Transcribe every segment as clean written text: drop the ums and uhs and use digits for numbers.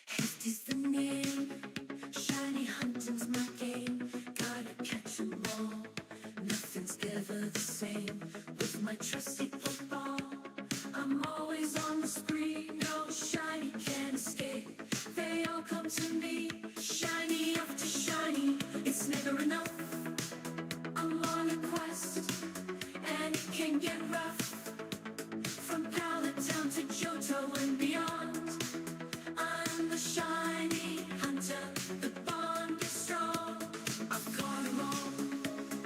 Hefty's the name, shiny hunting's my game. Gotta catch 'em all, nothing's ever the same. With my trusty football, I'm always on the spree. No shiny can escape, they all come to me. Shiny after shiny, it's never enough. I'm on a quest, and it can get rough. From Pallet Town to Johto and beyond, I'm the shiny hunter, the bond is strong. I've got 'em all,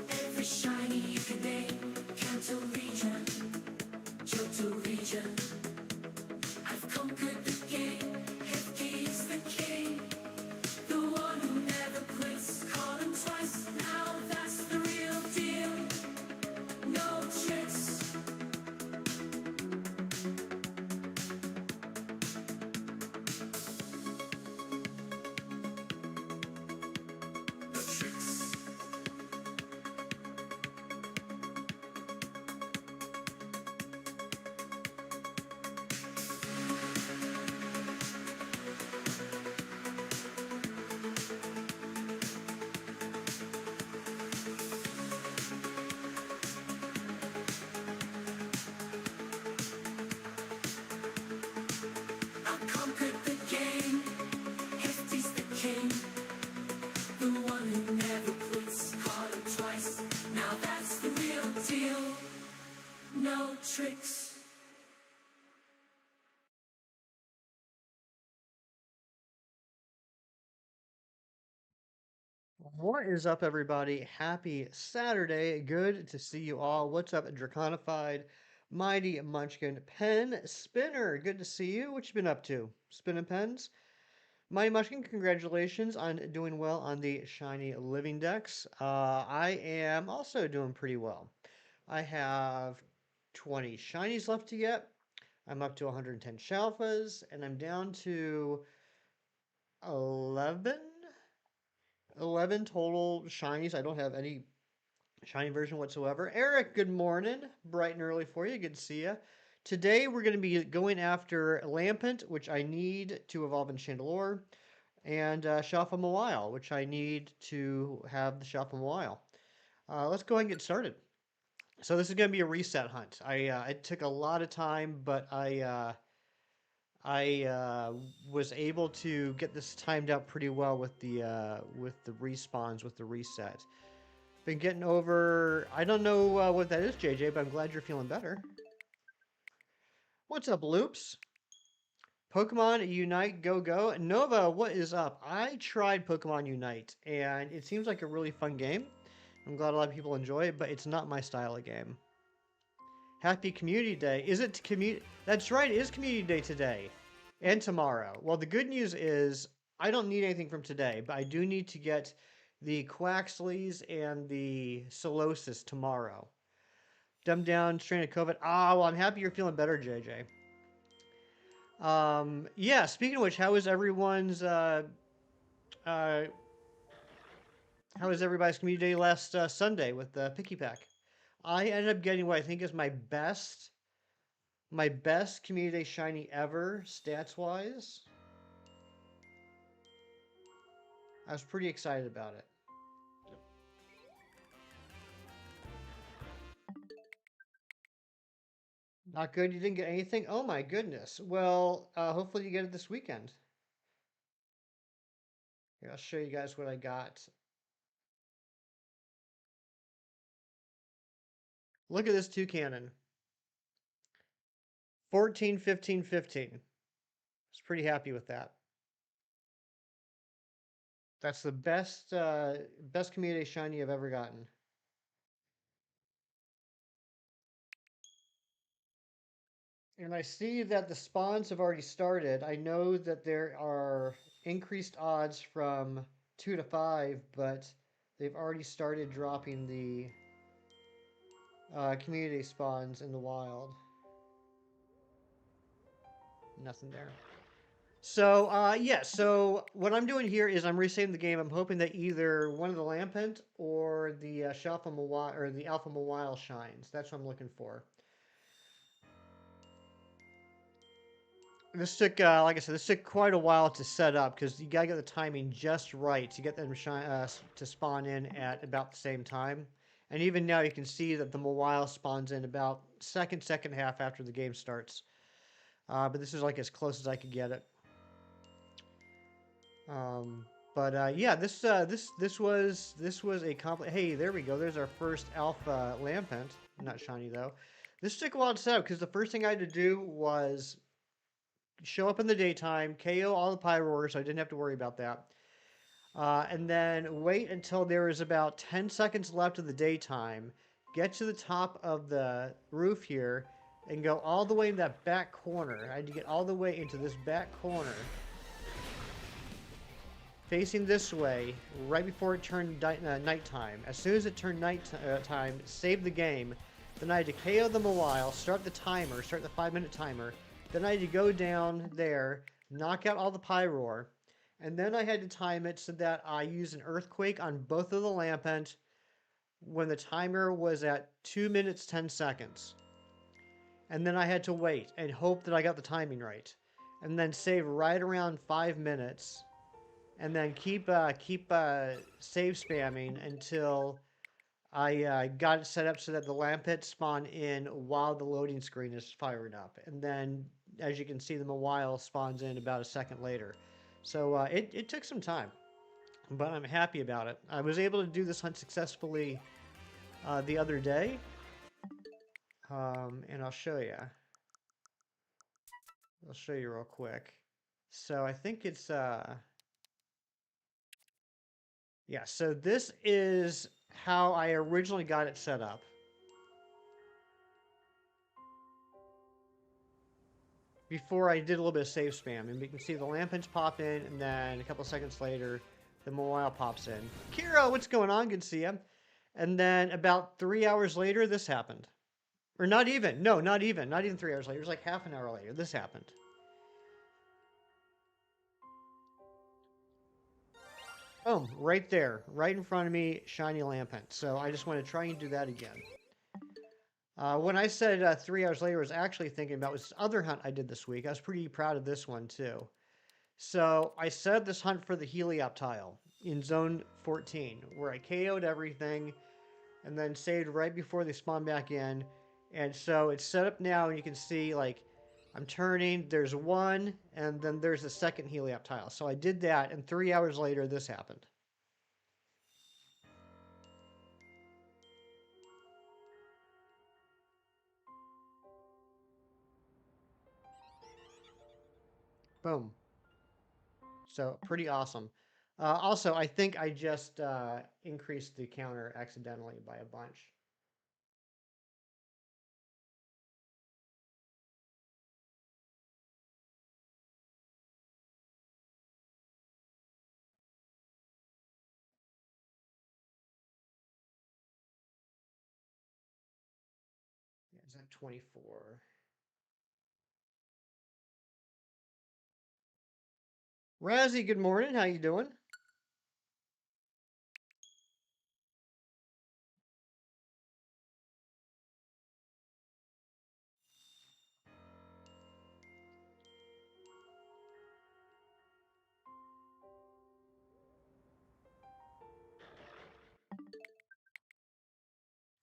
every shiny you can name. Kanto region, Johto region, I've conquered the game. Hefty is the king, the one who never quits. Caught him twice, now that's the real deal. No tricks. I conquered the game. Hefty's the king, the one who never quits. Caught him twice, now that's the real deal. No tricks. What is up, everybody? Happy Saturday. Good to see you all. What's up, Draconified, Mighty Munchkin, Pen Spinner? Good to see you. What you been up to? Spinning pens? Mighty Munchkin, congratulations on doing well on the Shiny Living Dex. I am also doing pretty well. I have 20 Shinies left to get. I'm up to 110 Shalfas, and I'm down to 11 11 total shinies. I don't have any shiny version whatsoever. Eric, good morning. Bright and early for you. Good to see you. Today we're going to be going after Lampent, which I need to evolve in Chandelure, and Shalfa Mawile, which I need to have the Shalfa Mawile. Let's go ahead and get started. So this is going to be a reset hunt. It took a lot of time, but I was able to get this timed out pretty well with the respawns, with the reset. Been getting over. I don't know what that is, JJ, but I'm glad you're feeling better. What's up, Loops? Pokemon Unite Go Go. Nova, what is up? I tried Pokemon Unite, and it seems like a really fun game. I'm glad a lot of people enjoy it, but it's not my style of game. Happy Community Day. Is it community? That's right, it is Community Day today and tomorrow. Well, the good news is I don't need anything from today, but I do need to get the Quaxleys and the Solosis tomorrow. Dumb down, strain of COVID. Ah, well, I'm happy you're feeling better, JJ. Yeah, speaking of which, how is everyone's, how was everybody's community day last Sunday with the Picky Pack? I ended up getting what I think is my best community day shiny ever, stats-wise. I was pretty excited about it. Not good, you didn't get anything? Oh my goodness. Well, hopefully you get it this weekend. Here, I'll show you guys what I got. Look at this Toucannon. 14, 15, 15. I was pretty happy with that. That's the best community shiny I've ever gotten. And I see that the spawns have already started. I know that there are increased odds from 2 to 5, but they've already started dropping the community spawns in the wild. Nothing there. So, yeah, so what I'm doing here is I'm resaving the game. I'm hoping that either one of the Lampent or the Shalfa Mawile or the Alpha Mawile shines. That's what I'm looking for. This took, like I said, this took quite a while to set up because you gotta get the timing just right to get them to spawn in at about the same time. And even now, you can see that the Mawile spawns in about second half after the game starts. But this is like as close as I could get it. But yeah, this was a complete. Hey, there we go. There's our first alpha Lampent. Not shiny though. This took a while to set up because the first thing I had to do was show up in the daytime, KO all the Pyroars, so I didn't have to worry about that. And then wait until there was about 10 seconds left of the daytime, get to the top of the roof here, and go all the way in that back corner. I had to get all the way into this back corner, facing this way, right before it turned nighttime. As soon as it turned nighttime, save the game. Then I had to KO the Mawile, start the timer, start the 5-minute timer. Then I had to go down there, knock out all the Pyroar, and then I had to time it so that I used an Earthquake on both of the Lampent when the timer was at 2 minutes 10 seconds. And then I had to wait and hope that I got the timing right. And then save right around 5 minutes. And then keep save spamming until I got it set up so that the Lampent spawn in while the loading screen is firing up. And then, as you can see, the Mawile spawns in about a second later. So it took some time, but I'm happy about it. I was able to do this hunt successfully the other day, and I'll show you. I'll show you real quick. So I think it's... yeah, so this is how I originally got it set up. Before I did a little bit of save spam, and you can see the Lampents pop in, and then a couple seconds later, the Mawile pops in. Kira, what's going on? Good to see you. And then about 3 hours later, this happened. Or not even. No, not even. Not even 3 hours later. It was like half an hour later. This happened. Boom. Right there. Right in front of me, shiny Lampent. So I just want to try and do that again. When I said 3 hours later, I was actually thinking about this other hunt I did this week. I was pretty proud of this one, too. So I set up this hunt for the Helioptile in Zone 14, where I KO'd everything and then saved right before they spawn back in. And so it's set up now, and you can see, like, I'm turning, there's one, and then there's the second Helioptile. So I did that, and 3 hours later, this happened. Boom. So pretty awesome. Also, I think I just increased the counter accidentally by a bunch. Yeah, is that 24? Razzie, good morning. How you doing?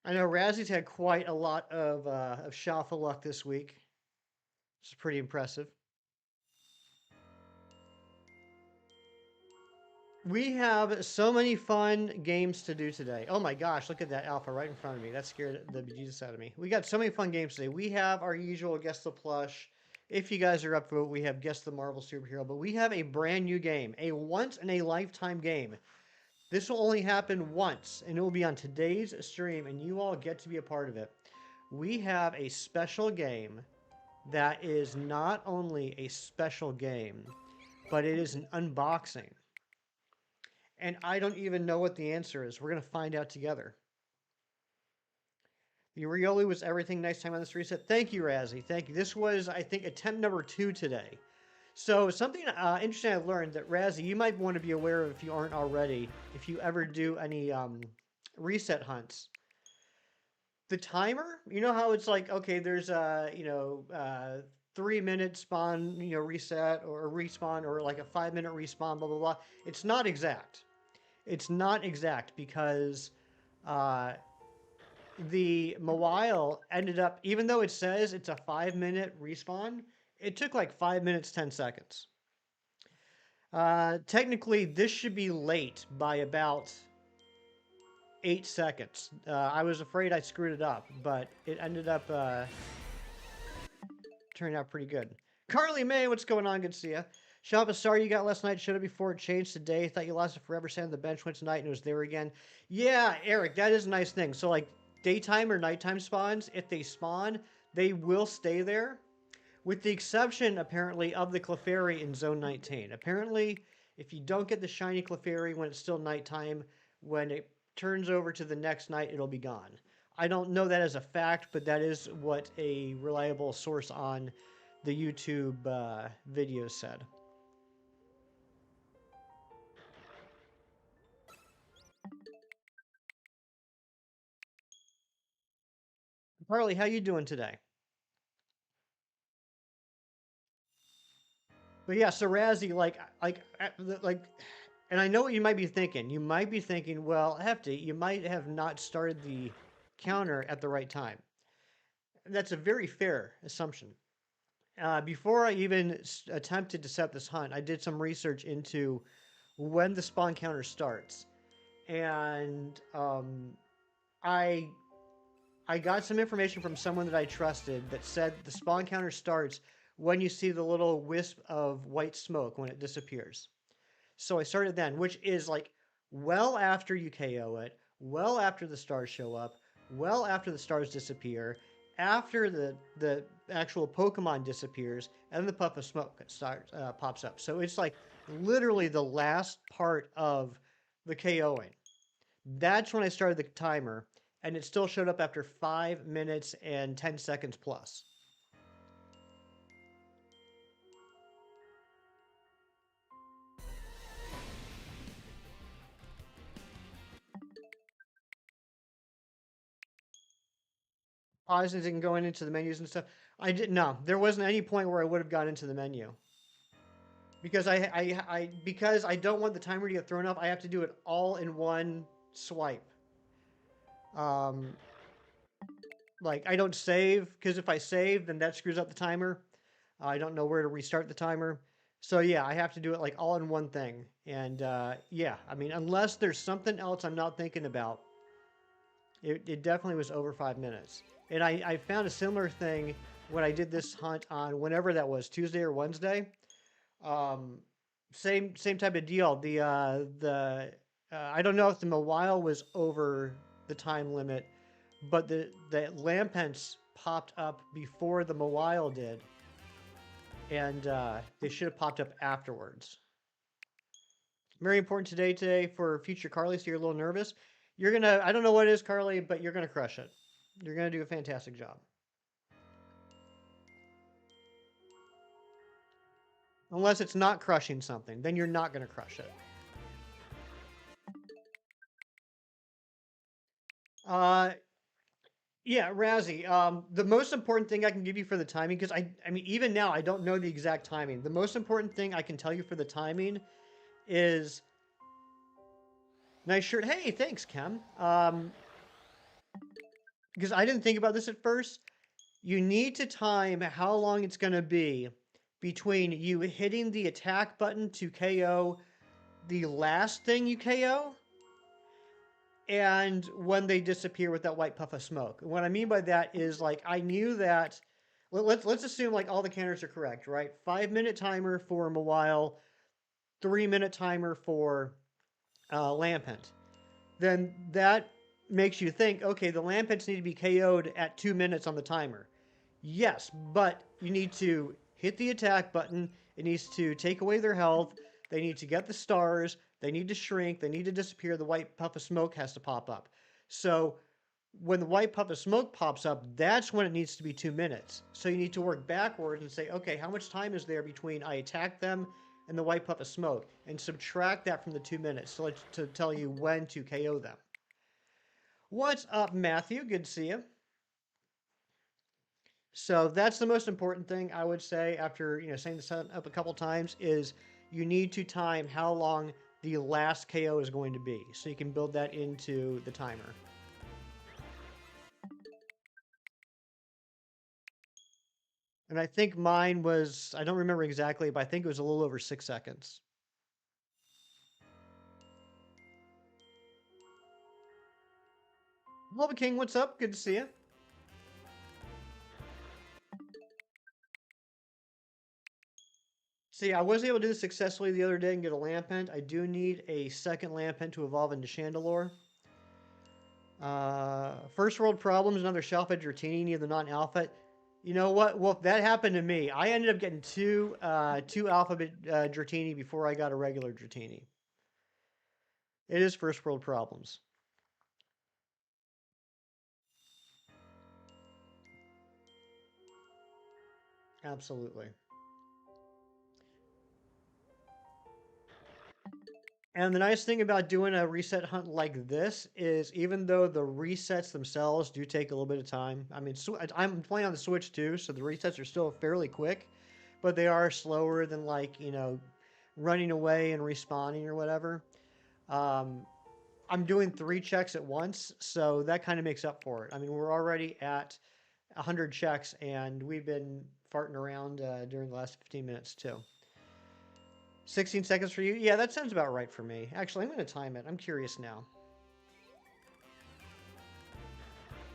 I know Razzie's had quite a lot of Shafa luck this week. It's pretty impressive. We have so many fun games to do today. Oh my gosh, look at that alpha right in front of me. That scared the bejesus out of me. We got so many fun games today. We have our usual Guess the Plush. If you guys are up for it, we have Guess the Marvel Superhero. But we have a brand new game, a once-in-a-lifetime game. This will only happen once, and it will be on today's stream, and you all get to be a part of it. We have a special game that is not only a special game, but it is an unboxing. And I don't even know what the answer is. We're going to find out together. The Rioli was everything. Nice time on this reset. Thank you, Razzie. Thank you. This was, I think, attempt number 2 today. So something interesting I learned that, Razzie, you might want to be aware of if you aren't already, if you ever do any reset hunts. The timer, you know how it's like, okay, there's, 3-minute spawn, reset or respawn, or like a 5-minute respawn, blah blah blah. It's not exact. It's not exact because uh, the Mawile ended up, even though it says it's a 5-minute respawn, it took like 5 minutes 10 seconds. Technically, this should be late by about 8 seconds. I was afraid I screwed it up, but it ended up turning out pretty good. Carly May, what's going on? Good to see ya. Shop a star you got last night. Showed it before it changed today. Thought you lost it forever. Sat on the bench went tonight and it was there again. Yeah, Eric, that is a nice thing. So like daytime or nighttime spawns, if they spawn, they will stay there. With the exception, apparently, of the Clefairy in Zone 19. Apparently, if you don't get the shiny Clefairy when it's still nighttime, when it turns over to the next night, it'll be gone. I don't know that as a fact, but that is what a reliable source on the YouTube video said. Harley, how you doing today? But yeah, so Razzie, and I know what you might be thinking. You might be thinking, well, Hefty, you might have not started the counter at the right time. That's a very fair assumption. Before I even attempted to set this hunt, I did some research into when the spawn counter starts, and I got some information from someone that I trusted that said the spawn counter starts when you see the little wisp of white smoke when it disappears. So I started then, which is like well after you KO it, well after the stars show up, well after the stars disappear, after the actual Pokemon disappears, and then the puff of smoke pops up. So it's like literally the last part of the KOing. That's when I started the timer, and it still showed up after 5 minutes and 10 seconds plus. Pausing and going into the menus and stuff. I didn't. No, there wasn't any point where I would have gone into the menu because because I don't want the timer to get thrown off. I have to do it all in one swipe. Like I don't save because if I save, then that screws up the timer. I don't know where to restart the timer. So yeah, I have to do it like all in one thing. And yeah, I mean, unless there's something else I'm not thinking about, it definitely was over 5 minutes. And I found a similar thing when I did this hunt on whenever that was, Tuesday or Wednesday. Same type of deal. I don't know if the Mawile was over the time limit, but the Lampents popped up before the Mawile did, and they should have popped up afterwards. Very important today for future Carly, so you're a little nervous. You're gonna, I don't know what it is, Carly, but you're gonna crush it. You're gonna do a fantastic job. Unless it's not crushing something, then you're not gonna crush it. Yeah, Razzie. The most important thing I can give you for the timing, because I mean, even now I don't know the exact timing. The most important thing I can tell you for the timing is nice shirt. Hey, thanks, Kem. Because I didn't think about this at first. You need to time how long it's going to be between you hitting the attack button to KO the last thing you KO and when they disappear with that white puff of smoke. And what I mean by that is like I knew that. Let's assume like all the counters are correct, right? 5-minute timer for Mawile, 3-minute timer for Lampent. Then that makes you think, okay, the Lampents need to be KO'd at 2 minutes on the timer. Yes, but you need to hit the attack button. It needs to take away their health. They need to get the stars. They need to shrink. They need to disappear. The white puff of smoke has to pop up. So when the white puff of smoke pops up, that's when it needs to be 2 minutes. So you need to work backwards and say, okay, how much time is there between I attack them and the white puff of smoke? And subtract that from the 2 minutes to tell you when to KO them. What's up, Matthew? Good to see you. So that's the most important thing I would say after, saying this up a couple times is you need to time how long the last KO is going to be. So you can build that into the timer. And I think mine was, I don't remember exactly, but I think it was a little over 6 seconds. Hello, King, what's up? Good to see you. See, I was able to do this successfully the other day and get a Lampent. I do need a second Lampent to evolve into Chandelure. First world problems, another Shelfa Dratini, near the non-alpha. You know what? Well, that happened to me. I ended up getting two alphabet Dratini before I got a regular Dratini. It is first world problems. Absolutely. And the nice thing about doing a reset hunt like this is even though the resets themselves do take a little bit of time. I mean, I'm playing on the Switch too, so the resets are still fairly quick, but they are slower than like, running away and respawning or whatever. I'm doing 3 checks at once, so that kind of makes up for it. I mean, we're already at 100 checks, and we've been farting around during the last 15 minutes too. 16 seconds for you? Yeah, that sounds about right for me. Actually, I'm going to time it. I'm curious now.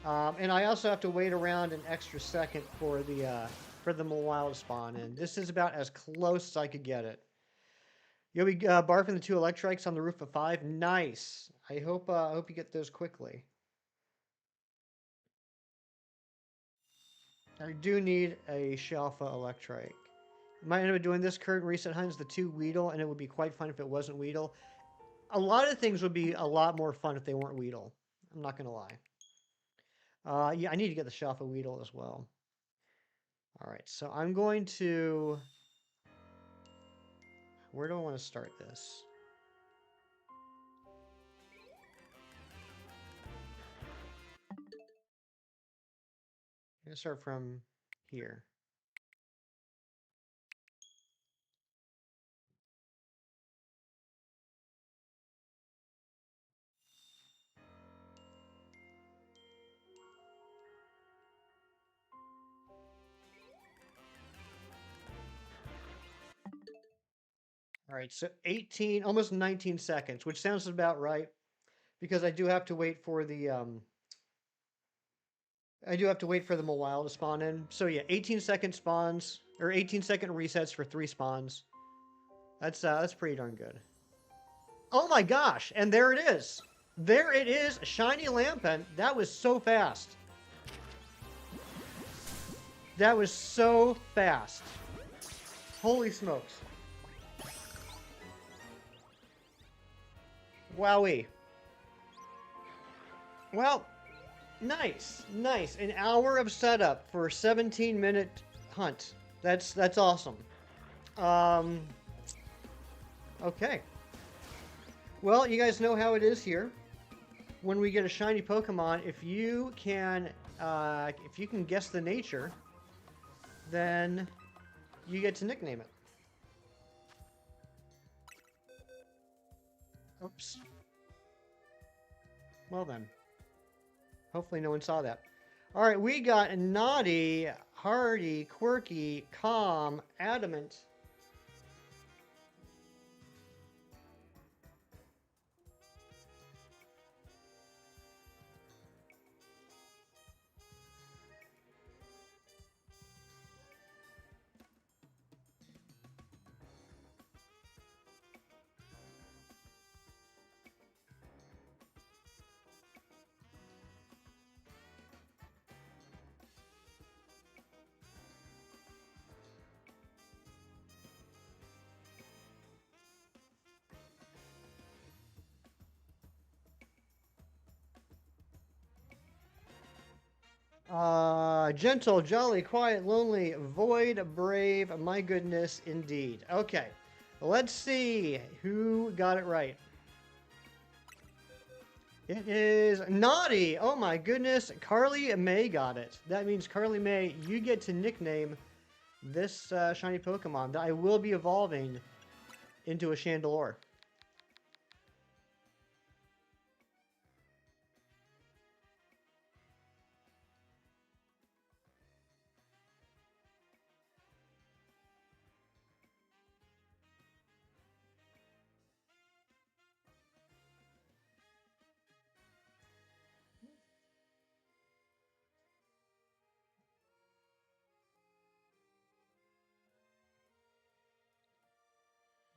And I also have to wait around an extra second for the Mawile to spawn in. This is about as close as I could get it. You'll be barfing the 2 Electrites on the roof of 5. Nice. I hope you get those quickly. I do need a Shelfa Electrike. Might end up doing this current reset hunt is the 2 Weedle, and it would be quite fun if it wasn't Weedle. A lot of things would be a lot more fun if they weren't Weedle. I'm not going to lie. Yeah, I need to get the Shelfa Weedle as well. All right, so I'm going to... Where do I want to start this? I'm going to start from here. All right, so 18, almost 19 seconds, which sounds about right, because I do have to wait for the Mawile to spawn in. So yeah, 18-second spawns or 18-second resets for 3 spawns. That's pretty darn good. Oh my gosh! And there it is. There it is, shiny Lampent. That was so fast. That was so fast. Holy smokes. Wowee. Well, nice, nice. An hour of setup for a 17-minute hunt. That's awesome. Okay. Well, you guys know how it is here. When we get a shiny Pokemon, if you can guess the nature, then you get to nickname it. Oops. Well then. Hopefully no one saw that. All right, we got Naughty, Hardy, Quirky, Calm, Adamant. Gentle, jolly, quiet, lonely, void, brave, my goodness, indeed. Okay, let's see who got it right. It is Naughty. Oh my goodness. Carly May got it. That means, Carly May, you get to nickname this shiny Pokemon that I will be evolving into a Chandelure.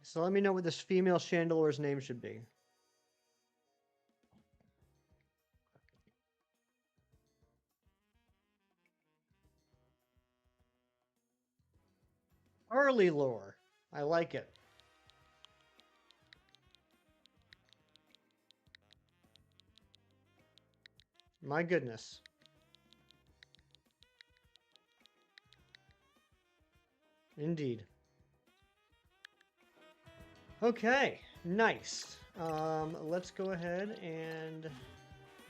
So let me know what this female Chandelure's name should be. Early lore. I like it. My goodness. Indeed. Okay, nice. Let's go ahead and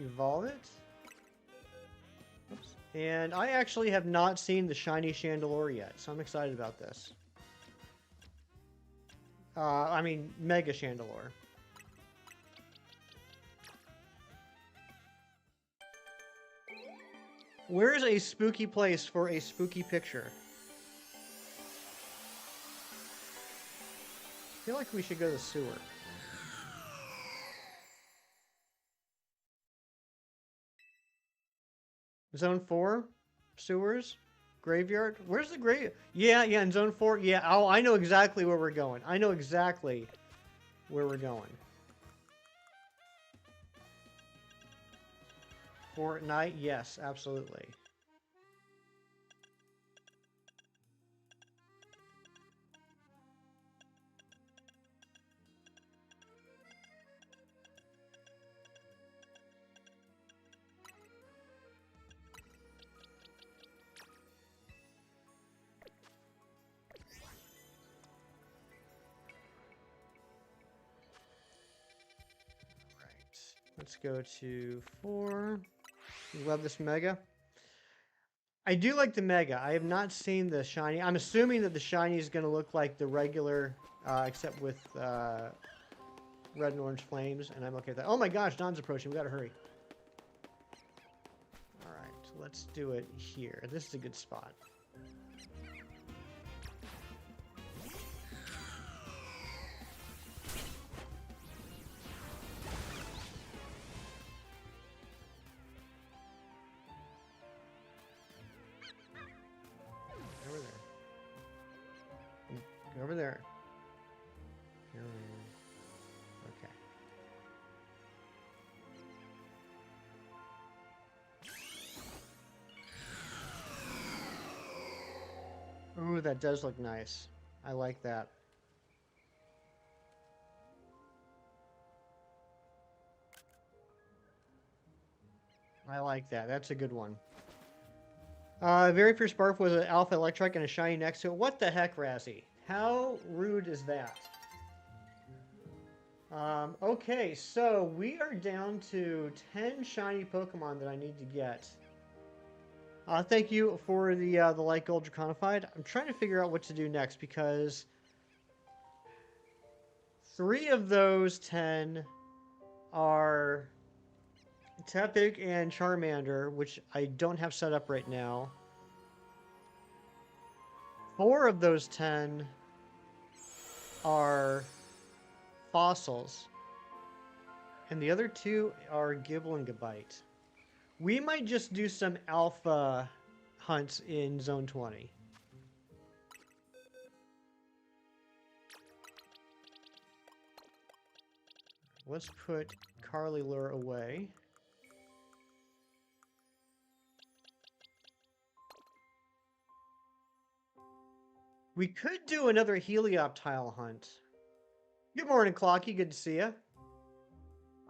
evolve it. Oops. And I actually have not seen the shiny Chandelure yet, so I'm excited about this. I mean, Mega Chandelure. Where is a spooky place for a spooky picture? I feel like we should go to the sewer. Zone 4? Sewers? Graveyard? Where's the grave? Yeah, in Zone 4. Yeah, oh, I know exactly where we're going. I know exactly where we're going. Fortnite? Yes, absolutely. Let's go to 4. Love this Mega. I do like the Mega. I have not seen the shiny. I'm assuming that the shiny is going to look like the regular, except with red and orange flames, and I'm okay with that. Oh my gosh, Don's approaching. We gotta hurry. Alright, let's do it here. This is a good spot. Over there. Okay. Ooh, that does look nice. I like that. I like that. That's a good one. Very first barf was an Alpha Electric and a shiny next to it. What the heck, Razzie? How rude is that? Okay, so we are down to 10 shiny Pokemon that I need to get. Thank you for the Light Gold Draconified. I'm trying to figure out what to do next because 3 of those 10 are Tepig and Charmander, which I don't have set up right now. 4 of those 10 are fossils. And the other 2 are Gible and Gabite. We might just do some alpha hunts in Zone 20. Let's put Carlylure away. We could do another Helioptile hunt. Good morning, Clocky. Good to see you.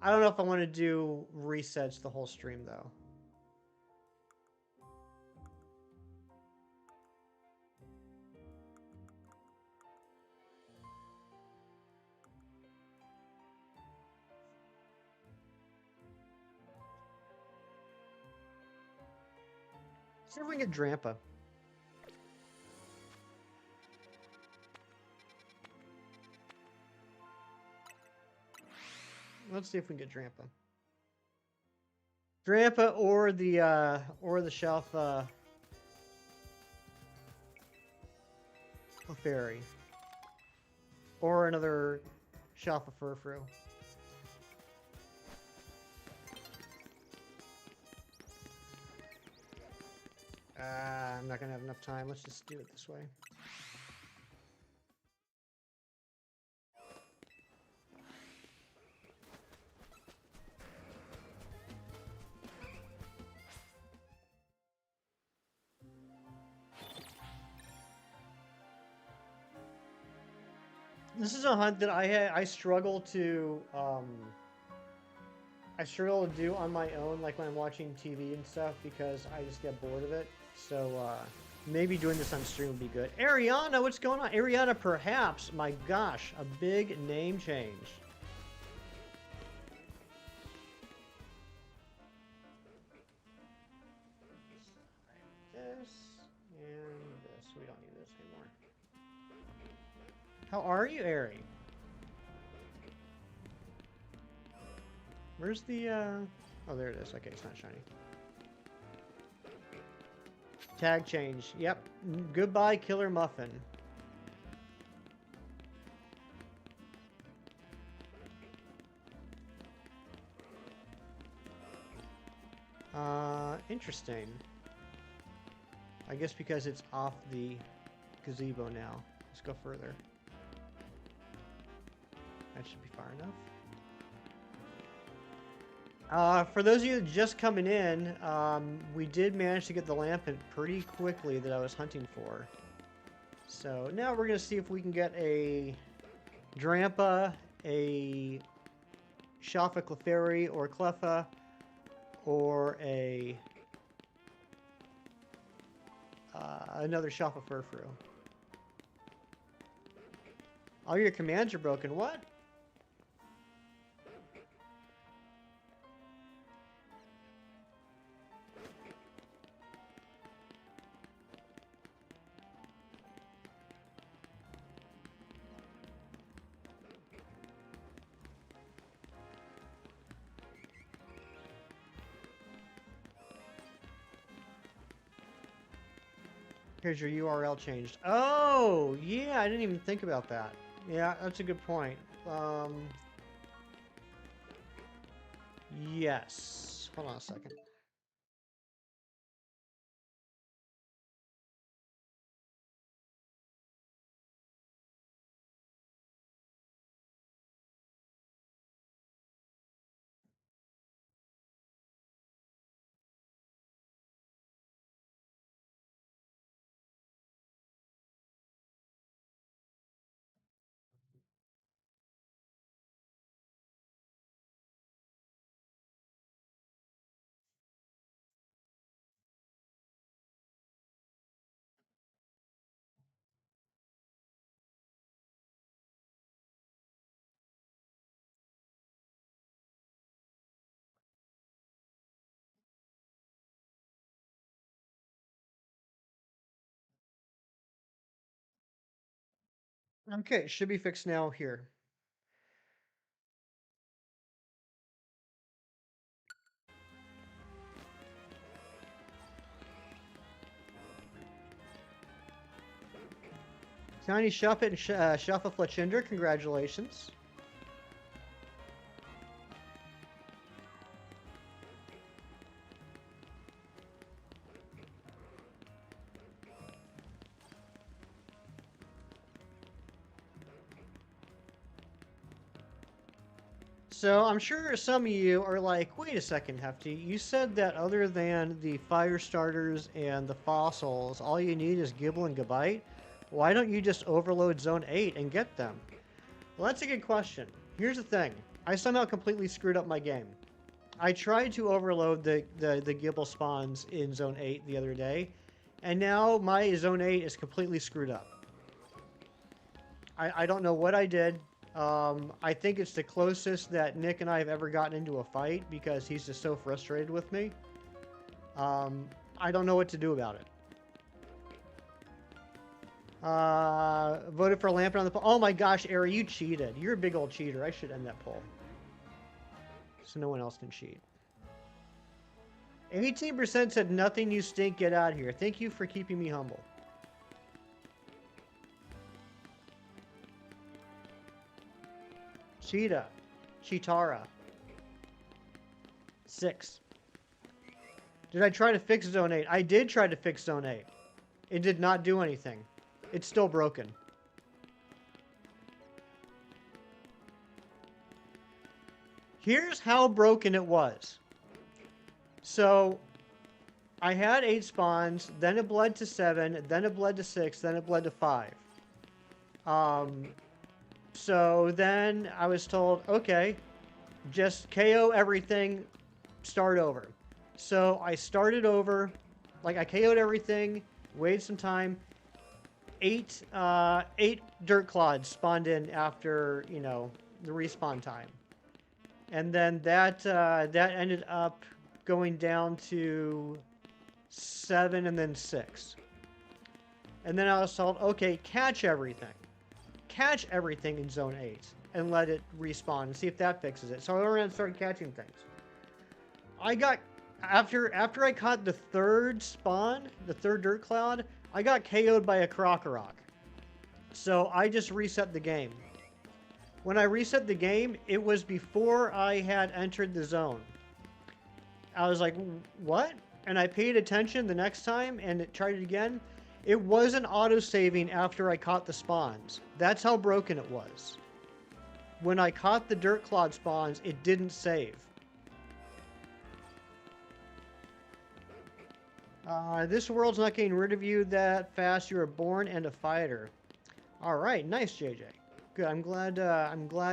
I don't know if I want to do resets the whole stream, though. See if we can get Drampa. Let's see if we can get Drampa. Drampa or the Shelf Clefairy. Or another Shelf of Furfrou. I'm not gonna have enough time. Let's just do it this way. This is a hunt that I struggle to do on my own, like when I'm watching TV and stuff, because I just get bored of it. So maybe doing this on stream would be good. Ariana, what's going on? Ariana, perhaps. My gosh, a big name change. This and this. We don't need this anymore. How are you, Ari? Where's the, oh, there it is. Okay, it's not shiny. Tag change. Yep. Goodbye, Killer Muffin. Interesting. I guess because it's off the gazebo now. Let's go further. That should be far enough. For those of you just coming in, we did manage to get the Lampent pretty quickly that I was hunting for. So now we're going to see if we can get a Drampa, a Shelf of Clefairy or Cleffa, or a another Shelf of Furfrou. All your commands are broken. What? Here's your URL changed. Oh, yeah, I didn't even think about that. Yeah, that's a good point. Yes. Hold on a second. Okay, should be fixed now here. Tiny Shuffet and Shuffa Fletchinder, congratulations. So I'm sure some of you are like, wait a second, Hefty, you said that other than the fire starters and the fossils, all you need is Gibble and Gabite? Why don't you just overload Zone 8 and get them? Well, that's a good question. Here's the thing. I somehow completely screwed up my game. I tried to overload the Gibble spawns in Zone 8 the other day, and now my Zone 8 is completely screwed up. I don't know what I did. I think it's the closest that Nick and I have ever gotten into a fight because he's just so frustrated with me. I I don't know what to do about it. Voted for Lampin on the poll. Oh my gosh, Ari, you cheated. You're a big old cheater. I should end that poll. So no one else can cheat. 18% said nothing, you stink, get out of here. Thank you for keeping me humble. Cheetah. Chitara. 6. Did I try to fix Zone 8? I did try to fix Zone 8. It did not do anything. It's still broken. Here's how broken it was. So, I had 8 spawns, then it bled to 7, then it bled to 6, then it bled to 5. So then I was told, okay, just KO everything, start over. So I started over, like I KO'd everything, waited some time. 8 dirt clods spawned in after, you know, the respawn time. And then that ended up going down to 7 and then 6. And then I was told, okay, catch everything. Catch everything in Zone 8 and let it respawn and see if that fixes it. So I went around and started catching things. I got, after I caught the 3rd spawn, the 3rd dirt cloud, I got KO'd by a Krokorok. So I just reset the game. When I reset the game, it was before I had entered the zone. I was like, what? And I paid attention the next time and it tried it again. It wasn't auto-saving after I caught the spawns. That's how broken it was. When I caught the dirt clod spawns, it didn't save. This world's not getting rid of you that fast. You were born and a fighter. All right, nice, JJ. Good. I'm glad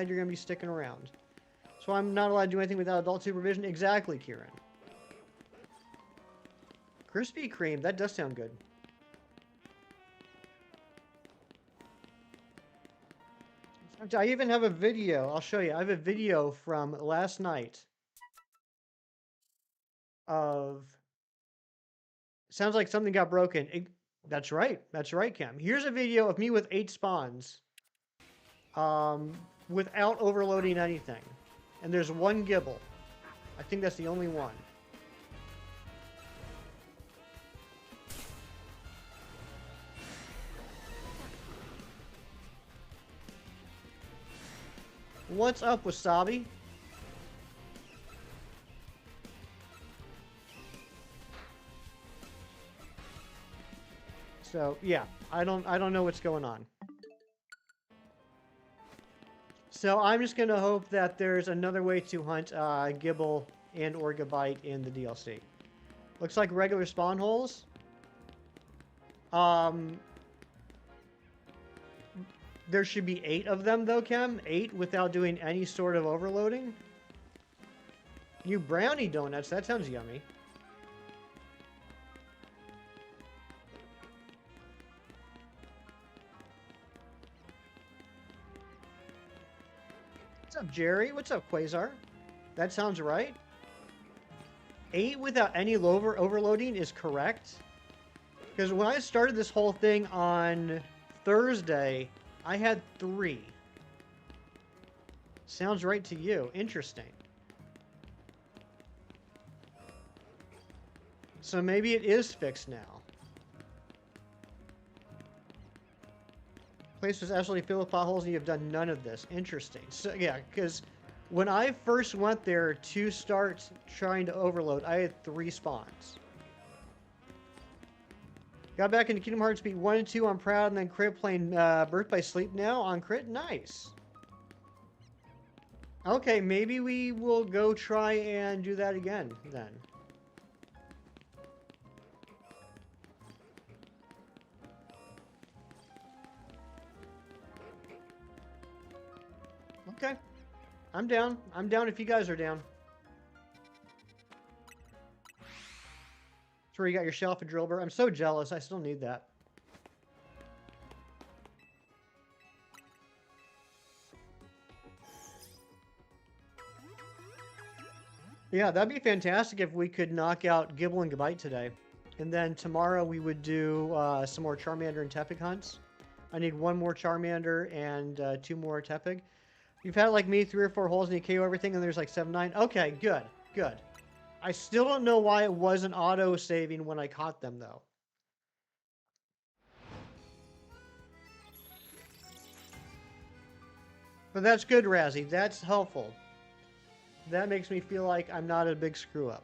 you're gonna be sticking around. So I'm not allowed to do anything without adult supervision. Exactly, Kieran. Krispy Kreme. That does sound good. I even have a video. I'll show you. I have a video from last night of... Sounds like something got broken. That's right. That's right, Cam. Here's a video of me with 8 spawns. Without overloading anything. And there's 1 Gibble. I think that's the only one. What's up, Wasabi? So yeah, I don't know what's going on. So I'm just gonna hope that there's another way to hunt Gibble and or Gabite in the DLC. Looks like regular spawn holes. There should be 8 of them though, Chem. 8 without doing any sort of overloading. New brownie donuts, that sounds yummy. What's up, Jerry? What's up, Quasar? That sounds right. 8 without any overloading is correct. Because when I started this whole thing on Thursday, I had 3. Sounds right to you. Interesting. So maybe it is fixed now. Place was absolutely filled with potholes and you have done none of this. Interesting. So yeah, because when I first went there to start trying to overload, I had 3 spawns. Got back into Kingdom Hearts beat 1 and 2 on Proud, and then Crit playing Birth by Sleep now on Crit. Nice. Okay, maybe we will go try and do that again then. Okay. I'm down. I'm down if you guys are down. That's where you got your shelf and Drillbur. I'm so jealous. I still need that. Yeah, that'd be fantastic if we could knock out Gibble and Gabite today. And then tomorrow we would do some more Charmander and Tepig hunts. I need one more Charmander and 2 more Tepig. You've had like me 3 or 4 holes and you KO everything and there's like 7, 9. Okay, good, good. I still don't know why it wasn't auto-saving when I caught them though. But that's good, Razzie. That's helpful. That makes me feel like I'm not a big screw-up.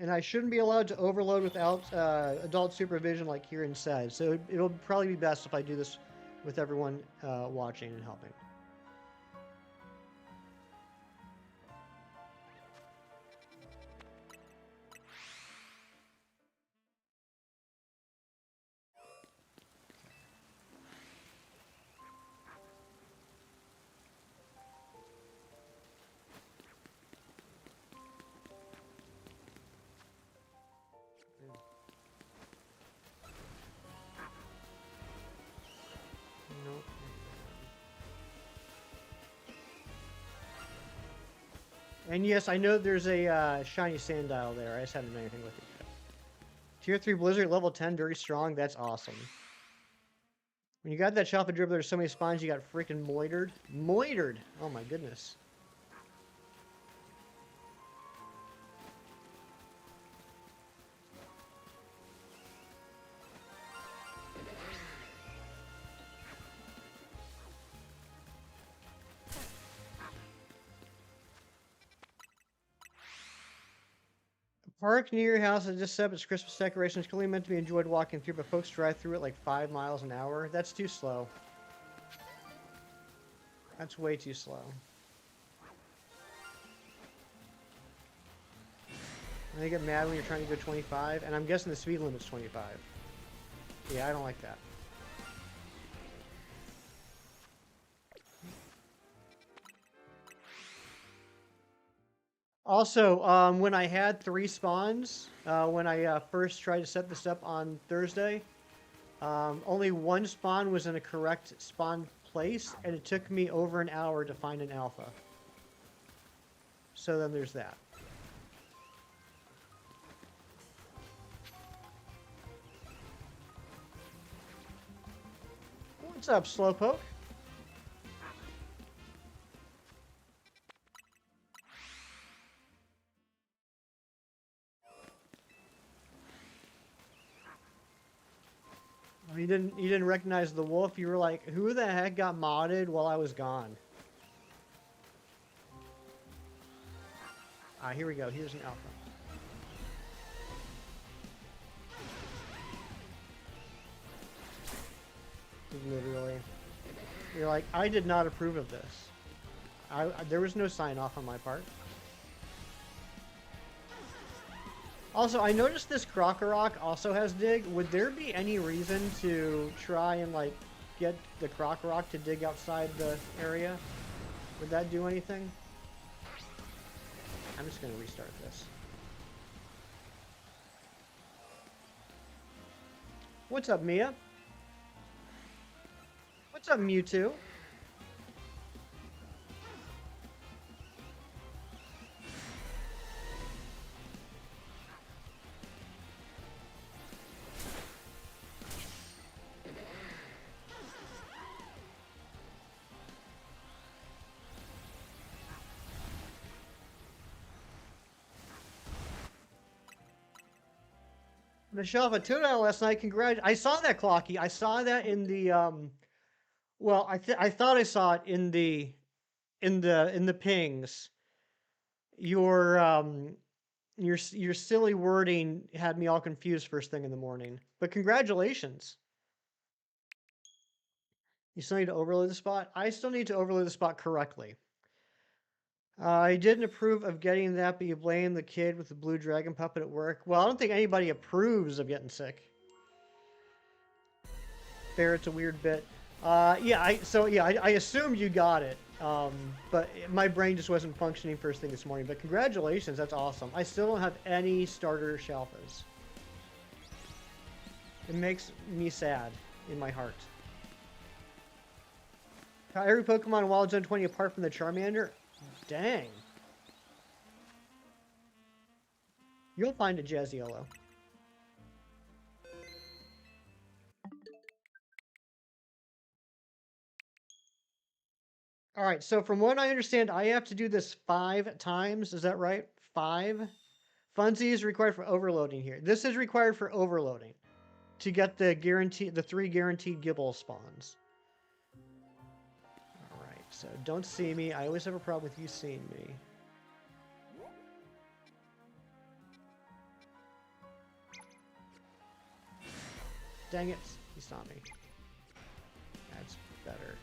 And I shouldn't be allowed to overload without adult supervision like Kieran said. So it'll probably be best if I do this with everyone watching and helping. Nope. And yes, I know there's a shiny Sandile there. I just haven't done anything with it yet. Tier 3 Blizzard, level 10, very strong. That's awesome. When you got that Shalfa Dribbler, there's so many spawns, you got freaking moitered. Moitered! Oh my goodness. Park near your house is just set up its Christmas decorations. It's clearly meant to be enjoyed walking through, but folks drive through it like 5 miles an hour. That's too slow. That's way too slow. And they get mad when you're trying to go 25, and I'm guessing the speed limit's 25. Yeah, I don't like that. Also, when I had 3 spawns, when I first tried to set this up on Thursday, only 1 spawn was in a correct spawn place, and it took me over an hour to find an alpha. So then there's that. What's up, Slowpoke? You didn't recognize the wolf. You were like, who the heck got modded while I was gone? Ah, here we go. Here's an alpha. Literally. You're like, I did not approve of this. There was no sign off on my part. Also, I noticed this Krokorok also has dig. Would there be any reason to try and, like, get the Krokorok to dig outside the area? Would that do anything? I'm just going to restart this. What's up, Mia? What's up, Mewtwo? Michelle Vatuna last night. I saw that, Clocky. I saw that in the well, I thought I saw it in the pings. Your silly wording had me all confused first thing in the morning. But congratulations. You still need to overload the spot? I still need to overload the spot correctly. I didn't approve of getting that, but you blame the kid with the blue dragon puppet at work. Well, I don't think anybody approves of getting sick. Fair, it's a weird bit. Yeah, I assumed you got it. But my brain just wasn't functioning first thing this morning. But congratulations, that's awesome. I still don't have any starter Shalfas. It makes me sad in my heart. Every Pokemon in Wild Zone 20 apart from the Charmander? Dang. You'll find a Jazziolo. All right, so from what I understand, I have to do this 5 times. Is that right? 5? Funzy is required for overloading here. This is required for overloading to get the 3 guaranteed Gibble spawns. All right, so don't see me. I always have a problem with you seeing me. Dang it, he saw me. That's better.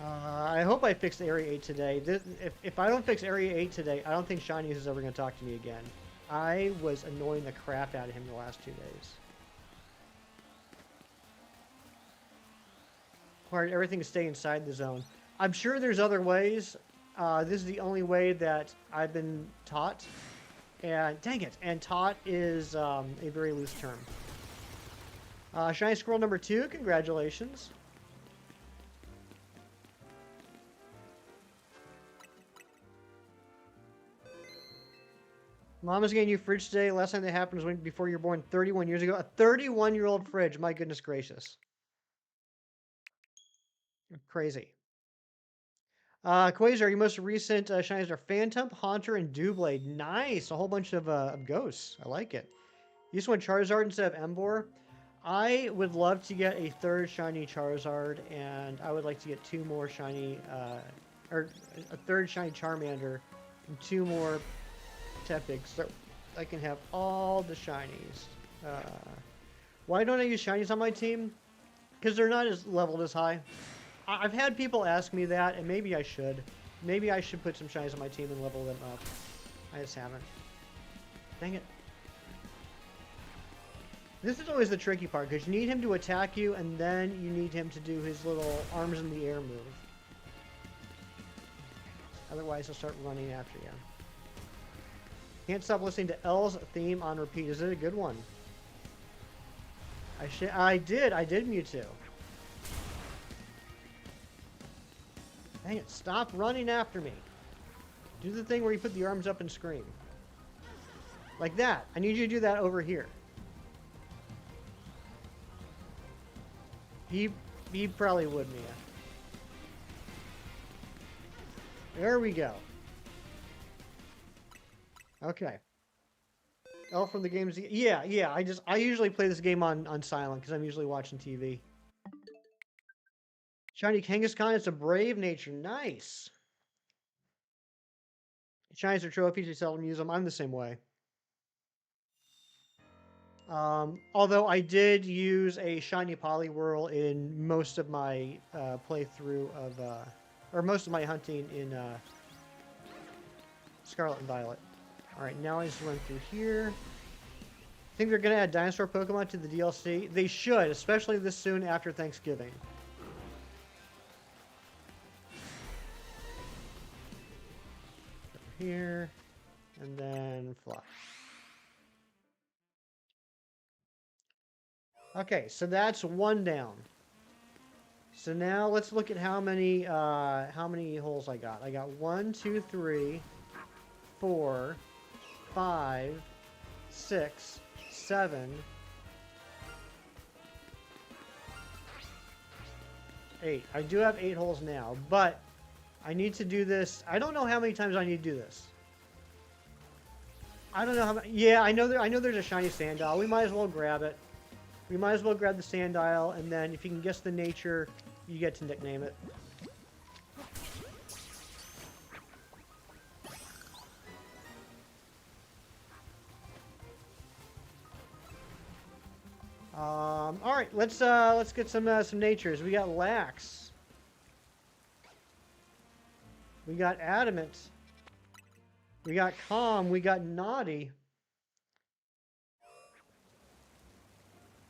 I hope I fixed Area 8 today. If I don't fix Area 8 today, I don't think Shiny is ever going to talk to me again. I was annoying the crap out of him the last 2 days. Required everything to stay inside the zone. I'm sure there's other ways. This is the only way that I've been taught. And dang it, and taught is a very loose term. Shiny Squirrel number 2, congratulations. Mama's getting you fridge today. Last time that happened was before you were born 31 years ago. A 31-year-old fridge. My goodness gracious. Crazy. Quasar, your most recent shinies are Phantom, Haunter, and Doublade. Nice. A whole bunch of ghosts. I like it. You just want Charizard instead of Emboar? I would love to get a 3rd shiny Charizard, and I would like to get 2 more shiny, or a 3rd shiny Charmander, and 2 more Tepics, so I can have all the shinies. Why don't I use shinies on my team? Because they're not as leveled as high. I've had people ask me that, and maybe I should. Maybe I should put some shinies on my team and level them up. I just haven't. Dang it. This is always the tricky part, because you need him to attack you, and then you need him to do his little arms in the air move. Otherwise, he'll start running after you. Can't stop listening to L's theme on repeat. Is it a good one? I did Mewtwo. Dang it, stop running after me. Do the thing where you put the arms up and scream. Like that. I need you to do that over here. He probably would, Mia. There we go. Okay. L from the games. Yeah. I usually play this game on silent because I'm usually watching TV. Shiny Kangaskhan, it's a brave nature. Nice. Shinies are trophies, you seldom use them. I'm the same way. Although I did use a shiny Poliwhirl in most of my playthrough of, or most of my hunting in Scarlet and Violet. Alright, now I just run through here. I think they're going to add dinosaur Pokemon to the DLC. They should, especially this soon after Thanksgiving. Over here, and then fly. Okay, so that's 1 down. So now let's look at how many holes I got. I got 1, 2, 3, 4, 5, 6, 7, 8. I do have 8 holes now, but I need to do this. I don't know how many times I need to do this. I don't know how many. Yeah, I know there's a shiny Sandile. We might as well grab it. We might as well grab the Sandile, and then if you can guess the nature, you get to nickname it. All right, let's get some natures. We got Lax. We got Adamant. We got Calm. We got Naughty.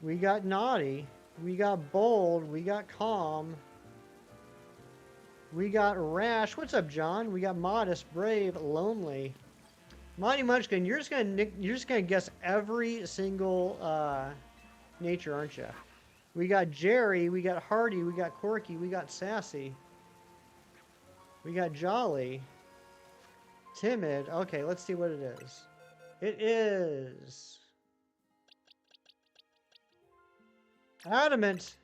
We got Naughty. We got Bold. We got Calm. We got Rash. What's up, John? We got Modest, Brave, Lonely. Monty Munchkin, you're just gonna guess every single nature, aren't you? We got Jerry. We got Hardy. We got Quirky. We got Sassy. We got Jolly. Timid. Okay, let's see what it is. It is Adamant.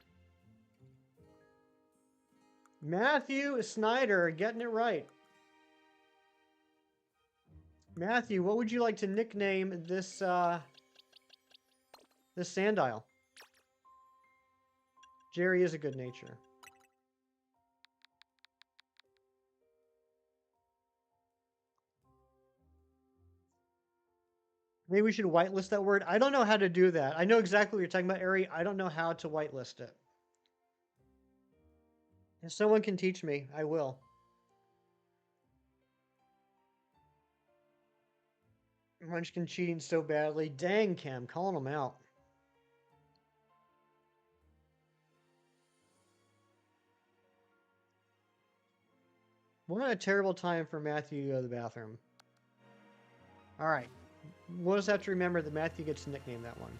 Matthew Snyder getting it right. Matthew, what would you like to nickname this this Sandile? Jerry is a good nature. Maybe we should whitelist that word. I don't know how to do that. I know exactly what you're talking about, Ari. I don't know how to whitelist it. If someone can teach me, I will. Munchkin cheating so badly. Dang, Cam, calling him out. What a terrible time for Matthew to go to the bathroom. Alright. We'll just have to remember that Matthew gets to nickname that one.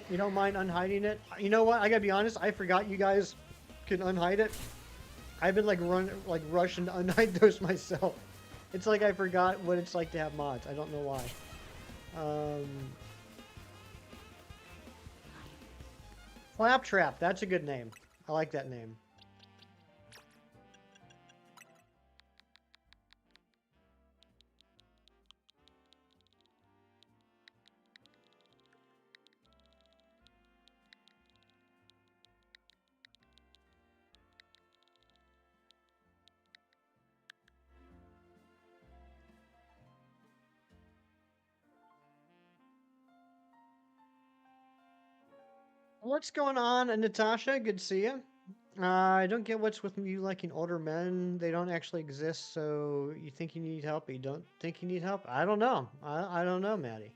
You don't mind unhiding it? You know what? I gotta be honest. I forgot you guys can unhide it. I've been rushing to unhide those myself. It's like I forgot what it's like to have mods. I don't know why. Claptrap. That's a good name. I like that name. What's going on, Natasha? Good to see you. I don't get what's with you liking older men. They don't actually exist, so you think you need help, but you don't think you need help? I don't know. I don't know, Maddie.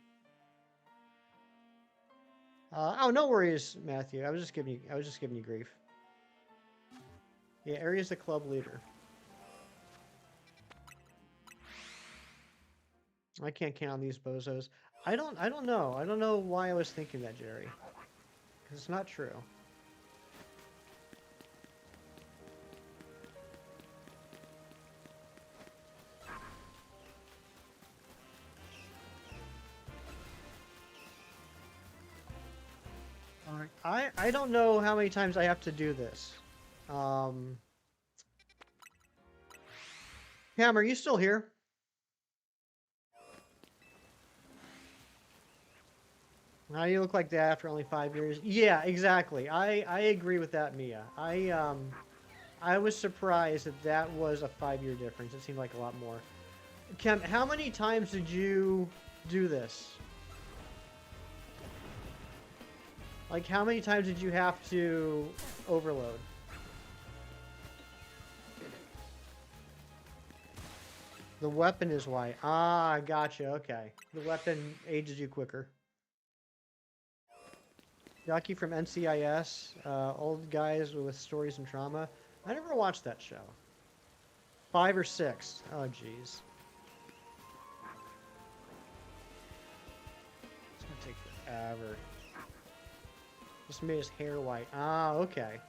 Oh, no worries, Matthew. I was just giving you grief. Yeah, Ari's the club leader. I can't count on these bozos. I don't know. I don't know why I was thinking that, Jerry. Because it's not true. Alright. I don't know how many times I have to do this. Cam, are you still here? How do you look like that after only 5 years? Yeah, exactly. I agree with that, Mia. I was surprised that that was a 5-year difference. It seemed like a lot more. Cam, how many times did you do this? Like, how many times did you have to overload? The weapon is why. Ah, gotcha. Okay. The weapon ages you quicker. Yaki from NCIS, old guys with stories and trauma. I never watched that show. 5 or 6. Oh, jeez. It's gonna take forever. Just made his hair white. Ah, okay.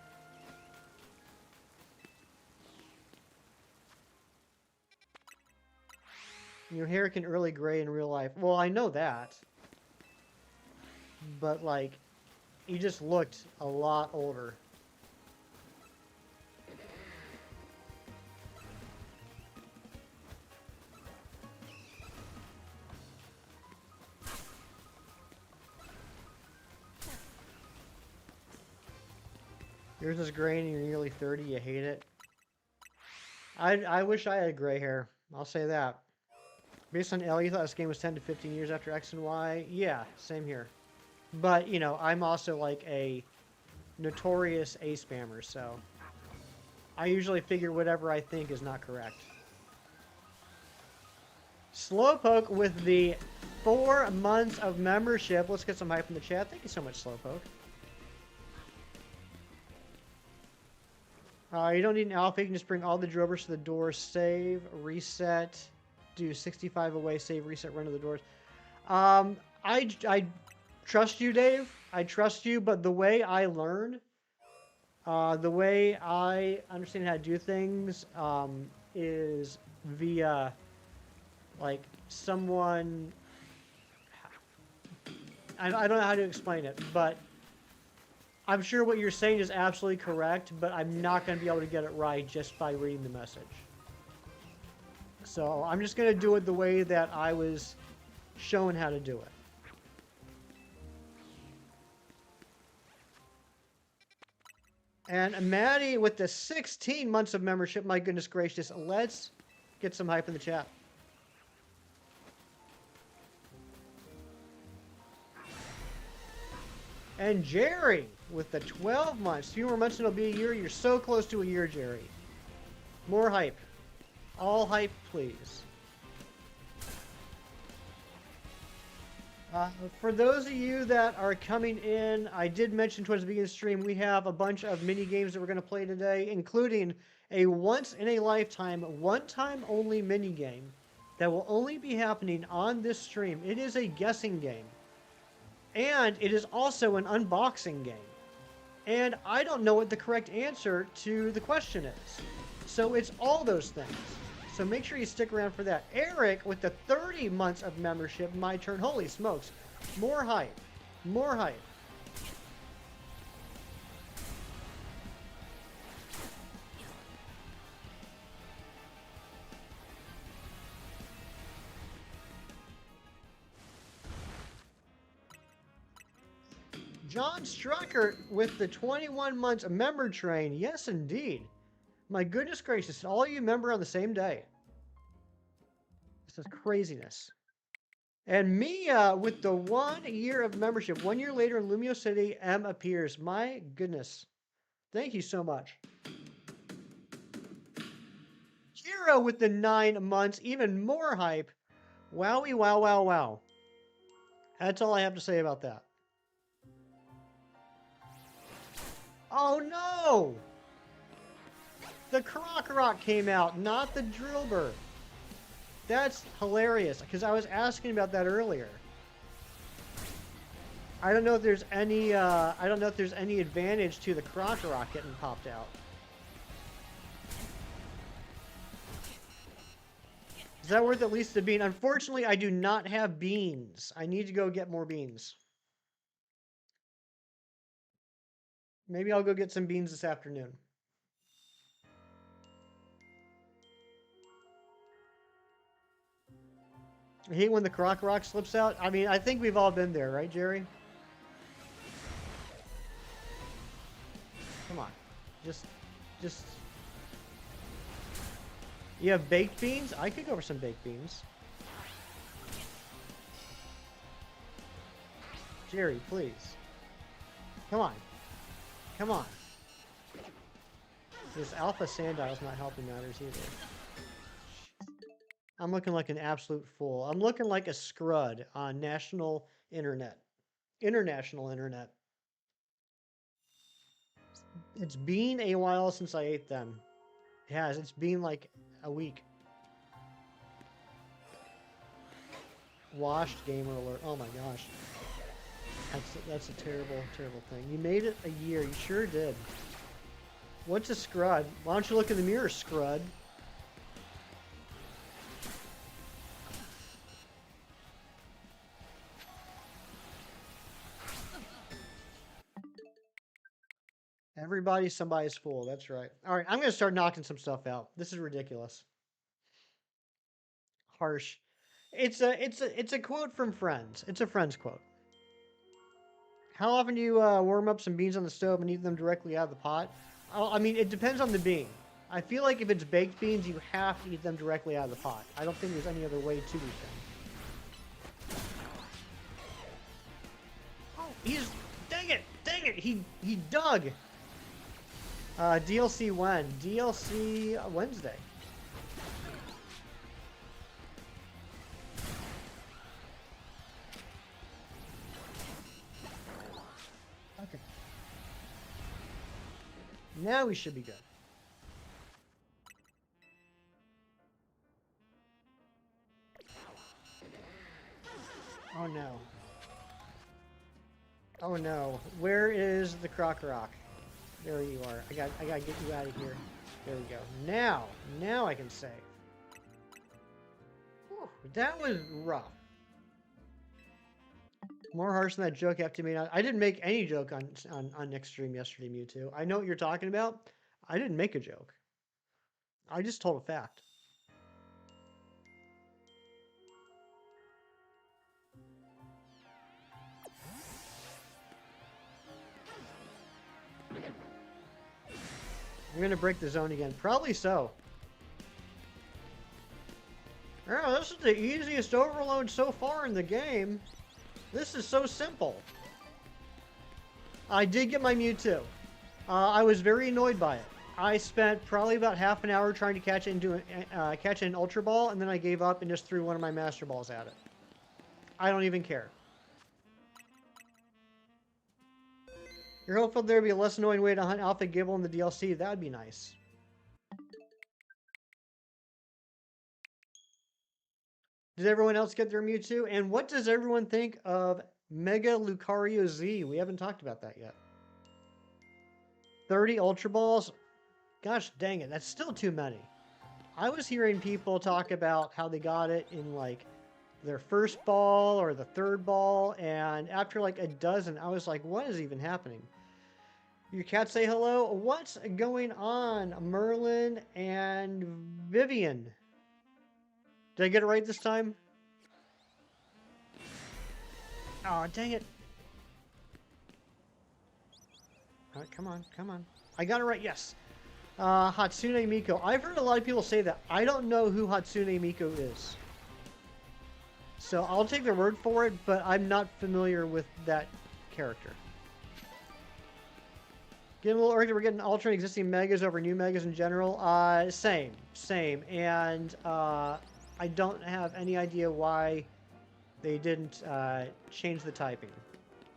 Your hair can early gray in real life. Well, I know that. But, like, you just looked a lot older. Yours is gray and you're nearly 30. You hate it. I wish I had gray hair. I'll say that. Based on L, you thought this game was 10 to 15 years after X and Y? Yeah, same here. But, you know, I'm also like a notorious A spammer, so I usually figure whatever I think is not correct. Slowpoke with the 4 months of membership. Let's get some hype in the chat. Thank you so much, Slowpoke. You don't need an alpha. You can just bring all the drovers to the door, save, reset, do 65 away, save, reset, run to the doors. I trust you, Dave. I trust you, but the way I learn, the way I understand how to do things is via, Like someone, I don't know how to explain it, but I'm sure what you're saying is absolutely correct, but I'm not going to be able to get it right just by reading the message. So I'm just going to do it the way that I was shown how to do it. And Maddie with the 16 months of membership, my goodness gracious, let's get some hype in the chat. And Jerry with the 12 months. Few more months and it'll be a year. You're so close to a year, Jerry. More hype. All hype, please. For those of you that are coming in, I did mention towards the beginning of the stream, we have a bunch of mini games that we're going to play today, including a once-in-a-lifetime, one-time only mini game that will only be happening on this stream. It is a guessing game. And it is also an unboxing game. And I don't know what the correct answer to the question is. So it's all those things. So make sure you stick around for that. Eric with the 30 months of membership, my turn. Holy smokes. More hype. More hype. John Strucker with the 21 months member train. Yes, indeed. My goodness gracious, all you member on the same day. This is craziness. And Mia with the 1 year of membership. 1 year later in Lumio City, M appears. My goodness. Thank you so much. Kira with the 9 months. Even more hype. Wowie, wow, wow, wow. That's all I have to say about that. Oh no! The Krokorok came out, not the Drillbur. That's hilarious, because I was asking about that earlier. I don't know if there's any advantage to the Krokorok getting popped out. Is that worth at least a bean? Unfortunately, I do not have beans. I need to go get more beans. Maybe I'll go get some beans this afternoon. I hate when the Krokorok slips out. I mean, I think we've all been there, right, Jerry? Come on. Just... You have baked beans? I could go for some baked beans. Jerry, please. Come on. Come on. This Alpha Sandile's not helping matters either. I'm looking like an absolute fool. I'm looking like a scrud on national internet. International internet. It's been a while since I ate them. It has. It's been like a week. Washed gamer alert. Oh my gosh. That's a terrible, terrible thing. You made it a year. You sure did. What's a scrud? Why don't you look in the mirror, scrud? Everybody's somebody's fool. That's right. All right, I'm going to start knocking some stuff out. This is ridiculous. Harsh. It's a quote from Friends. It's a Friends quote. How often do you warm up some beans on the stove and eat them directly out of the pot? I mean, it depends on the bean. I feel like if it's baked beans, you have to eat them directly out of the pot. I don't think there's any other way to eat them. Oh, he's... Dang it! He dug! DLC when? DLC Wednesday. Okay. Now we should be good. Oh no. Oh no. Where is the Krokorok? There you are. I gotta get you out of here. There we go. Now I can save. Whew. That was rough. More harsh than that joke after me. I didn't make any joke on next stream yesterday, Mewtwo. I know what you're talking about. I didn't make a joke. I just told a fact. I'm gonna break the zone again. Probably so. Oh, this is the easiest overload so far in the game. This is so simple. I did get my Mewtwo. I was very annoyed by it. I spent probably about half an hour trying to catch it into catch an Ultra Ball, and then I gave up and just threw one of my Master Balls at it. I don't even care. You're hopeful there would be a less annoying way to hunt Alpha Gibble in the DLC. That would be nice. Did everyone else get their Mewtwo? And what does everyone think of Mega Lucario Z? We haven't talked about that yet. 30 Ultra Balls? Gosh dang it, that's still too many. I was hearing people talk about how they got it in like their first ball or the third ball, and after like a dozen, I was like, what is even happening? Your cat say hello? What's going on, Merlin and Vivian? Did I get it right this time? Oh, dang it. All right, come on, come on. I got it right, yes. Hatsune Miku. I've heard a lot of people say that. I don't know who Hatsune Miku is. So I'll take their word for it, but I'm not familiar with that character. Getting a little early, we're getting alternate existing megas over new megas in general. Same. And I don't have any idea why they didn't change the typing.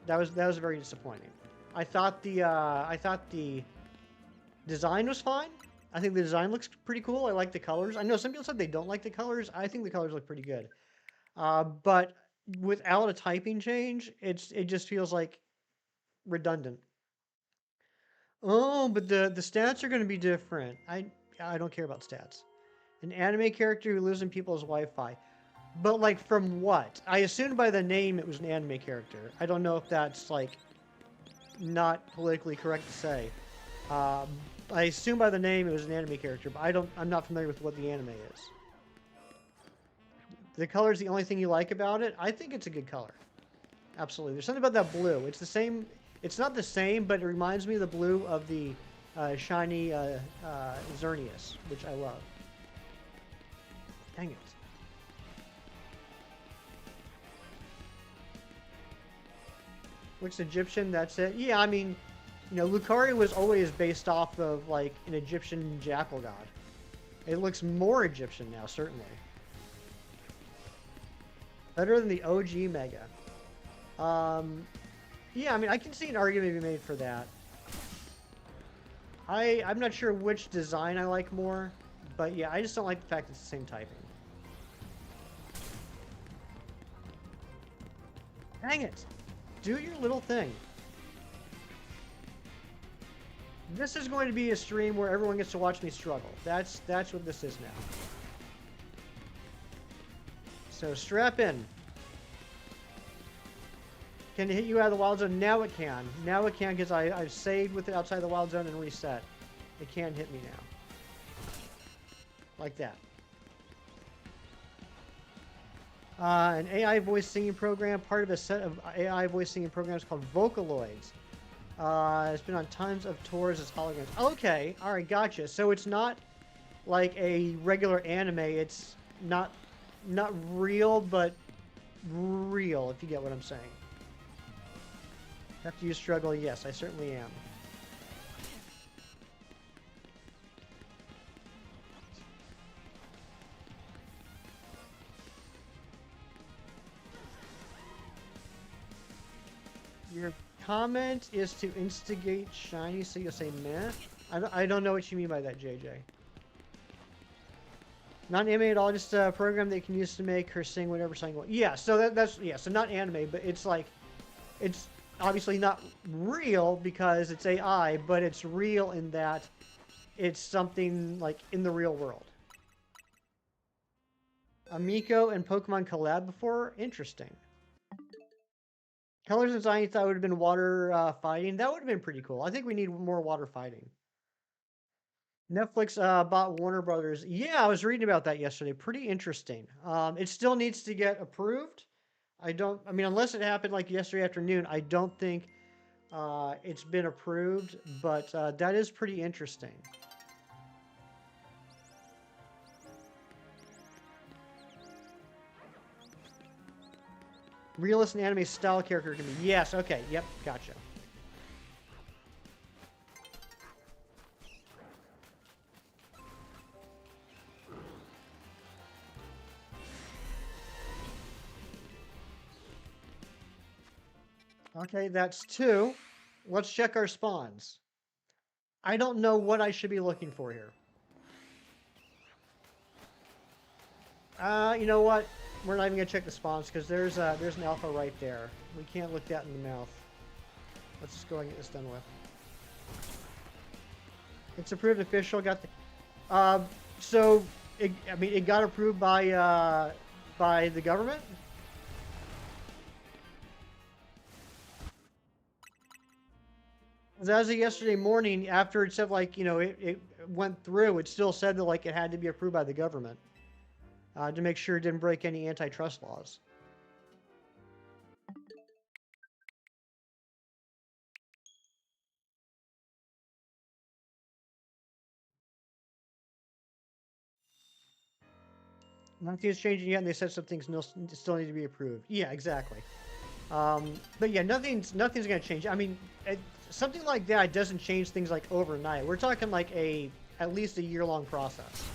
That was very disappointing. I thought the design was fine. I think the design looks pretty cool. I like the colors. I know some people said they don't like the colors. I think the colors look pretty good. But without a typing change, it just feels like redundant. Oh, but the stats are going to be different. I don't care about stats. An anime character who lives in people's Wi-Fi. But like from what? I assumed by the name it was an anime character. I don't know if that's like not politically correct to say. I assume by the name it was an anime character, but I'm not familiar with what the anime is. The color is the only thing you like about it? I think it's a good color. Absolutely. There's something about that blue. It's the same. It's not the same, but it reminds me of the blue of the shiny Xerneas, which I love. Dang it. Looks Egyptian, that's it. Yeah, I mean, you know, Lucario was always based off of, like, an Egyptian jackal god. It looks more Egyptian now, certainly. Better than the OG Mega. Yeah, I mean, I can see an argument to be made for that. I'm not sure which design I like more, but yeah, I just don't like the fact it's the same typing. Dang it! Do your little thing. This is going to be a stream where everyone gets to watch me struggle. That's what this is now. So strap in. Can it hit you out of the wild zone? Now it can. Now it can because I've saved with it outside the wild zone and reset. It can hit me now. Like that. An AI voice singing program, part of a set of AI voice singing programs called Vocaloids. It's been on tons of tours as holograms. Okay, alright, gotcha. So it's not like a regular anime. It's not real, but real, if you get what I'm saying. After you struggle, yes, I certainly am. Your comment is to instigate shiny, so you'll say meh? I don't know what you mean by that, JJ. Not anime at all, just a program that you can use to make her sing whatever song you want. Yeah, so that's yeah, so not anime, but it's like, it's obviously not real because it's AI, but it's real in that it's something like in the real world. A Miko and Pokemon collab before? Interesting. Colors and Design thought would have been water fighting. That would have been pretty cool. I think we need more water fighting. Netflix bought Warner Brothers. Yeah, I was reading about that yesterday. Pretty interesting. It still needs to get approved. I mean, unless it happened like yesterday afternoon, I don't think it's been approved, but that is pretty interesting. Realistic anime style character can be. Yes, okay, yep, gotcha. Okay, that's 2. Let's check our spawns. I don't know what I should be looking for here. You know what? We're not even gonna check the spawns because there's an alpha right there. We can't look that in the mouth. Let's just go and get this done with. It's approved official. Got the. So I mean, it got approved by the government. As of yesterday morning, after it said like it went through, it still said that like it had to be approved by the government to make sure it didn't break any antitrust laws. Nothing's changing yet, and they said some things still need to be approved. Yeah, exactly. But yeah, nothing's gonna change. I mean, something like that doesn't change things like overnight. We're talking like at least a year-long process.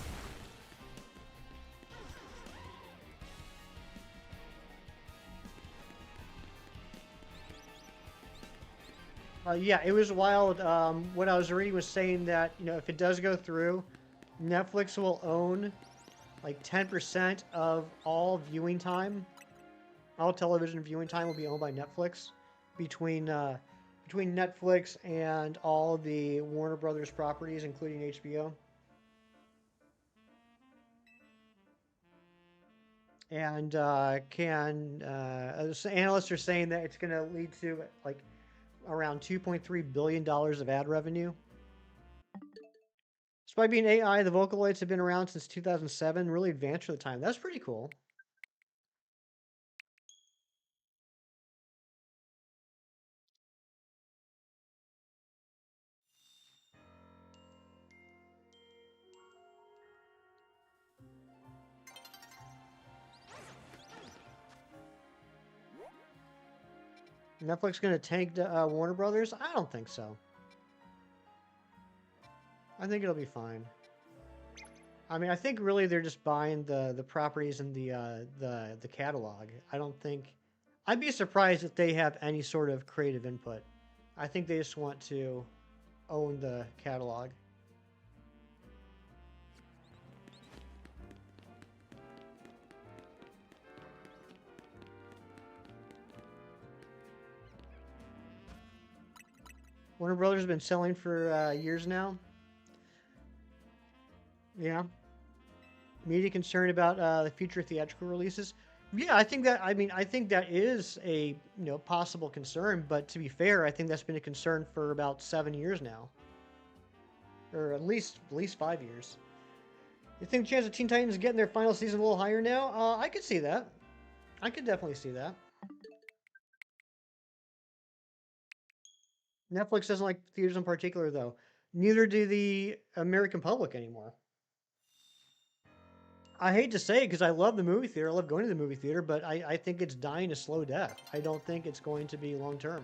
Yeah, it was wild. What I was reading was saying that if it does go through, Netflix will own like 10% of all viewing time. All television viewing time will be owned by Netflix between Netflix and all the Warner Brothers properties, including HBO. And analysts are saying that it's going to lead to like around $2.3 billion of ad revenue. Despite being AI, the Vocaloids have been around since 2007, really advanced for the time. That's pretty cool. Netflix going to tank Warner Brothers? I don't think so. I think it'll be fine. I mean, I think really they're just buying the properties and the catalog. I don't think. I'd be surprised if they have any sort of creative input. I think they just want to own the catalog. Warner Brothers has been selling for years now. Yeah. Media concerned about the future theatrical releases. Yeah, I think that. I mean, I think that is a possible concern. But to be fair, I think that's been a concern for about 7 years now, or at least 5 years. You think the chance of Teen Titans getting their final season a little higher now? I could see that. I could definitely see that. Netflix doesn't like theaters in particular, though. Neither do the American public anymore. I hate to say it because I love the movie theater. I love going to the movie theater, but I think it's dying a slow death. I don't think it's going to be long term.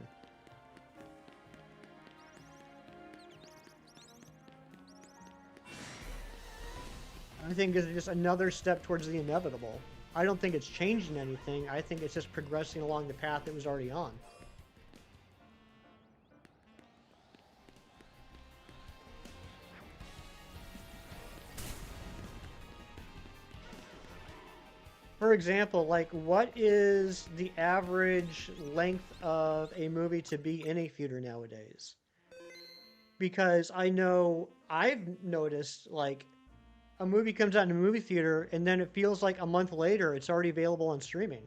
I think it's just another step towards the inevitable. I don't think it's changing anything. I think it's just progressing along the path it was already on. For example, like what is the average length of a movie to be in a theater nowadays? Because I know I've noticed like a movie comes out in a movie theater and then it feels like a month later it's already available on streaming.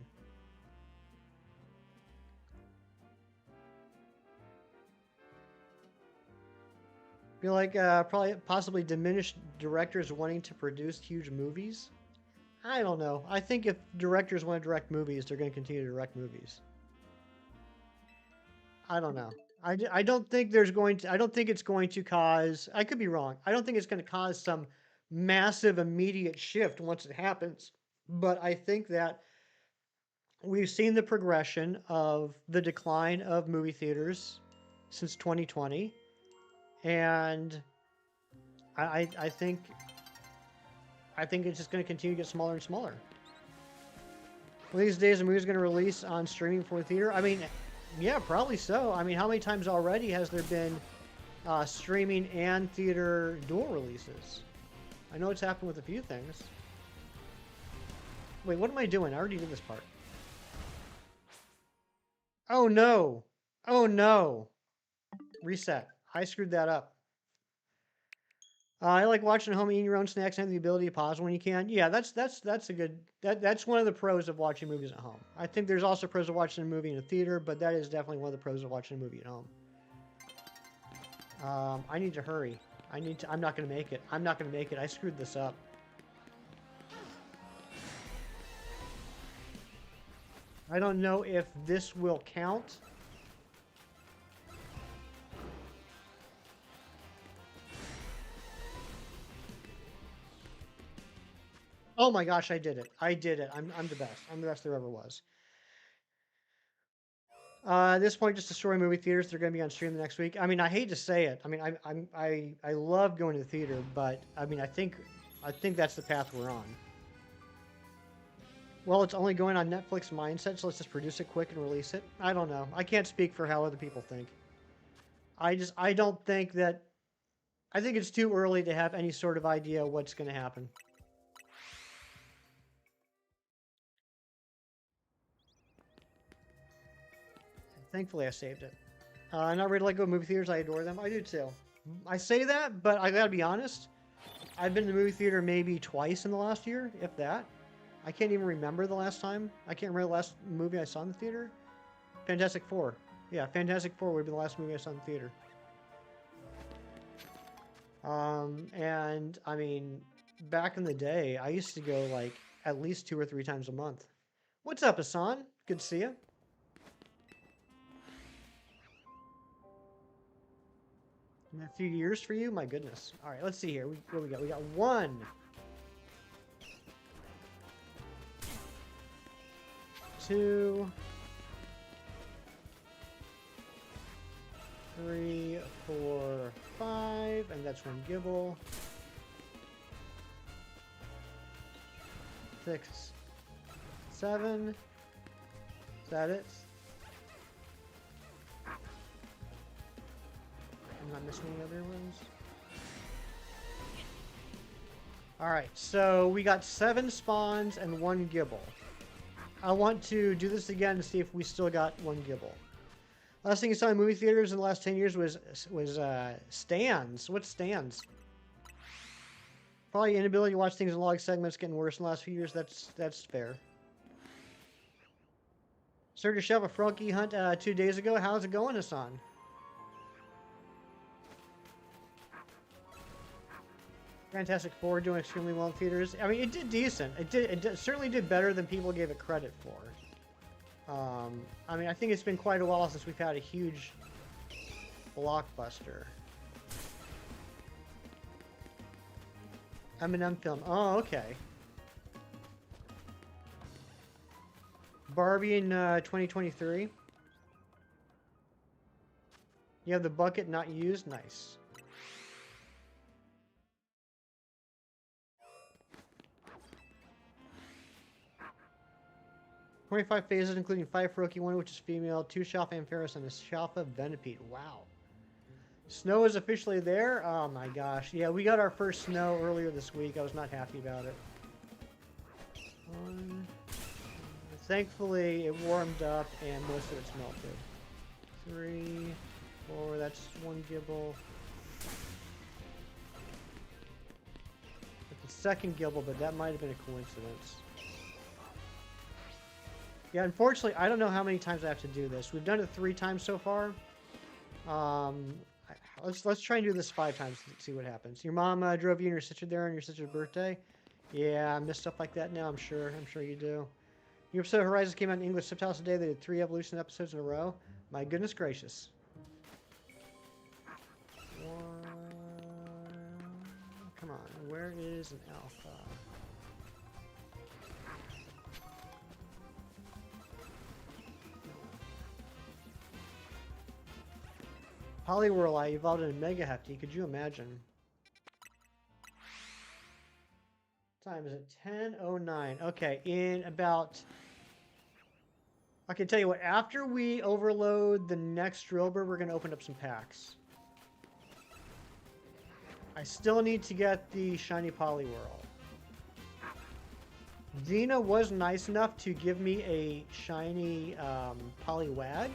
Feel like probably possibly diminished directors wanting to produce huge movies. I don't know. I think if directors want to direct movies, they're going to continue to direct movies. I don't know. I don't think there's going to. I don't think it's going to cause. I could be wrong. I don't think it's going to cause some massive immediate shift once it happens. But I think that we've seen the progression of the decline of movie theaters since 2020, and I think it's just going to continue to get smaller and smaller. One of these days, a movie's going to release on streaming for the theater. I mean, yeah, probably so. I mean, how many times already has there been streaming and theater dual releases? I know it's happened with a few things. Wait, what am I doing? I already did this part. Oh no! Oh no! Reset. I screwed that up. I like watching at home, eating your own snacks, and have the ability to pause when you can. Yeah, that's a good. That's one of the pros of watching movies at home. I think there's also pros of watching a movie in a theater, but that is definitely one of the pros of watching a movie at home. I need to hurry. I'm not gonna make it. I'm not gonna make it. I screwed this up. I don't know if this will count. Oh my gosh, I did it. I did it. I'm the best. I'm the best there ever was. At this point, just destroy movie theaters. They're going to be on stream the next week. I mean, I hate to say it. I mean, I love going to the theater, but I mean, I think that's the path we're on. Well, it's only going on Netflix mindset, so let's just produce it quick and release it. I don't know. I can't speak for how other people think. I don't think that. I think it's too early to have any sort of idea what's going to happen. Thankfully, I saved it. I'm not ready to let go of movie theaters. I adore them. I do too. I say that, but I gotta be honest. I've been to the movie theater maybe twice in the last year, if that. I can't even remember the last time. I can't remember the last movie I saw in the theater. Fantastic Four. Yeah, Fantastic Four would be the last movie I saw in the theater. And I mean, back in the day, I used to go like at least 2 or 3 times a month. What's up, Hassan? Good to see you. A few years for you? My goodness. All right, let's see here. What we got? We got 1, 2, 3, 4, 5, and that's 1 Gibble. 6, 7. Is that it? I'm not missing any other ones. Alright, so we got 7 spawns and 1 Gibble. I want to do this again to see if we still got 1 Gibble. Last thing I saw in movie theaters in the last 10 years was stands. What's stands? Probably inability to watch things in log segments getting worse in the last few years. That's fair. Started to shove a froggy hunt 2 days ago. How's it going, Hassan? Fantastic Four doing extremely well in theaters. I mean, it did decent. It certainly did better than people gave it credit for. I mean, I think it's been quite a while since we've had a huge blockbuster. Eminem film. Oh, okay. Barbie in 2023. You have the bucket not used. Nice. "25 phases, including 5 Froakie, 1 which is female, 2 Shalfa Ampharis, and a Shalfa Venipede." Wow. Snow is officially there? Oh my gosh. Yeah, we got our first snow earlier this week. I was not happy about it. Thankfully, it warmed up and most of it's melted. 3, 4, that's 1 Gibble. second Gibble, but that might have been a coincidence. Yeah, unfortunately, I don't know how many times I have to do this. We've done it 3 times so far. Let's try and do this 5 times to see what happens. Your mom drove you and your sister there on your sister's birthday. Yeah, I miss stuff like that now. I'm sure you do. New episode of Horizons came out in English subtitles today. They did 3 Evolution episodes in a row. My goodness gracious. Come on, where is an alpha? Poliwhirl, I evolved into Mega Hefty. Could you imagine? What time is it? 10:09. Okay, in about... I can tell you what, after we overload the next Drillbur, we're going to open up some packs. I still need to get the shiny Poliwhirl. Dina was nice enough to give me a shiny Poliwag.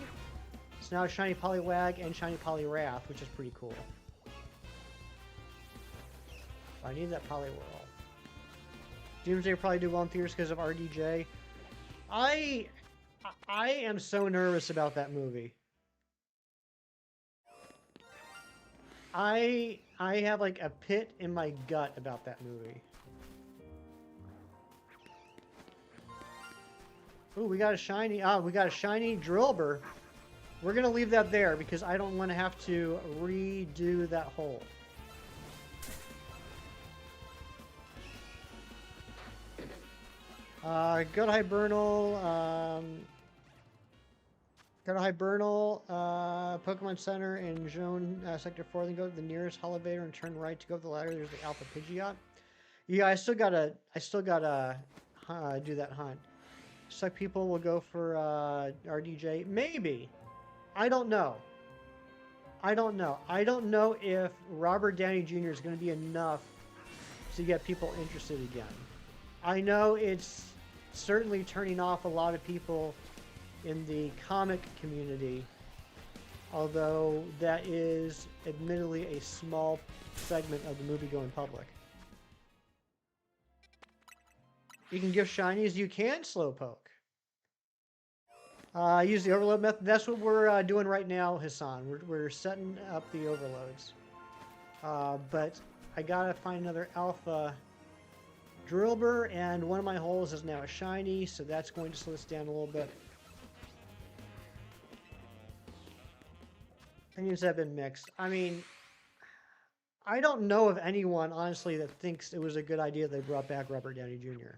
So now shiny Poliwag and shiny Poliwrath, which is pretty cool. I need that Poliwhirl. Doomsday will probably do well in theaters because of RDJ. I am so nervous about that movie. I have like a pit in my gut about that movie. Ooh, we got a shiny. We got a shiny Drillbur. We're gonna leave that there because I don't want to have to redo that hole. Go to Hibernal. Go to Hibernal, Pokemon Center in Zone Sector 4. Then go to the nearest elevator and turn right to go up the ladder. There's the Alpha Pidgeot. Yeah, I still gotta do that hunt. Suck people will go for RDJ. Maybe. I don't know. I don't know if Robert Downey Jr. is going to be enough to get people interested again. I know it's certainly turning off a lot of people in the comic community, although that is admittedly a small segment of the movie-going public. You can give shinies, you can slowpoke. Use the overload method. That's what we're doing right now, Hassan. We're setting up the overloads. But I gotta find another alpha Drillbur, and one of my holes is now a shiny, so that's going to slow this down a little bit. Opinions have been mixed. I mean, I don't know of anyone, honestly, that thinks it was a good idea they brought back Robert Downey Jr.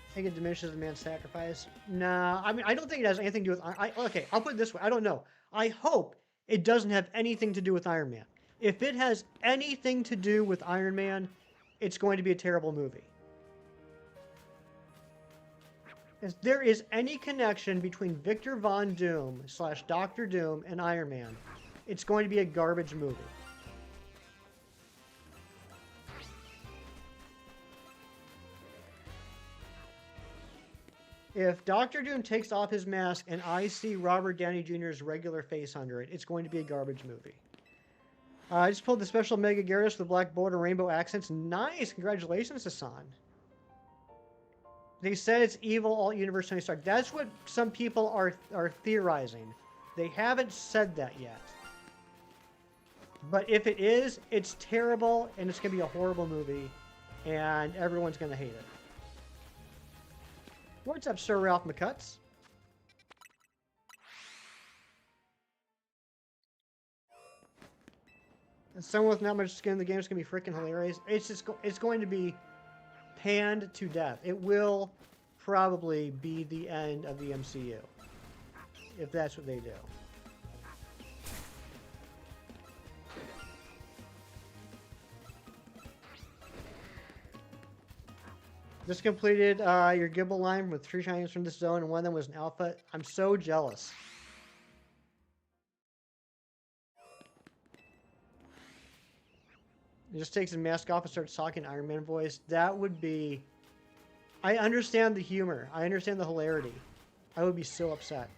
I think it diminishes the man's sacrifice. Nah, I mean, I don't think it has anything to do with... okay, I'll put it this way. I don't know. I hope it doesn't have anything to do with Iron Man. If it has anything to do with Iron Man, it's going to be a terrible movie. If there is any connection between Victor Von Doom / Dr. Doom and Iron Man, it's going to be a garbage movie. If Dr. Doom takes off his mask and I see Robert Downey Jr.'s regular face under it, it's going to be a garbage movie. I just pulled the special Mega Gyarados with black border rainbow accents. Nice! Congratulations, Hassan. They said it's evil alt universe Tony Stark. That's what some people are theorizing. They haven't said that yet. But if it is, it's terrible and it's going to be a horrible movie and everyone's going to hate it. What's up, Sir Ralph McCutts? And someone with not much skin in the game is going to be freaking hilarious. It's going to be panned to death. It will probably be the end of the MCU. If that's what they do. Just completed your Gibble line with 3 shinies from this zone, and one of them was an alpha. I'm so jealous. He just takes his mask off and starts talking Iron Man voice. That would be... I understand the humor. I understand the hilarity. I would be so upset.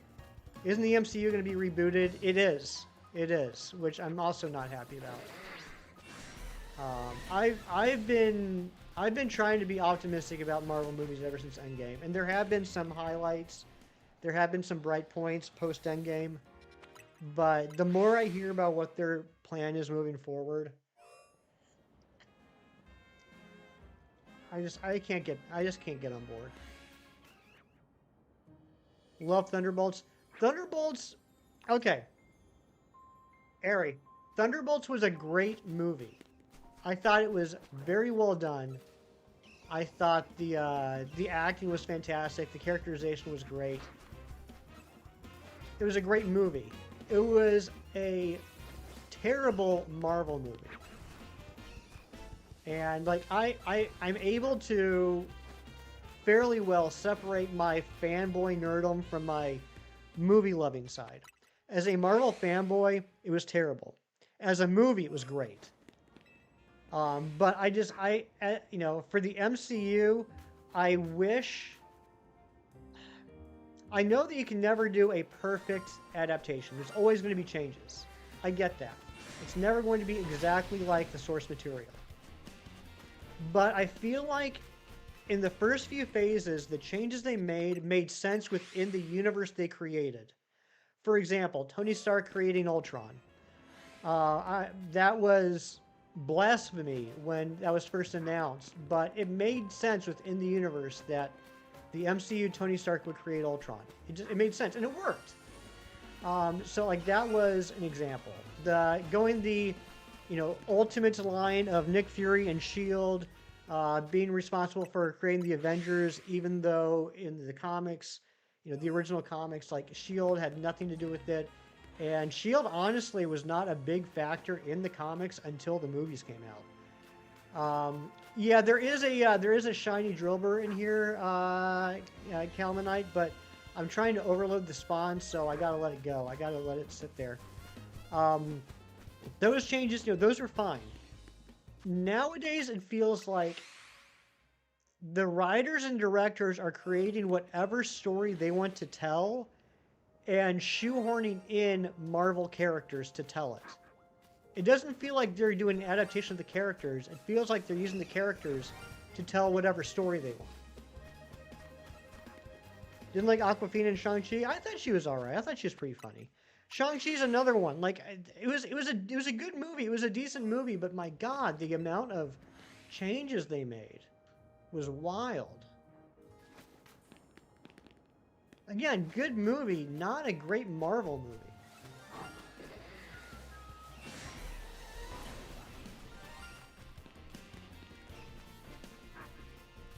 Isn't the MCU going to be rebooted? It is. It is, which I'm also not happy about. I've been trying to be optimistic about Marvel movies ever since Endgame, and there have been some highlights. There have been some bright points post Endgame, but the more I hear about what their plan is moving forward, I just can't get on board. Love Thunderbolts. Thunderbolts, okay. Ari, Thunderbolts was a great movie. I thought it was very well done. I thought the acting was fantastic. The characterization was great. It was a great movie. It was a terrible Marvel movie. And like I'm able to fairly well separate my fanboy nerdom from my movie loving side. As a Marvel fanboy, it was terrible. As a movie, it was great. But you know, for the MCU, I wish. I know that you can never do a perfect adaptation. There's always going to be changes. I get that. It's never going to be exactly like the source material. But I feel like in the first few phases, the changes they made sense within the universe they created. For example, Tony Stark creating Ultron. That was blasphemy when that was first announced, but it made sense within the universe that the MCU Tony Stark would create Ultron. It made sense, and it worked. So like that was an example. Going the ultimate line of Nick Fury and SHIELD being responsible for creating the Avengers, even though in the comics, the original comics, like SHIELD had nothing to do with it. And SHIELD honestly was not a big factor in the comics until the movies came out. Yeah, there is a shiny Drillbur in here, Calmanite, but I'm trying to overload the spawn, so I gotta let it go. I gotta let it sit there. Those changes, those are fine. Nowadays, it feels like the writers and directors are creating whatever story they want to tell and shoehorning in Marvel characters to tell it. It doesn't feel like they're doing an adaptation of the characters. It feels like they're using the characters to tell whatever story they want. Didn't like Awkwafina and Shang-Chi? I thought she was alright. I thought she was pretty funny. Shang-Chi's another one. Like, it was a good movie. It was a decent movie, but my God, the amount of changes they made was wild. Again, good movie, not a great Marvel movie.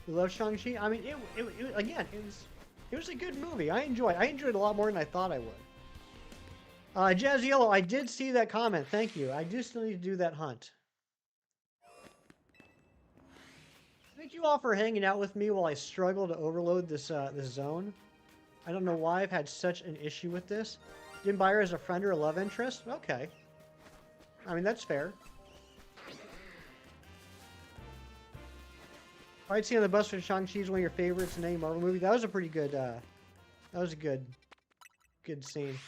You love Shang-Chi? I mean, it was a good movie. I enjoyed it a lot more than I thought I would. Jazz Yellow, I did see that comment. Thank you. I do still need to do that hunt. Thank you all for hanging out with me while I struggle to overload this zone. I don't know why I've had such an issue with this. Didn't buy her as a friend or a love interest? Okay. I mean, that's fair. Fight scene on the bus for Shang-Chi is one of your favorites in any Marvel movie. That was a pretty good, that was a good scene.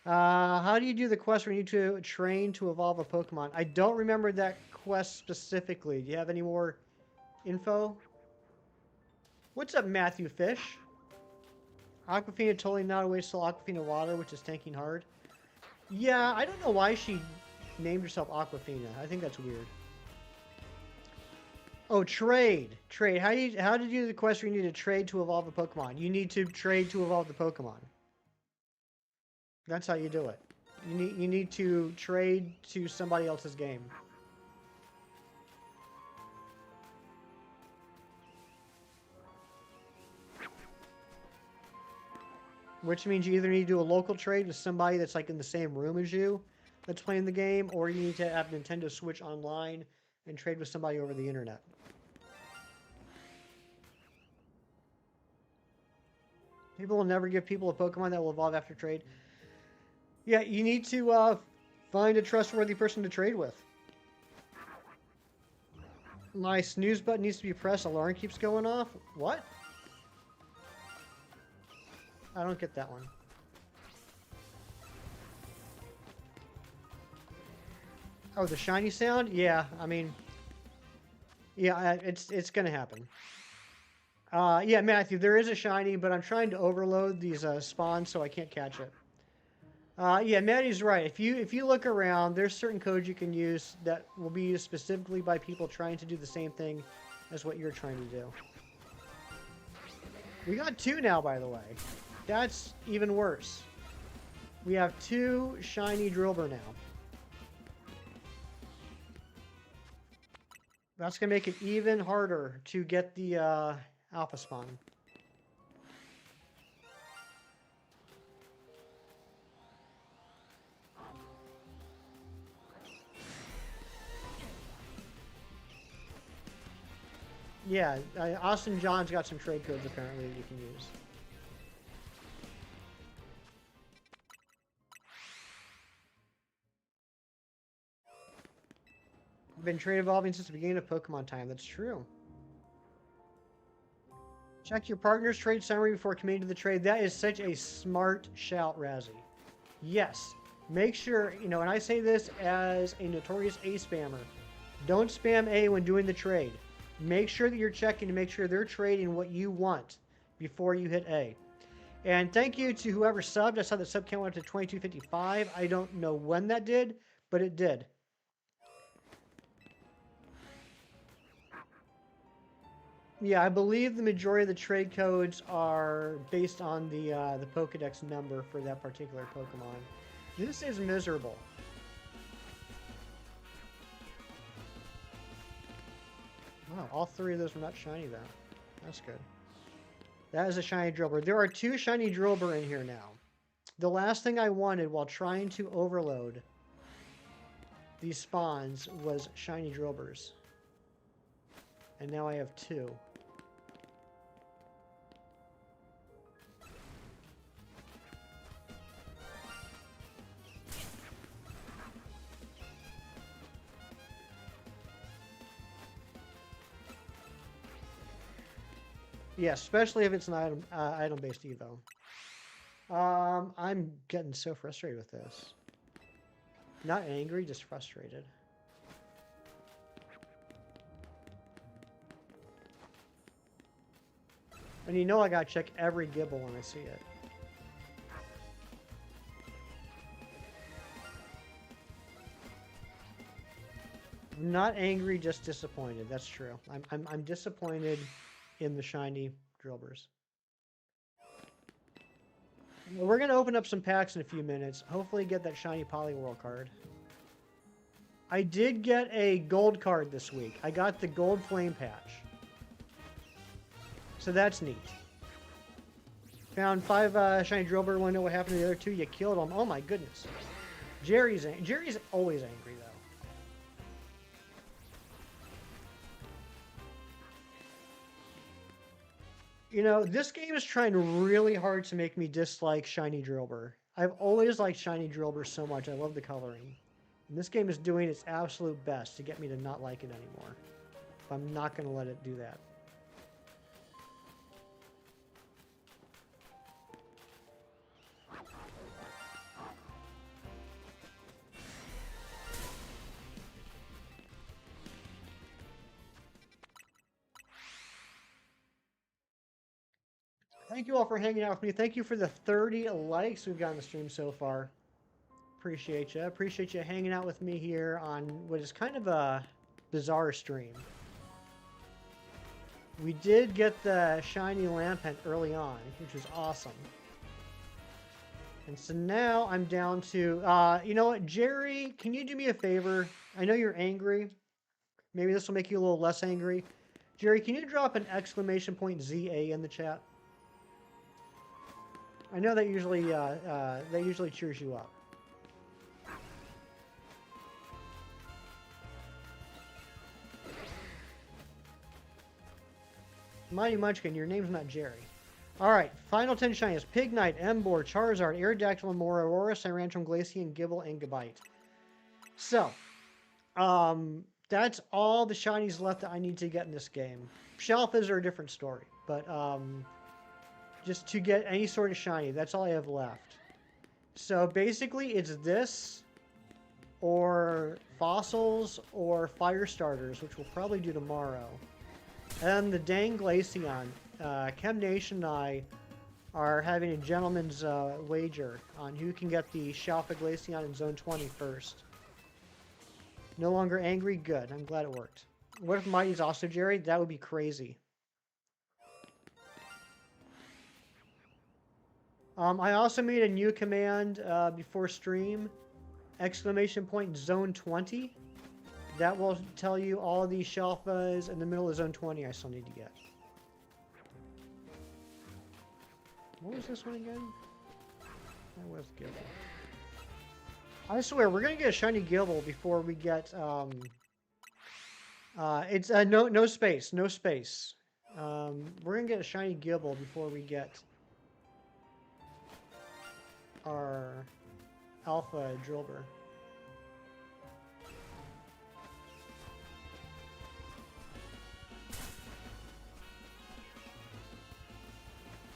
How do you do the quest where you need to train to evolve a Pokemon? I don't remember that quest specifically. Do you have any more info? What's up, Matthew Fish? Awkwafina totally not a way to sell Awkwafina water, which is tanking hard. Yeah, I don't know why she named herself Awkwafina. I think that's weird. Oh, trade. Trade. How did you do the quest where you need to trade to evolve a Pokemon? You need to trade to evolve the Pokemon. That's how you do it. You need to trade to somebody else's game. Which means you either need to do a local trade with somebody that's like in the same room as you that's playing the game, or you need to have Nintendo Switch online and trade with somebody over the internet. People will never give people a Pokemon that will evolve after trade. Yeah, you need to find a trustworthy person to trade with. My snooze button needs to be pressed. Alarm keeps going off. What? I don't get that one. Oh, the shiny sound? Yeah, I mean, yeah, it's gonna happen. Yeah, Matthew, there is a shiny, but I'm trying to overload these spawns so I can't catch it. Yeah, Maddie's right. If you look around, there's certain codes you can use that will be used specifically by people trying to do the same thing as what you're trying to do. We got 2 now, by the way. That's even worse. We have 2 shiny Drillbur now. That's going to make it even harder to get the alpha spawn. Yeah, Austin John's got some trade codes apparently that you can use. Been trade evolving since the beginning of Pokemon time. That's true. Check your partner's trade summary before committing to the trade. That is such a smart shout, Razzie. Yes. Make sure, you know, and I say this as a notorious A spammer. Don't spam A when doing the trade. Make sure that you're checking to make sure they're trading what you want before you hit A. And thank you to whoever subbed. I saw the sub count went up to 2255. I don't know when that did, but it did. Yeah, I believe the majority of the trade codes are based on the Pokedex number for that particular Pokemon. This is miserable. Wow, all 3 of those were not shiny though. That's good. That is a shiny Drillbur. There are 2 shiny Drillbur in here now. The last thing I wanted while trying to overload these spawns was shiny Drillburs. And now I have 2. Yeah, especially if it's an item-based evo. I'm getting so frustrated with this. Not angry, just frustrated. And you know I gotta check every Gibble when I see it. I'm not angry, just disappointed. That's true. I'm disappointed in the shiny Drillburs. Well, we're gonna open up some packs in a few minutes. Hopefully get that shiny Poliwhirl card. I did get a gold card this week. I got the gold flame patch. So that's neat. Found 5 shiny Drillbur. Want to know what happened to the other 2? You killed them. Oh my goodness. Jerry's always angry though. You know, this game is trying really hard to make me dislike shiny Drillbur. I've always liked shiny Drillbur so much. I love the coloring. And this game is doing its absolute best to get me to not like it anymore. But I'm not going to let it do that. Thank you all for hanging out with me. Thank you for the 30 likes we've got on the stream so far. Appreciate you. Appreciate you hanging out with me here on what is kind of a bizarre stream. We did get the shiny Lampent early on, which was awesome. And so now I'm down to, you know what, Jerry, can you do me a favor? I know you're angry. Maybe this will make you a little less angry. Jerry, can you drop an exclamation point ZA in the chat? I know that usually cheers you up. Mighty Munchkin, your name's not Jerry. Alright, final 10 shinies. Pignite, Emboar, Charizard, Aerodactyl, Aurora, Tyrantrum, Glaceon, Gibble, and Gabite. So, That's all the shinies left that I need to get in this game. Shalfas are a different story, but just to get any sort of shiny, that's all I have left. So basically, it's this, or fossils, or fire starters, which we'll probably do tomorrow. And the dang Glaceon. Chem Nation and I are having a gentleman's wager on who can get the Shalfa Glaceon in Zone 20 first. No longer angry? Good. I'm glad it worked. What if Mighty's also Jerry? That would be crazy. I also made a new command before stream. Exclamation point Zone 20. That will tell you all the Shalfas in the middle of Zone 20 I still need to get. What was this one again? That was Gibble. I swear, we're gonna get a shiny Gibble before we get, it's, no space, no space. We're gonna get a shiny Gibble before we get our Alpha Drillbur.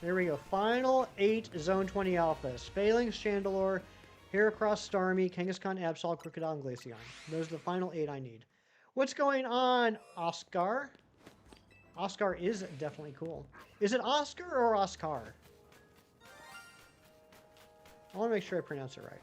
There we go. Final 8 Zone 20 Alphas. Phalanx, Chandelure, Heracross, Starmie, Kangaskhan, Absol, Crocodile, and Glaceon. Those are the final 8 I need. What's going on, Oscar? Oscar is definitely cool. Is it Oscar or Oscar? I want to make sure I pronounce it right.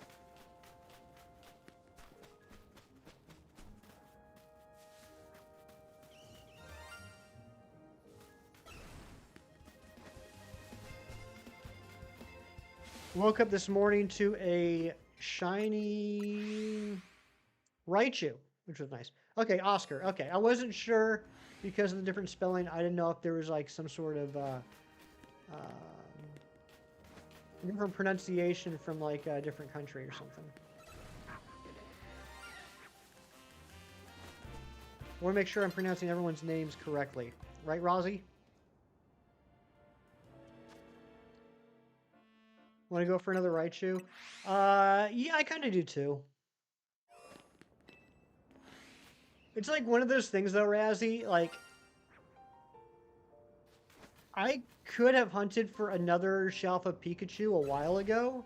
Woke up this morning to a shiny Raichu, which was nice. Okay, Oscar. Okay, I wasn't sure because of the different spelling. I didn't know if there was like some sort of different pronunciation from like a different country or something. I want to make sure I'm pronouncing everyone's names correctly. Right, Rozzy? Want to go for another Raichu? Yeah, I kind of do too. It's like one of those things though, Razzie, like, I could have hunted for another Shalfa Pikachu a while ago,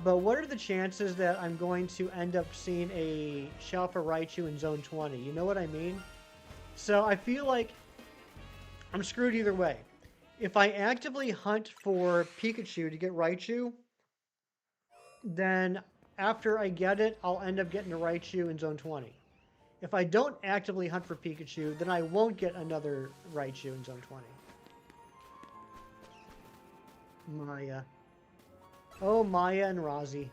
but what are the chances that I'm going to end up seeing a Shalfa Raichu in Zone 20? You know what I mean? So I feel like I'm screwed either way. If I actively hunt for Pikachu to get Raichu, then after I get it, I'll end up getting a Raichu in Zone 20. If I don't actively hunt for Pikachu, then I won't get another Raichu in Zone 20. Maya. Oh, Maya and Rozzy.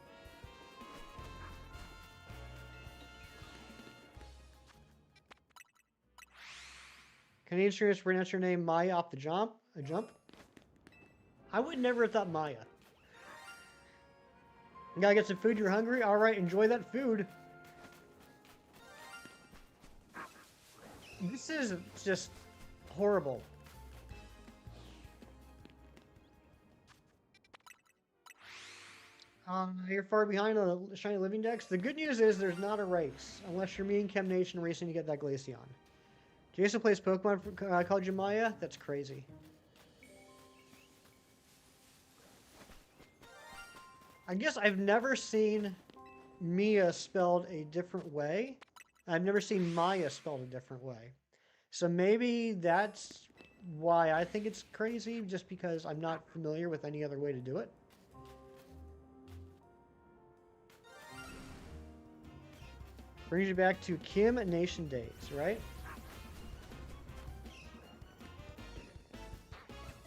Canadian streamers pronounce your name Maya off the jump? A jump? I would never have thought Maya. You gotta get some food, you're hungry? Alright, enjoy that food. This is just horrible. You're far behind on the Shiny Living Dex. The good news is there's not a race, unless you're me and Chem Nation racing to get that Glaceon. Jason plays Pokemon called you Maya? That's crazy. I guess I've never seen Mia spelled a different way. I've never seen Maya spelled a different way. So maybe that's why I think it's crazy, just because I'm not familiar with any other way to do it. Brings you back to Kim Nation days, right?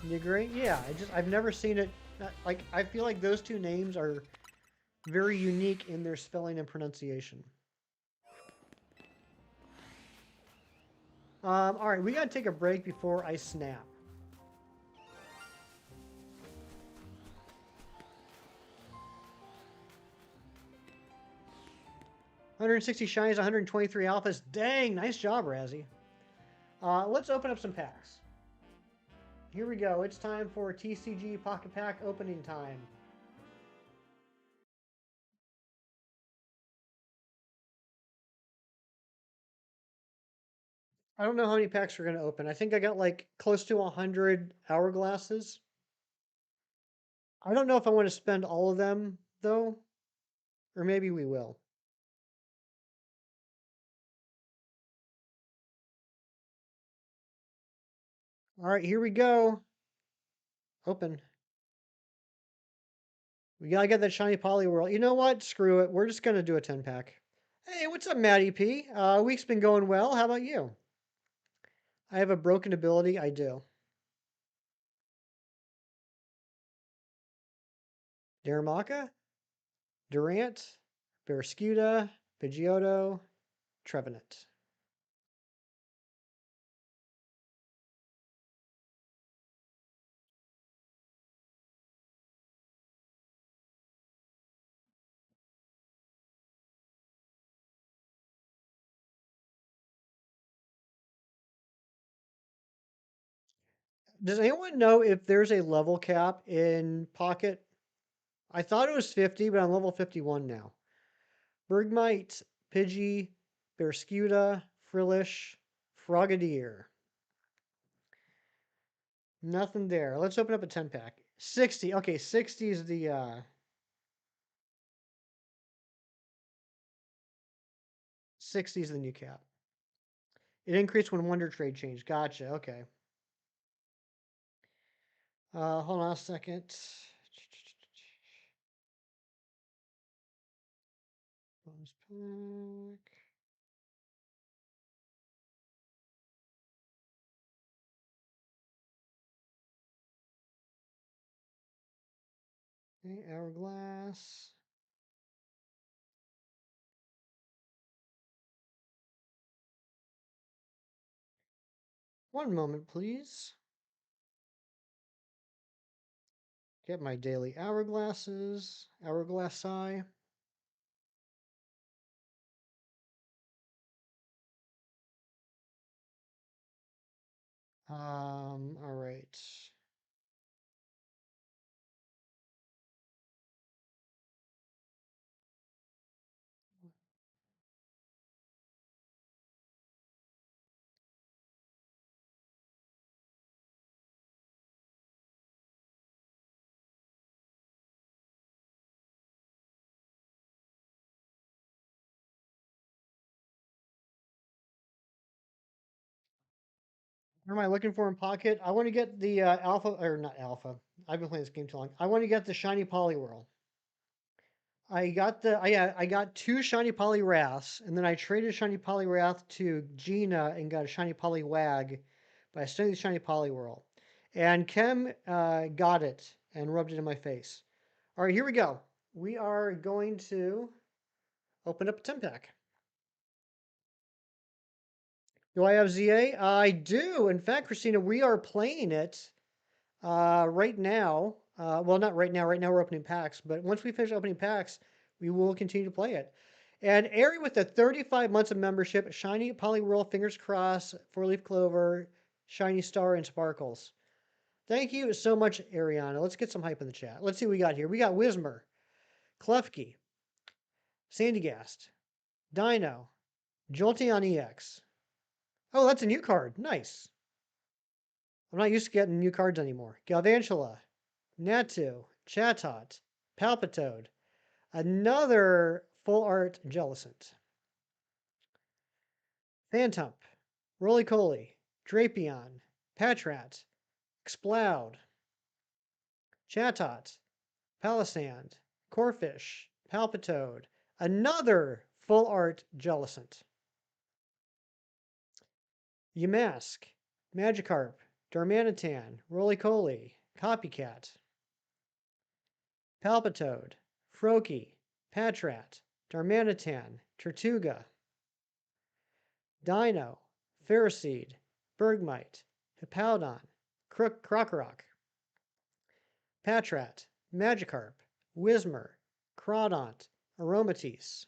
You agree? Yeah, I've never seen it. Like, I feel like those two names are very unique in their spelling and pronunciation. Alright, we gotta take a break before I snap. $160 shinies, 123 alphas. Dang, nice job, Razzie. Let's open up some packs. Here we go. It's time for TCG Pocket Pack opening time. I don't know how many packs we're going to open. I think I got like close to 100 hourglasses. I don't know if I want to spend all of them, though. Or maybe we will. All right, here we go. Open. We gotta get that shiny Poliwhirl. You know what? Screw it. We're just gonna do a 10-pack. Hey, what's up, Matty P? Week's been going well. How about you? I have a broken ability. I do. Darumaka, Durant, Barrascuda, Pidgeotto, Trevenant. Does anyone know if there's a level cap in Pocket? I thought it was 50, but I'm level 51 now. Bergmite, Pidgey, Barrascuda, Frillish, Frogadier. Nothing there. Let's open up a 10-pack. 60. Okay, 60 is the 60 is the new cap. It increased when Wonder Trade changed. Gotcha. Okay. Hold on a second. Bonus pack. Okay, Hourglass. One moment, please. Get my daily hourglasses. Hourglass eye. All right. What am I looking for in Pocket? I want to get the Alpha, or not Alpha. I've been playing this game too long. I want to get the Shiny Poliwhirl. I got I got two shiny Poliwraths, and then I traded shiny Poliwrath to Gina and got a shiny Poliwag by studying the shiny Poliwhirl. And Kem got it and rubbed it in my face. All right, here we go. We are going to open up a 10-pack. Do I have ZA? I do. In fact, Christina, we are playing it right now. Well, not right now. Right now we're opening packs, but once we finish opening packs, we will continue to play it. And Ari with the 35 months of membership, Shiny Poliwhirl, Fingers Crossed, Four Leaf Clover, Shiny Star, and Sparkles. Thank you so much, Ariana. Let's get some hype in the chat. Let's see what we got here. We got Whismur, Klefki, Sandygast, Dino, Jolteon EX. Oh, that's a new card. Nice. I'm not used to getting new cards anymore. Galvantula, Natu, Chatot, Palpitoad, another full art Jellicent, Phantump, Roly-Poly, Drapion, Patrat, Exploud, Chatot, Palisand, Corphish, Palpitoad, another full art Jellicent, Yamask, Magikarp, Darmanitan, Roly-Poly, Copycat, Palpitoad, Froakie, Patrat, Darmanitan, Tortuga, Dino, Ferroseed, Bergmite, Hippowdon, Krokorok, Patrat, Magikarp, Whismur, Crawdont, Aromatisse,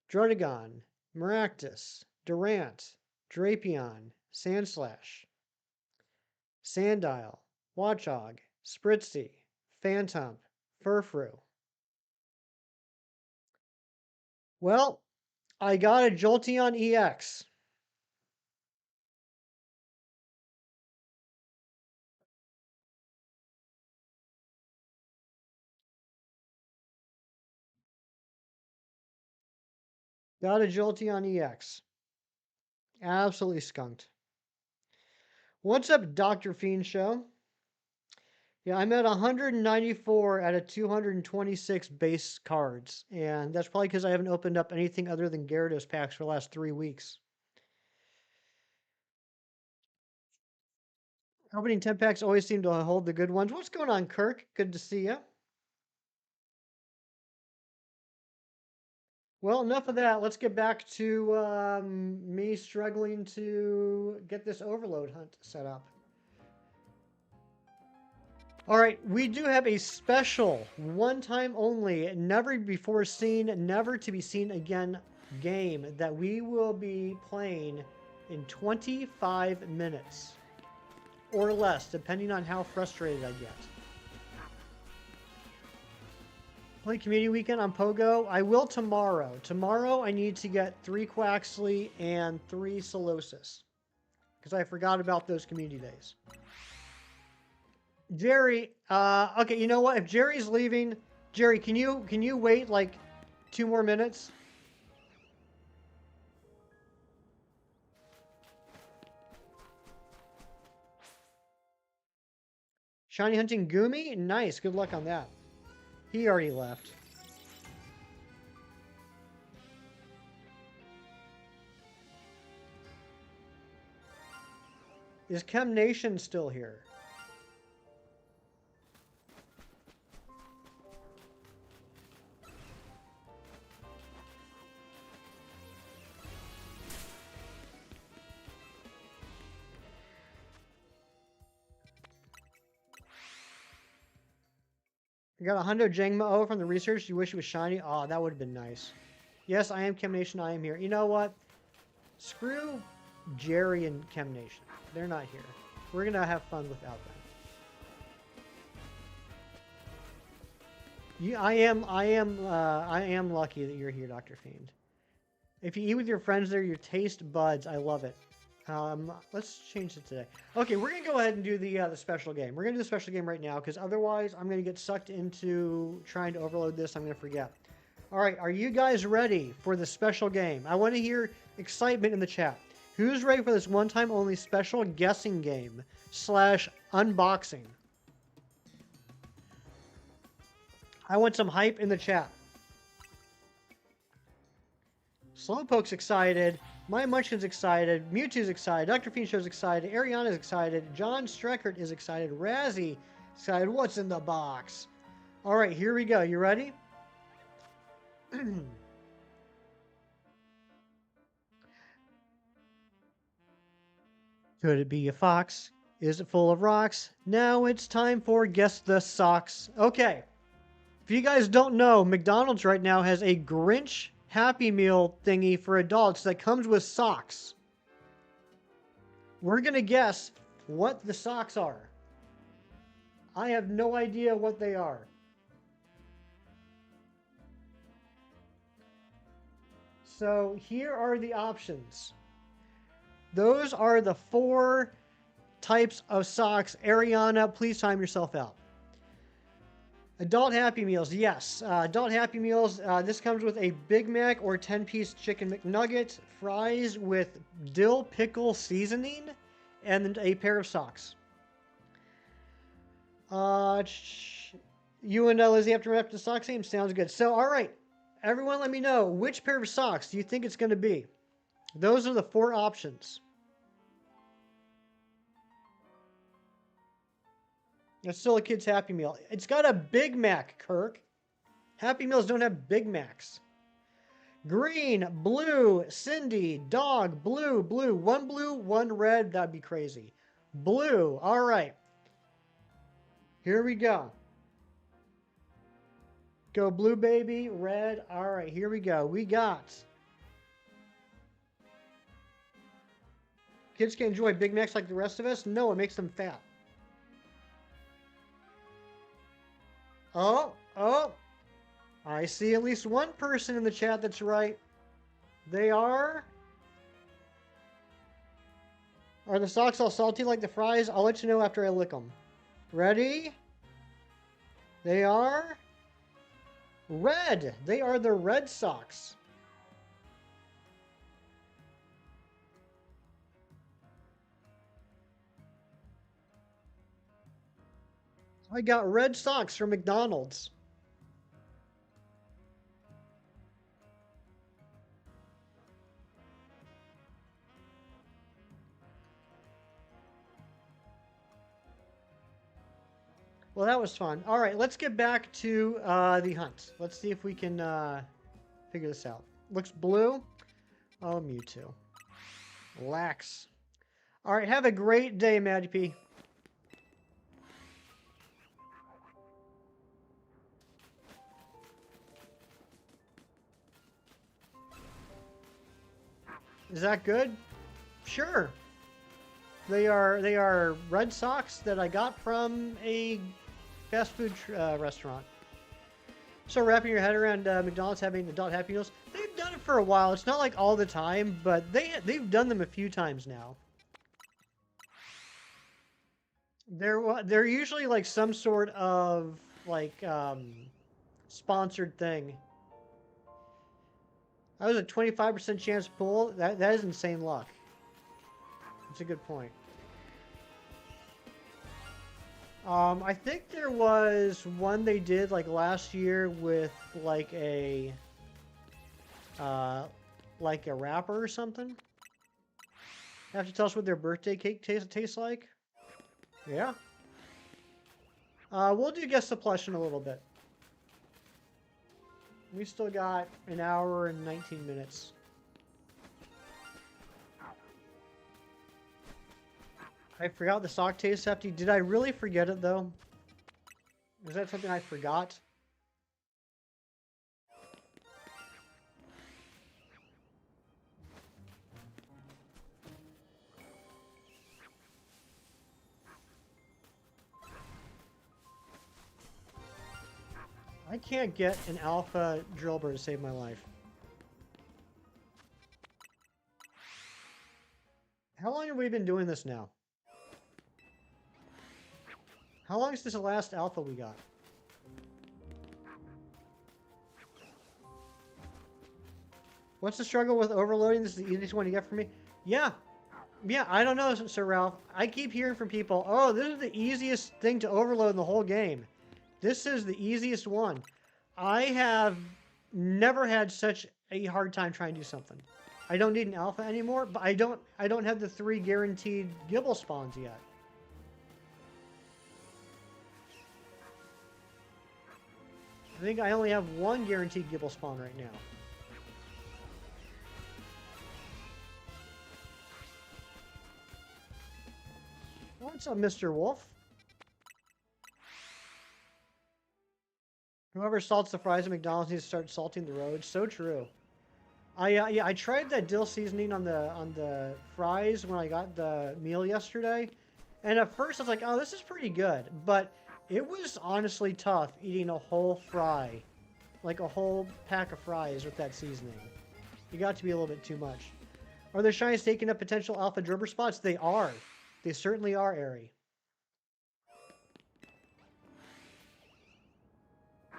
Drotagon, Maractus, Durant, Drapion, Sandslash, Sandile, Watchog, Spritzee, Phantump, Furfrou. Well, I got a Jolteon EX. Got agility on EX. Absolutely skunked. What's up, Dr. Fiend Show? Yeah, I'm at 194 out of 226 base cards, and that's probably because I haven't opened up anything other than Gyarados packs for the last 3 weeks. Opening 10 packs always seem to hold the good ones. What's going on, Kirk? Good to see you. Well, enough of that. Let's get back to me struggling to get this overload hunt set up. All right, we do have a special, one time only, never before seen, never to be seen again game that we will be playing in 25 minutes or less, depending on how frustrated I get. Play community weekend on Pogo. I will tomorrow. Tomorrow I need to get 3 Quaxley and 3 Solosis because I forgot about those community days. Jerry, okay, you know what? If Jerry's leaving, Jerry, can you wait like 2 more minutes? Shiny hunting Goomy? Nice. Good luck on that. He already left. Is Chem Nation still here? You got a Hundo Jangmo from the research. You wish it was shiny? Oh, that would have been nice. Yes, I am Chem Nation. I am here. You know what? Screw Jerry and Chem Nation. They're not here. We're going to have fun without them. I am lucky that you're here, Dr. Fiend. If you eat with your friends there, your taste buds, I love it. Let's change it today. Okay, we're gonna go ahead and do the special game. We're gonna do the special game right now because otherwise I'm gonna get sucked into trying to overload this. I'm gonna forget. All right, are you guys ready for the special game? I want to hear excitement in the chat. Who's ready for this one-time only special guessing game / unboxing? I want some hype in the chat. Slowpoke's excited. My Munchkin's excited. Mewtwo's excited. Dr. Fiend Show's excited. Ariana's excited. John Streckert is excited. Razzie excited. What's in the box? All right, here we go. You ready? Could it be a fox? Is it full of rocks? Now it's time for Guess the Socks. Okay. If you guys don't know, McDonald's right now has a Grinch Happy Meal thingy for adults that comes with socks. We're going to guess what the socks are. I have no idea what they are. So here are the options. Those are the 4 types of socks. Ariana, please time yourself out. Adult Happy Meals, yes. Adult Happy Meals, this comes with a Big Mac or 10-piece Chicken McNugget, fries with dill pickle seasoning, and a pair of socks. You and Lizzie have to wrap the socks game? Sounds good. So, all right. Everyone let me know, which pair of socks do you think it's going to be? Those are the 4 options. It's still a kid's Happy Meal. It's got a Big Mac, Kirk. Happy Meals don't have Big Macs. Green, blue, Cindy, dog, blue, blue. 1 blue, 1 red. That'd be crazy. Blue. All right. Here we go. Go blue, baby. Red. All right. Here we go. We got... Kids can enjoy Big Macs like the rest of us? No, it makes them fat. Oh, I see at least one person in the chat that's right. They are the socks all salty like the fries? I'll let you know after I lick them. Ready? They are red. They are the red socks. I got red socks from McDonald's. Well, that was fun. All right, let's get back to the hunt. Let's see if we can figure this out. Looks blue. Oh, Mewtwo. Relax. All right, have a great day, Maddie P. Is that good? Sure. They are red socks that I got from a fast food restaurant. So wrapping your head around McDonald's having adult Happy Meals, they've done it for a while. It's not like all the time, but they've done them a few times now. They're usually like some sort of like sponsored thing. That was a 25% chance pull. That is insane luck. That's a good point. I think there was one they did like last year with like a wrapper or something. Have to tell us what their birthday cake tastes like. Yeah. We'll do guess the plush in a little bit. We still got an hour and 19 minutes. I forgot the sock tastes hefty. Did I really forget it though? Is that something I forgot? I can't get an alpha Drillbur to save my life. How long have we been doing this now? How long is this the last alpha we got? What's the struggle with overloading? This is the easiest one to get for me. Yeah. Yeah, I don't know, Sir Ralph. I keep hearing from people, oh, this is the easiest thing to overload in the whole game. This is the easiest one. I have never had such a hard time trying to do something. I don't need an alpha anymore, but I don't have the 3 guaranteed Gibble spawns yet. I think I only have 1 guaranteed Gibble spawn right now. What's up, Mr. Wolf? Whoever salts the fries at McDonald's needs to start salting the road. So true. I tried that dill seasoning on the fries when I got the meal yesterday, and at first I was like, oh, this is pretty good, but it was honestly tough eating a whole fry, like a whole pack of fries with that seasoning. It got to be a little bit too much. Are the shinies taking up potential alpha Dribber spots? They are. They certainly are, Airy.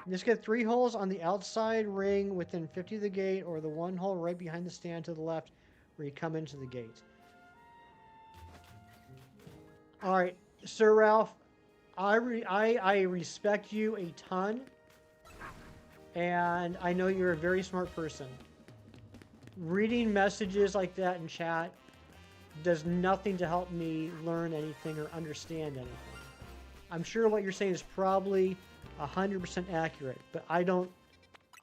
Just get 3 holes on the outside ring within 50 of the gate, or the 1 hole right behind the stand to the left where you come into the gate. All right, Sir Ralph, I respect you a ton, and I know you're a very smart person. Reading messages like that in chat does nothing to help me learn anything or understand anything. I'm sure what you're saying is probably 100% accurate, but I don't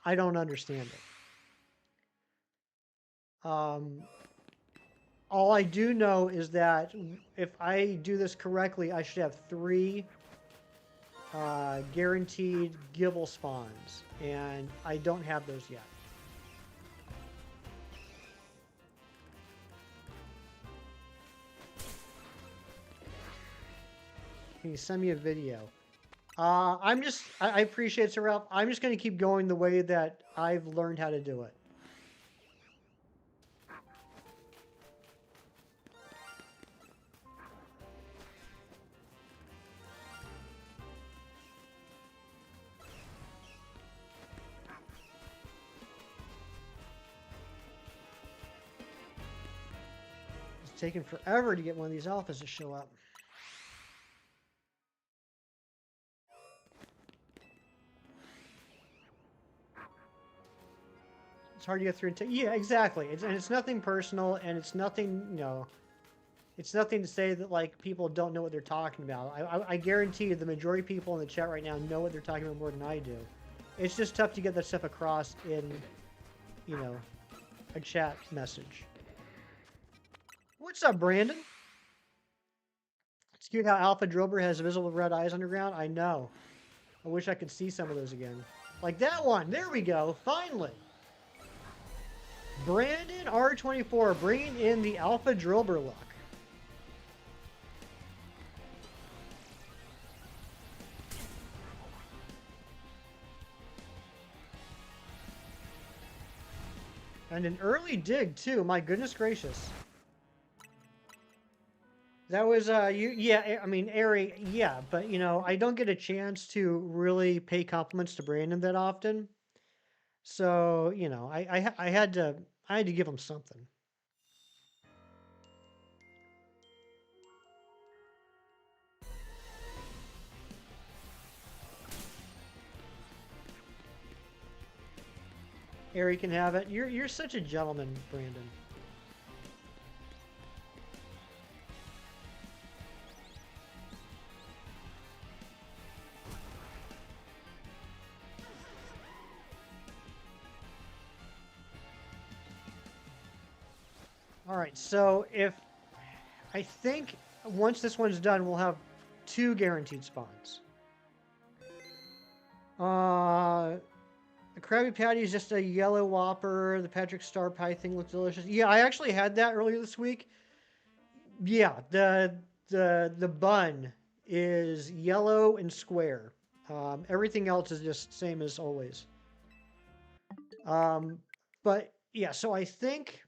understand it. All I do know is that if I do this correctly, I should have 3 guaranteed Gibble spawns, and I don't have those yet. Can you send me a video? I appreciate it, Sir Ralph. I'm just going to keep going the way that I've learned how to do it. It's taken forever to get one of these alphas to show up. It's hard to get through. Yeah, exactly. And it's nothing personal, and it's nothing, you know, it's nothing to say that like people don't know what they're talking about. I guarantee you the majority of people in the chat right now know what they're talking about more than I do. It's just tough to get that stuff across in, you know, a chat message. What's up, Brandon? It's cute how Alpha Drober has visible red eyes underground. I know. I wish I could see some of those again. Like that one. There we go. Finally. Brandon R24 bringing in the Alpha Drober look. And an early dig too. My goodness gracious. That was yeah, I mean Ari, yeah, but you know, I don't get a chance to really pay compliments to Brandon that often. So, you know, I had to give him something. Ari can have it. You're such a gentleman, Brandon. All right, so if I think once this one's done, we'll have 2 guaranteed spawns. The Krabby Patty is just a yellow Whopper. The Patrick Star Pie thing looks delicious. Yeah, I actually had that earlier this week. Yeah, the bun is yellow and square. Everything else is just same as always. But yeah, so I think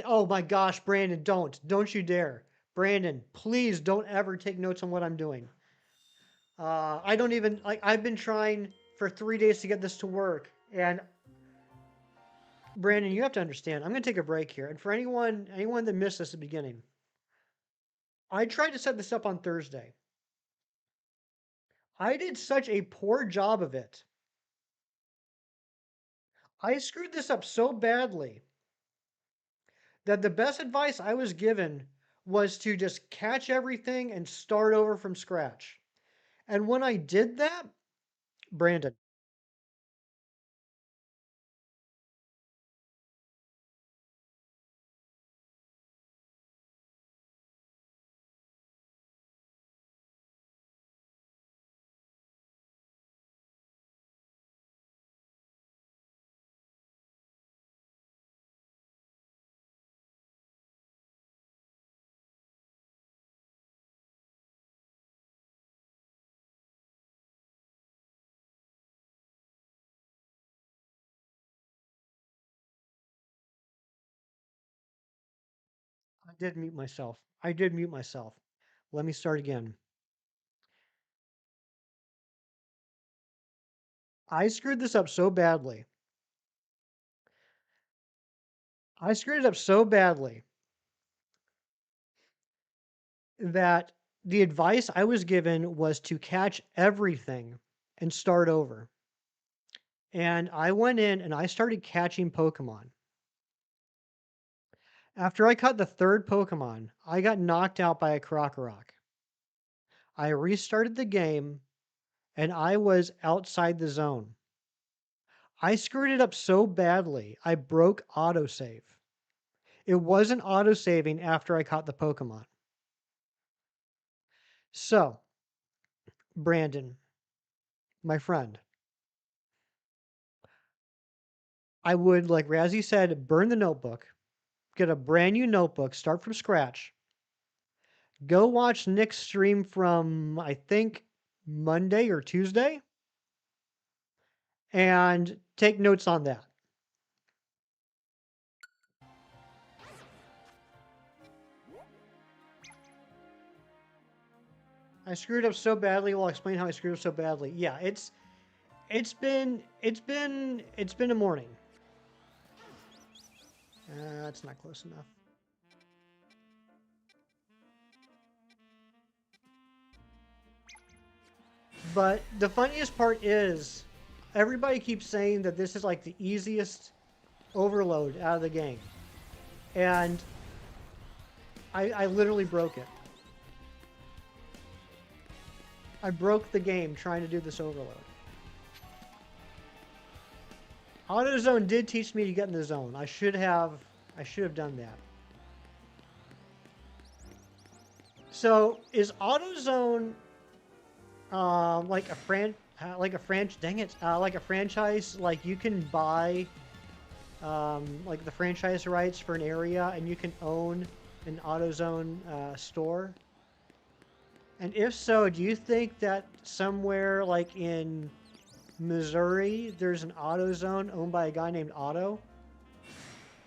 oh my gosh, Brandon, don't you dare. Brandon, please don't ever take notes on what I'm doing. I don't even like I've been trying for 3 days to get this to work, and Brandon, you have to understand. I'm going to take a break here, and for anyone that missed this at the beginning, I tried to set this up on Thursday. I did such a poor job of it. I screwed this up so badly that the best advice I was given was to just catch everything and start over from scratch. And when I did that, Brandon, I did mute myself. I did mute myself. Let me start again. I screwed this up so badly. I screwed it up so badly that the advice I was given was to catch everything and start over. And I went in and I started catching Pokemon. After I caught the 3rd Pokemon, I got knocked out by a Krokorok. I restarted the game and I was outside the zone. I screwed it up so badly, I broke autosave. It wasn't autosaving after I caught the Pokemon. So, Brandon, my friend, I would, like Razzie said, burn the notebook, get a brand new notebook, start from scratch, go watch Nick's stream from, I think, Monday or Tuesday, and take notes on that. I screwed up so badly. Well, I'll explain how I screwed up so badly. Yeah, it's been a morning. That's not close enough. But the funniest part is, Everybody keeps saying that this is like the easiest overload out of the game. And I literally broke it. I broke the game trying to do this overload. AutoZone did teach me to get in the zone. I should have done that. So is AutoZone like a franchise? Like you can buy like the franchise rights for an area, and you can own an AutoZone store? And if so, do you think that somewhere like in Missouri, there's an AutoZone owned by a guy named Otto?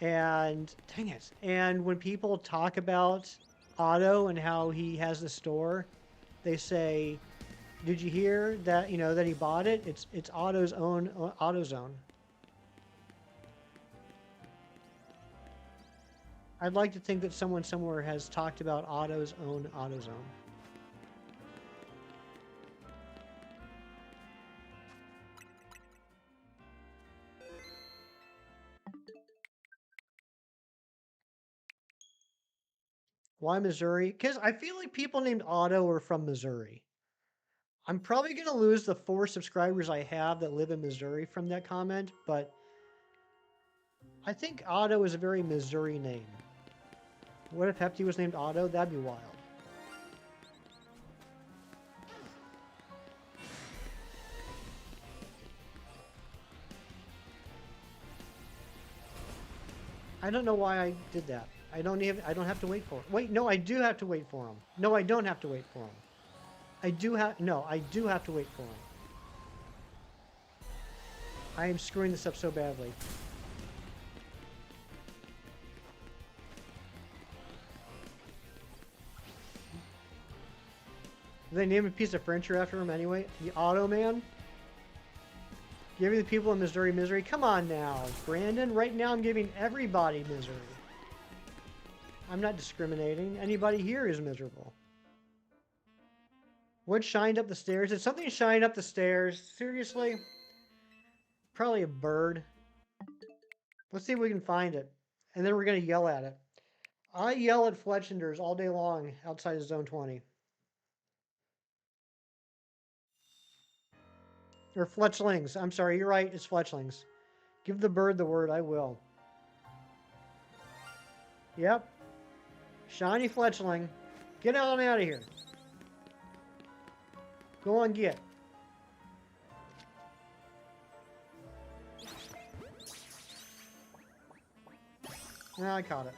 And dang it! And when people talk about Otto and how he has the store, they say, "Did you hear that? You know that he bought it? It's Otto's own AutoZone." I'd like to think that someone somewhere has talked about Otto's own AutoZone. Why Missouri? Because I feel like people named Otto are from Missouri. I'm probably going to lose the 4 subscribers I have that live in Missouri from that comment, but I think Otto is a very Missouri name. What if Hefty was named Otto? That'd be wild. I don't know why I did that. I don't have to wait for it. Wait, no, I do have to wait for him. No, I don't have to wait for him. I do have to wait for him. I am screwing this up so badly. They name a piece of furniture after him anyway. The Auto Man. Giving the people in Missouri misery. Come on now, Brandon. Right now I'm giving everybody misery. I'm not discriminating. Anybody here is miserable. What shined up the stairs? Did something shine up the stairs? Seriously? Probably a bird. Let's see if we can find it. And then we're going to yell at it. I yell at Fletchlanders all day long outside of Zone 20. Or Fletchlings. I'm sorry, you're right. It's Fletchlings. Give the bird the word. I will. Yep. Shiny Fletchling. Get on out of here. Go on, get. I caught it.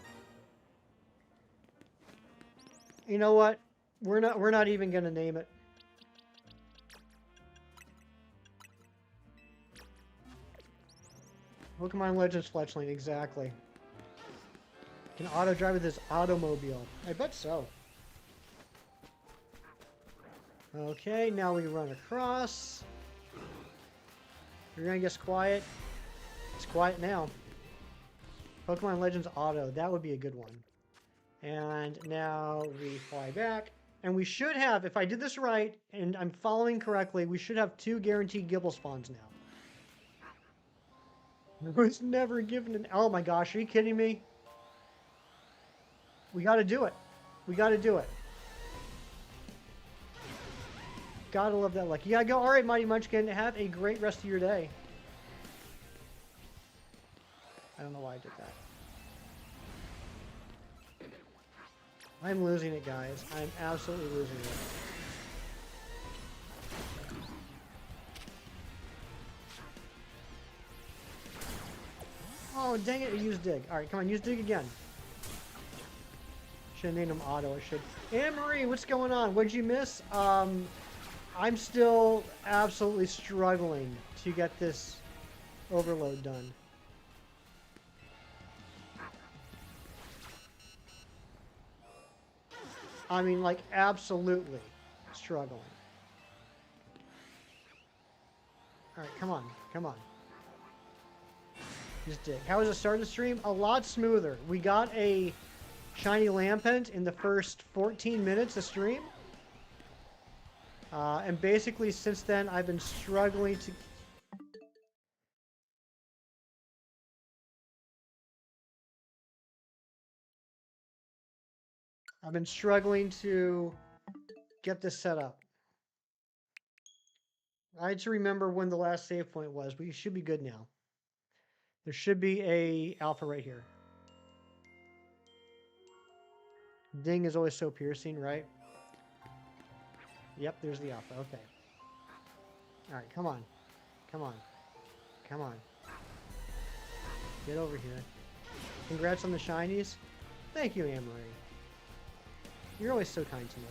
You know what? We're not even gonna name it. Pokemon Legends Fletchling, exactly. Can auto drive with his automobile. I bet so. Okay, now we run across. You're gonna guess quiet. It's quiet now. Pokemon Legends Auto, that would be a good one. And now we fly back. And we should have, if I did this right, and I'm following correctly, we should have 2 guaranteed Gibble spawns now. I was never given an... Oh my gosh, are you kidding me? We gotta do it. We gotta do it. Gotta love that luck. You gotta go. Alright, Mighty Munchkin, have a great rest of your day. I don't know why I did that. I'm losing it, guys. I'm absolutely losing it. Oh, dang it, I used Dig. Alright, come on, use Dig again. Should have named him Otto, I should. Anne-Marie, what's going on? What'd you miss? I'm still absolutely struggling to get this overload done. I mean, like, absolutely struggling. Alright, come on. Come on. Just dig. How was the start of the stream? A lot smoother. We got a shiny Lampent in the first 14 minutes of stream. And basically, since then, I've been struggling to... I've been struggling to get this set up. I had to remember when the last save point was. We should be good now. There should be a alpha right here. Ding is always so piercing, right? Yep, there's the alpha. Okay. Alright, come on. Come on. Come on. Get over here. Congrats on the shinies. Thank you, Anne-Marie. You're always so kind to me.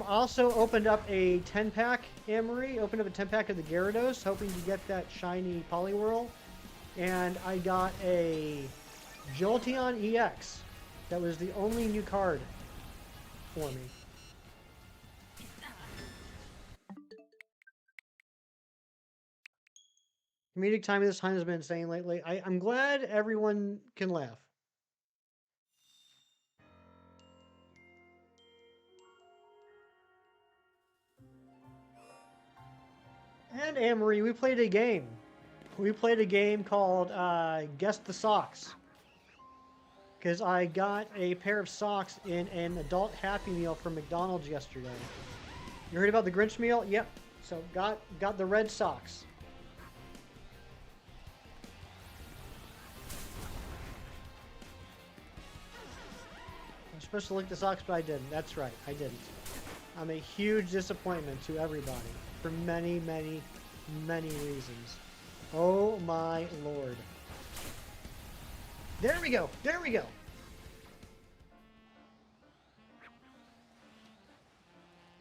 Also opened up a 10-pack, Anne-Marie. Opened up a 10-pack of the Gyarados, hoping to get that shiny Poliwhirl. And I got a Jolteon EX. That was the only new card for me. Comedic timing this time has been insane lately. I'm glad everyone can laugh. And Anne-Marie, we played a game. We played a game called Guess the Socks. Because I got a pair of socks in an adult Happy Meal from McDonald's yesterday. You heard about the Grinch meal? Yep. So got the red socks. I'm supposed to lick the socks, but I didn't. That's right, I didn't. I'm a huge disappointment to everybody for many, many, many reasons. Oh my lord. There we go. There we go.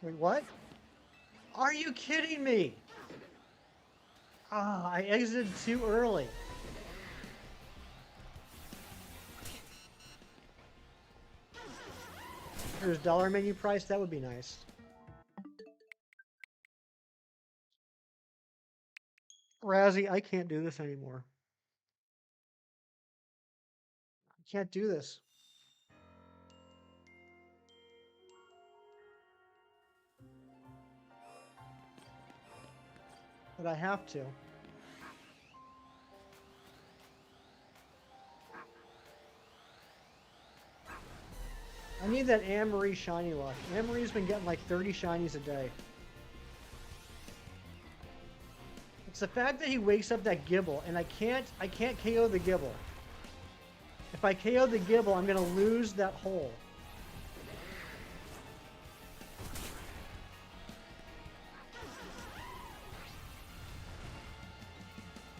Wait, what? Are you kidding me? Ah, I exited too early. There's dollar menu price. That would be nice. Razzie, I can't do this anymore. I can't do this. But I have to. I need that Anne-Marie shiny luck. Anne-Marie's been getting like 30 shinies a day. It's the fact that he wakes up that Gibble, and I can't KO the Gibble. If I KO the Gibble, I'm gonna lose that hole.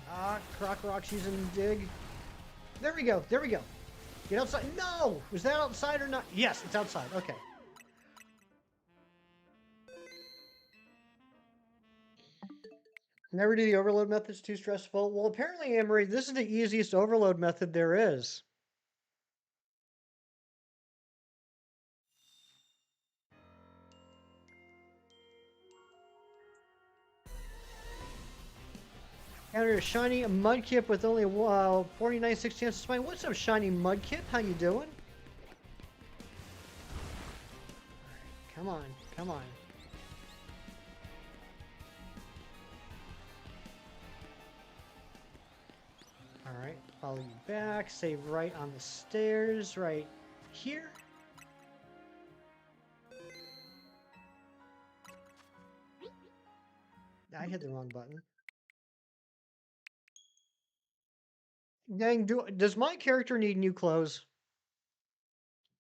Ah, Krokorok's using Dig. There we go, there we go. Get outside. No! Was that outside or not? Yes, it's outside. Okay. Never do the overload method. It's too stressful. Well, apparently, Anne-Marie, this is the easiest overload method there is. Counter a shiny Mudkip with only 49.6 chances to find. What's up, shiny Mudkip? How you doing? Come on, come on. Alright, follow you back. Save right on the stairs, right here. I hit the wrong button. Dang, does my character need new clothes?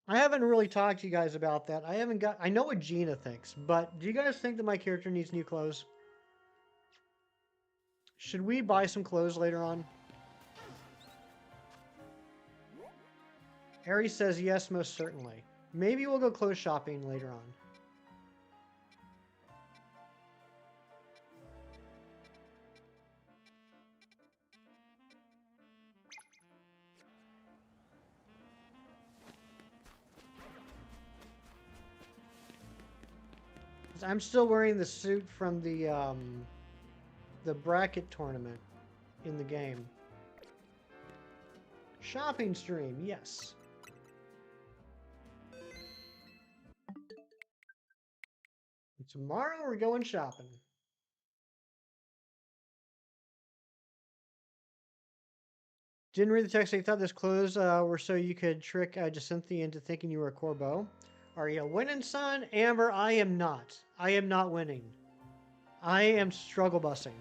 I haven't really talked to you guys about that. I know what Gina thinks, but do you guys think that my character needs new clothes? Should we buy some clothes later on? Harry says yes, most certainly. Maybe we'll go clothes shopping later on. I'm still wearing the suit from the bracket tournament in the game. Shopping stream, yes. Tomorrow we're going shopping. Didn't read the text. I thought this clothes were so you could trick Jacinthe into thinking you were a Corbeau. Are you winning, son? Amber, I am not. I am not winning. I am struggle bussing.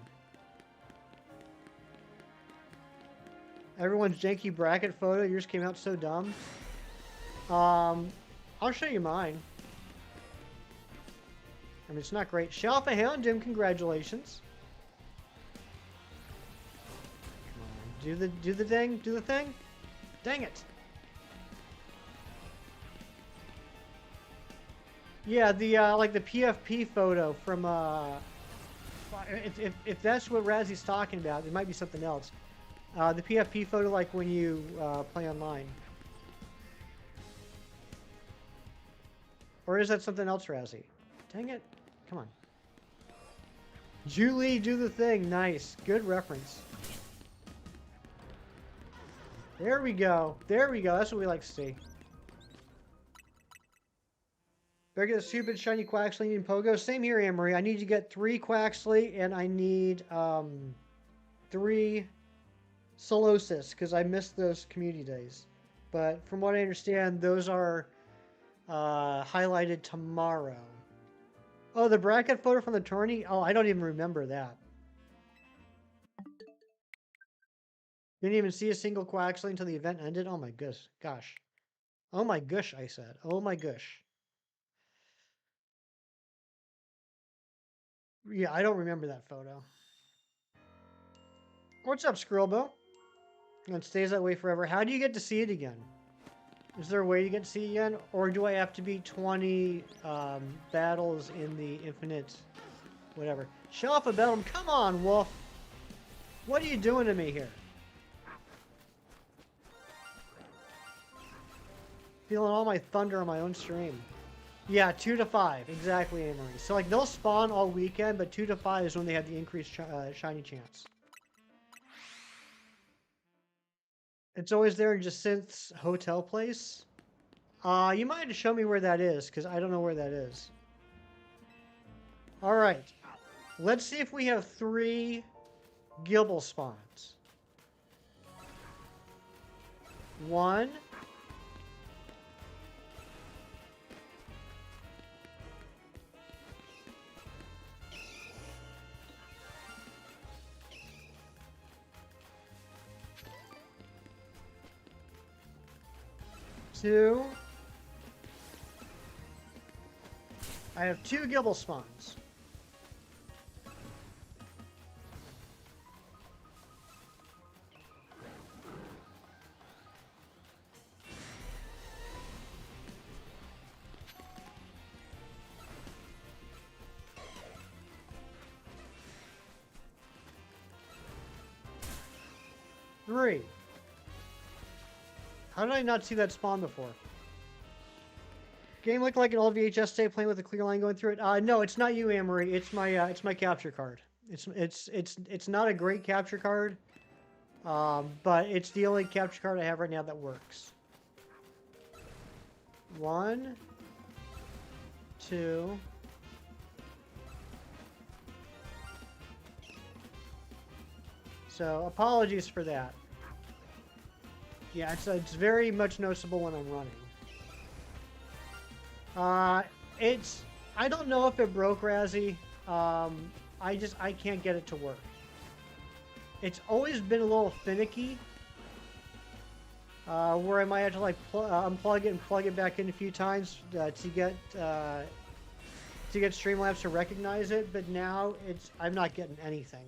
Everyone's janky bracket photo. Yours came out so dumb. I'll show you mine. I mean, it's not great. Shalfa Houndoom, congratulations. Come on, do the thing. Dang it. Yeah, the like the PFP photo from if that's what Razzy's talking about, it might be something else. The PFP photo, like when you play online. Or is that something else, Razzie? Dang it. Come on. Julie, do the thing. Nice. Good reference. There we go. There we go. That's what we like to see. Better get a stupid shiny Quaxley and Pogo. Same here, Anne-Marie. I need to get 3 Quaxley and I need 3 Solosis because I missed those community days. But from what I understand, those are highlighted tomorrow. Oh, the bracket photo from the tourney? Oh, I don't even remember that. Didn't even see a single Quaxley until the event ended? Oh my gosh. Oh my gosh, I said. Oh my gosh. Yeah, I don't remember that photo. What's up, Skrillbo? And it stays that way forever. How do you get to see it again? Is there a way to get to see it again? Or do I have to beat 20 battles in the infinite whatever? Shelf of Bedlam, come on, Wolf! What are you doing to me here? Feeling all my thunder on my own stream. Yeah, 2 to 5. Exactly, Amory. So, like, they'll spawn all weekend, but 2 to 5 is when they have the increased shiny chance. It's always there in Jacint's hotel place. You might have to show me where that is, because I don't know where that is. Alright. Let's see if we have 3 Gible spawns. 1. 2. I have 2 Gible spawns. Three. How did I not see that spawn before? Game looked like an old VHS tape playing with a clear line going through it. No, it's not you, Amory. It's my capture card. It's not a great capture card, but it's the only capture card I have right now that works. 1, 2. So apologies for that. Yeah, it's very much noticeable when I'm running. I don't know if it broke, Razzie. I can't get it to work. It's always been a little finicky. Where I might have to like unplug it and plug it back in a few times to get Streamlabs to recognize it. But now I'm not getting anything.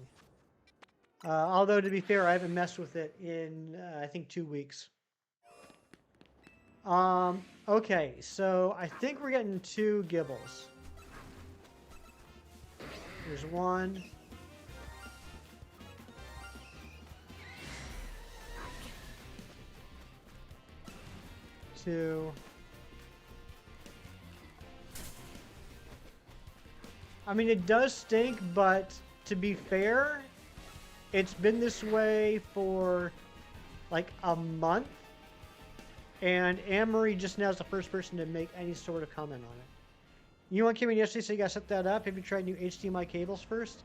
Although, to be fair, I haven't messed with it in, I think, 2 weeks. Okay, so I think we're getting 2 Gibbles. Here's 1. Two. I mean, it does stink, but to be fair, it's been this way for like a month, and Anne-Marie just now is the first person to make any sort of comment on it. You want came in yesterday, so you gotta set that up. Have you tried new HDMI cables first?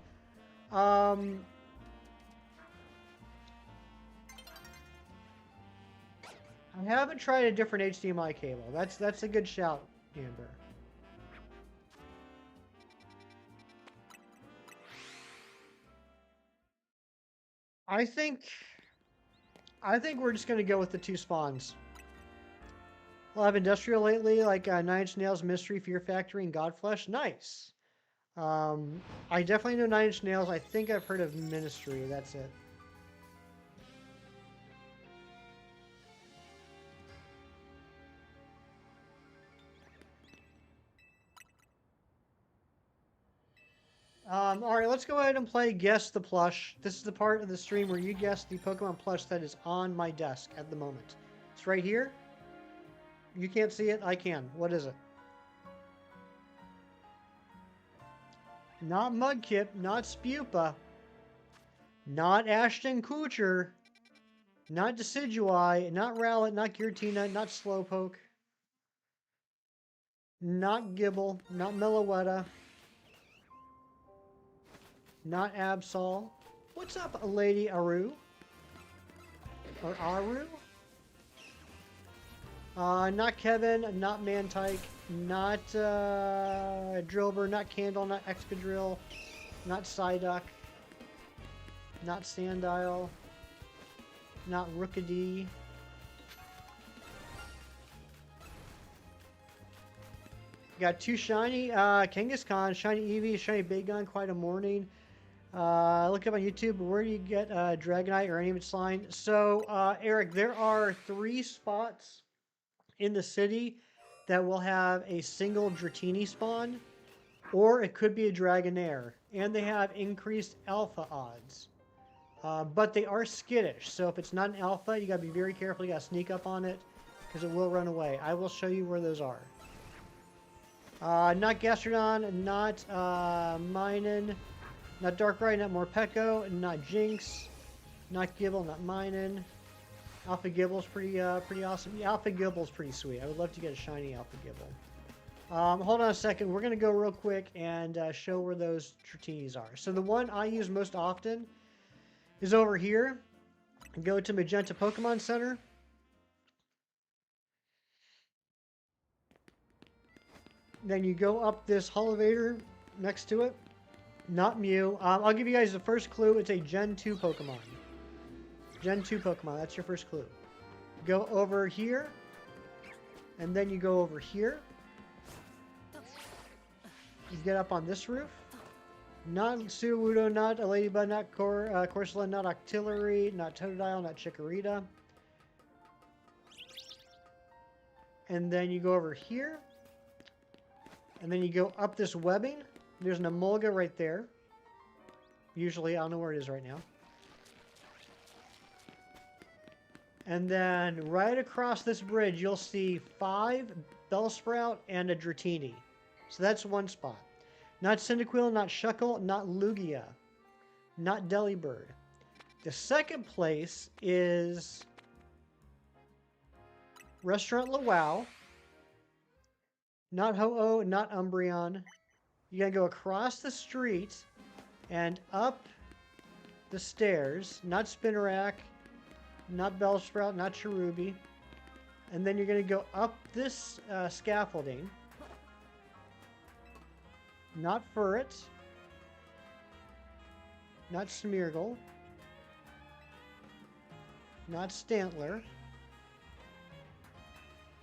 I haven't tried a different HDMI cable. That's a good shout, Amber. I think we're just gonna go with the 2 spawns. Well, I've industrial lately, like 9 Inch Nails, Mystery, Fear Factory, and Godflesh. Nice. I definitely know 9 Inch Nails. I think I've heard of Ministry. That's it. All right, let's go ahead and play Guess the Plush. This is the part of the stream where you guess the Pokemon plush that is on my desk at the moment. It's right here. You can't see it. I can. What is it? Not Mudkip, not Spupa, not Ashton Kutcher, not Decidueye, not Rowlet, not Giratina, not Slowpoke, not Gibble, not Meloetta, not Absol. What's up, Lady Aru? Or Aru? Not Kevin, not Mantike, not Drillbur, not Candle, not Excadrill, not Psyduck, not Sandile, not Rookidee. Got 2 shiny, Kangaskhan, shiny Eevee, shiny Bagon, quite a morning. Look up on YouTube, where do you get Dragonite or any of its line? So, Eric, there are 3 spots in the city that will have a single Dratini spawn, or it could be a Dragonair, and they have increased alpha odds. But they are skittish, so if it's not an alpha, you gotta be very careful. You gotta sneak up on it, because it will run away. I will show you where those are. Not Gastrodon, not Minun, not Darkrai, not Morpeko, not Jinx, not Gibble, not Minun. Alpha Gibble's pretty awesome. Yeah, Alpha Gibble's pretty sweet. I would love to get a shiny Alpha Gibble. Hold on a second. We're gonna go real quick and show where those Dratinis are. So the one I use most often is over here. Go to Magenta Pokemon Center. Then you go up this elevator next to it. Not Mew. I'll give you guys the first clue. It's a Gen 2 Pokemon. Gen 2 Pokemon. That's your first clue. Go over here. And then you go over here. You get up on this roof. Not Sudowoodo, not a Ladybug, not Corsola, not Octillery, not Totodile, not Chikorita. And then you go over here. And then you go up this webbing. There's an Emolga right there. Usually, I don't know where it is right now. And then right across this bridge, you'll see 5 Bellsprout and a Dratini. So that's one spot. Not Cyndaquil, not Shuckle, not Lugia, not Delibird. The second place is Restaurant Luau. Not Ho-Oh, not Umbreon. You gotta go across the street and up the stairs. Not Spinarak, not Bellsprout, not Cherubi. And then you're gonna go up this scaffolding. Not Furret. Not Smeargle. Not Stantler.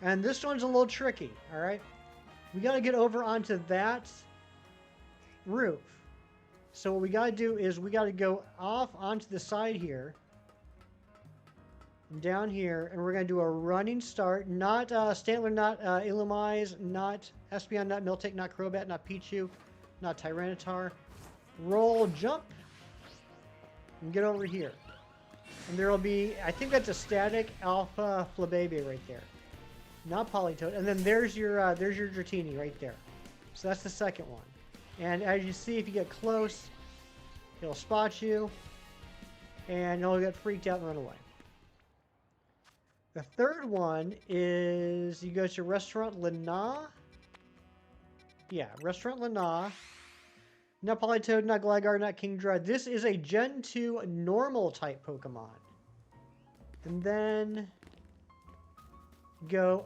And this one's a little tricky, alright? We gotta get over onto that roof. So what we gotta do is we gotta go off onto the side here. Down here, and we're gonna do a running start. Not Stantler, not Illumise, not Espeon, not Miltank, not Crobat, not Pichu, not Tyranitar. Roll, jump, and get over here. And there will be, I think that's a static Alpha Flabébé right there. Not Politoed. And then there's your Dratini right there. So that's the second one. And as you see, if you get close, it'll spot you, and you'll get freaked out and run away. The third one is you go to Restaurant Lana. Yeah, Restaurant Lana. Not Politoed, not Gligar, not Kingdra. This is a Gen 2 normal type Pokemon. And then go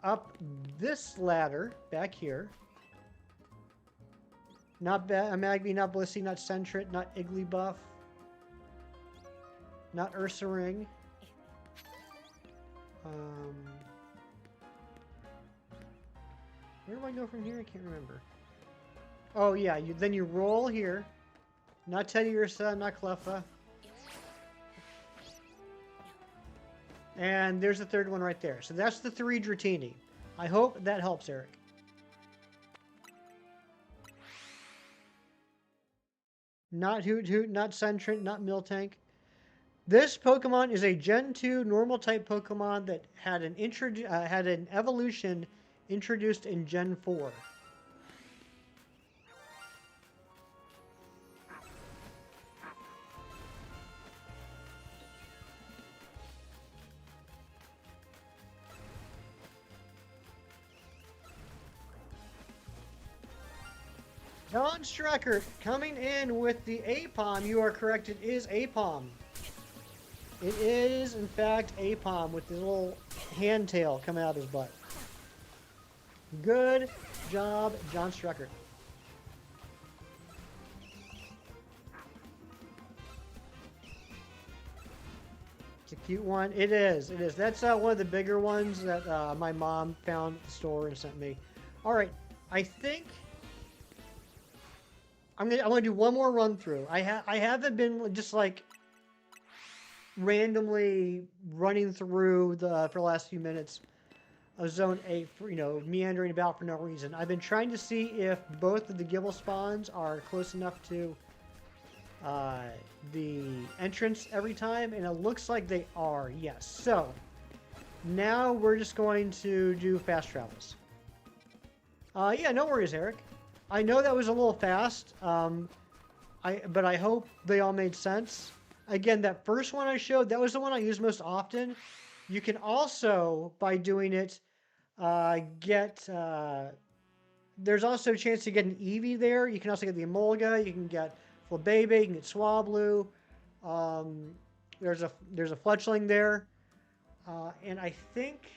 up this ladder back here. Not Magby, not Blissey, not Sentret, not Igglybuff, not Ursaring. Where do I go from here? I can't remember. Oh yeah, then you roll here. Not Teddiursa, not Cleffa. And there's the third one right there. So that's the 3 Dratini. I hope that helps, Eric. Not Hoot Hoot, not Sentret, not Miltank. This Pokemon is a Gen 2 normal type Pokemon that had an evolution introduced in Gen 4. John Strecker coming in with the Aipom. You are correct. It is Aipom. It is, in fact, Aipom with his little hand tail coming out of his butt. Good job, John Strecker. It's a cute one. It is. It is. That's one of the bigger ones that my mom found at the store and sent me. All right. I think I'm gonna do one more run through. I haven't been just like randomly running through for the last few minutes of Zone 8, meandering about for no reason. I've been trying to see if both of the Gible spawns are close enough to the entrance every time, and it looks like they are, yes. So, now we're just going to do fast travels. Yeah, no worries, Eric. I know that was a little fast, but I hope they all made sense. Again, that first one I showed, that was the one I use most often. You can also, by doing it, there's also a chance to get an Eevee there. You can also get the Emolga. You can get Flabébé. You can get Swablu. There's a Fletchling there. And I think...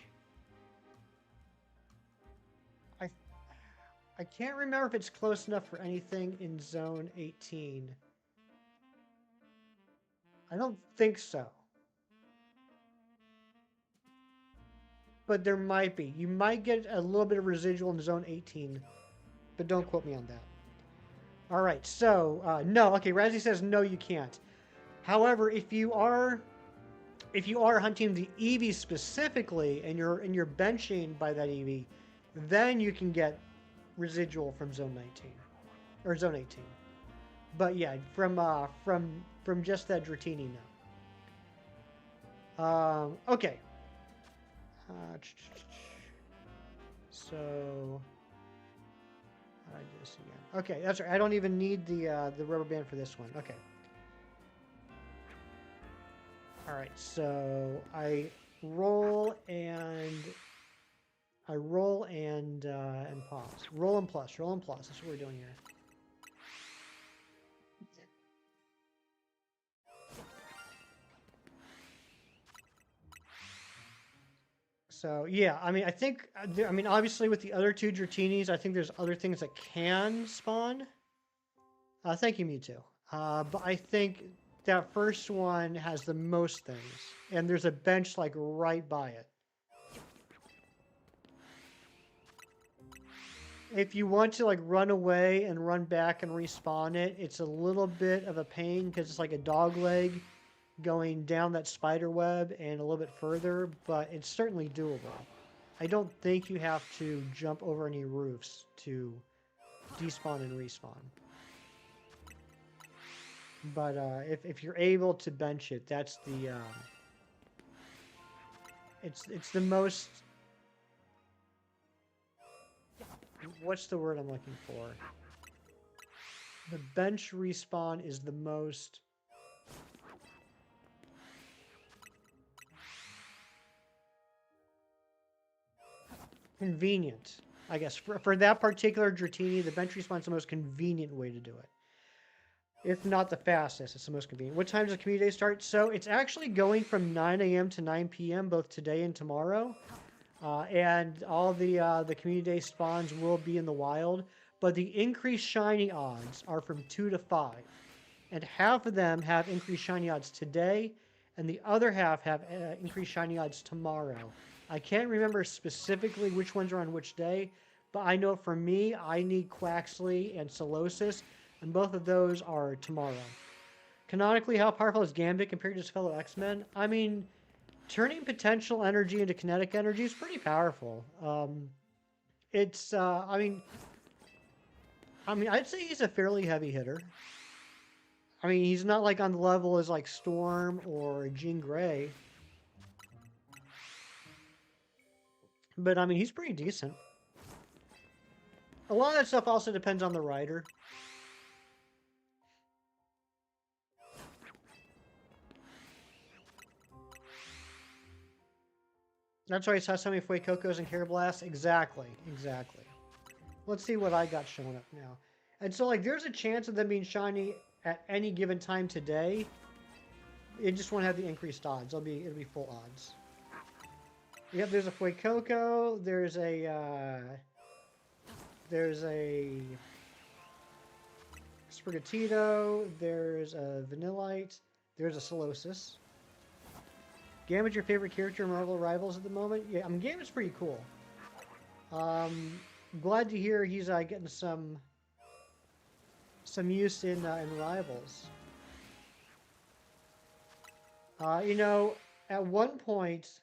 I can't remember if it's close enough for anything in Zone 18. I don't think so. But there might be. You might get a little bit of residual in Zone 18. But don't quote me on that. Alright, so, no. Okay, Razzie says no, you can't. However, if you are hunting the Eevee specifically, and you're benching by that Eevee, then you can get residual from Zone 19 or Zone 18. But yeah, from just that Dratini now. Okay. So how do I do this again? Okay, that's right. I don't even need the rubber band for this one. Okay. All right. So I roll and pause. Roll and plus. That's what we're doing here. So yeah, I mean, obviously with the other 2 Dratinis, I think there's other things that can spawn. Thank you, Mewtwo. But I think that first one has the most things, and there's a bench like right by it. If you want to like run away and run back and respawn it, it's a little bit of a pain because it's like a dog leg going down that spider web and a little bit further, but it's certainly doable. I don't think you have to jump over any roofs to despawn and respawn. But if you're able to bench it, that's the it's the most, what's the word I'm looking for? The bench respawn is the most convenient, I guess. For that particular Dratini, the bench respawn is the most convenient way to do it. If not the fastest, it's the most convenient. What time does the community day start? So it's actually going from 9 a.m. to 9 p.m. both today and tomorrow. And all the community day spawns will be in the wild, but the increased shiny odds are from 2 to 5. And half of them have increased shiny odds today, and the other half have increased shiny odds tomorrow. I can't remember specifically which ones are on which day, but I know for me, I need Quaxley and Solosis, and both of those are tomorrow. Canonically, how powerful is Gambit compared to his fellow X-Men? I mean, turning potential energy into kinetic energy is pretty powerful. I mean, I'd say he's a fairly heavy hitter. I mean, he's not like on the level as like Storm or Jean Grey. But I mean, he's pretty decent. A lot of that stuff also depends on the writer. That's why I saw so many Fuecocos and Carablasts. Exactly. Let's see what I got showing up now. And so, like, there's a chance of them being shiny at any given time today. It just won't have the increased odds. It'll be full odds. Yep, there's a Fuecoco. There's a Sprigatito. There's a Vanillite. There's a Solosis. Gambit's your favorite character in Marvel Rivals at the moment? Yeah, I mean, Gambit's pretty cool. Glad to hear he's getting some use in Rivals. You know, at one point,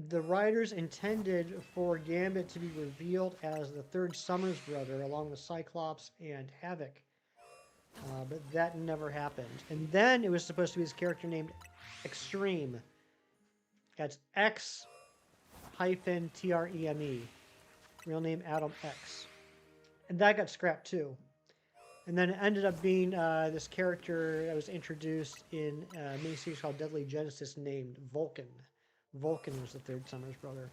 the writers intended for Gambit to be revealed as the third Summers brother, along with Cyclops and Havoc. But that never happened. And then it was supposed to be this character named Extreme. That's X-Treme. Real name Adam X. And that got scrapped too. And then it ended up being this character that was introduced in a miniseries called Deadly Genesis named Vulcan. Vulcan was the third Summers brother.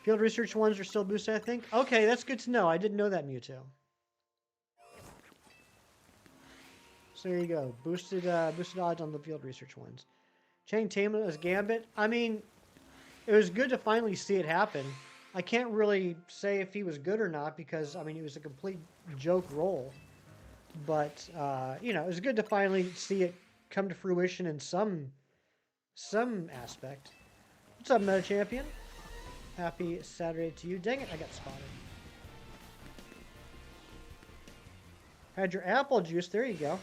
Field research ones are still boosted, I think. Okay, that's good to know. I didn't know that, Mewtwo. So there you go. Boosted odds on the field research ones. Channing Tatum as Gambit. I mean, it was good to finally see it happen. I can't really say if he was good or not because, I mean, it was a complete joke role. But, you know, it was good to finally see it come to fruition in some aspect. What's up, Meta Champion? Happy Saturday to you. Dang it, I got spotted. Had your apple juice. There you go.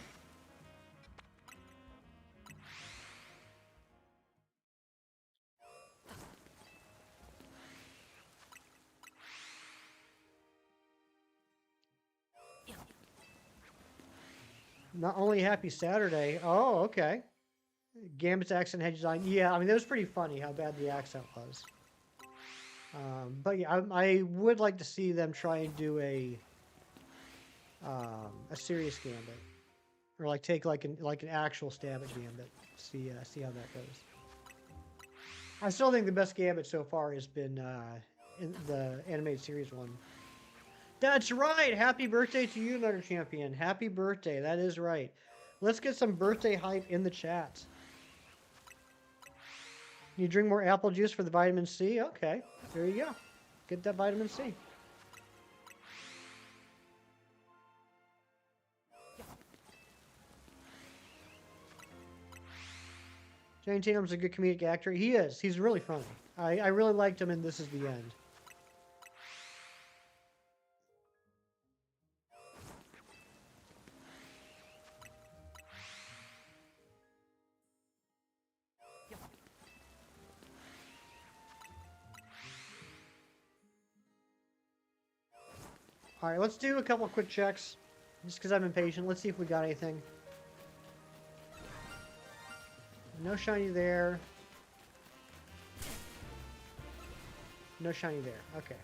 Not only happy Saturday. Oh, okay. Gambit's accent hedge design. Yeah, I mean, that was pretty funny how bad the accent was. But yeah, I would like to see them try and do a serious Gambit, or like take like an actual stab at Gambit. See how that goes. I still think the best Gambit so far has been in the animated series one. That's right! Happy birthday to you, Meta Champion. Happy birthday. That is right. Let's get some birthday hype in the chat. You drink more apple juice for the vitamin C? Okay. There you go. Get that vitamin C. Channing Tatum's a good comedic actor. He is. He's really funny. I really liked him in This Is the End. Alright, let's do a couple quick checks. Just because I'm impatient. Let's see if we got anything. No shiny there. No shiny there. Okay.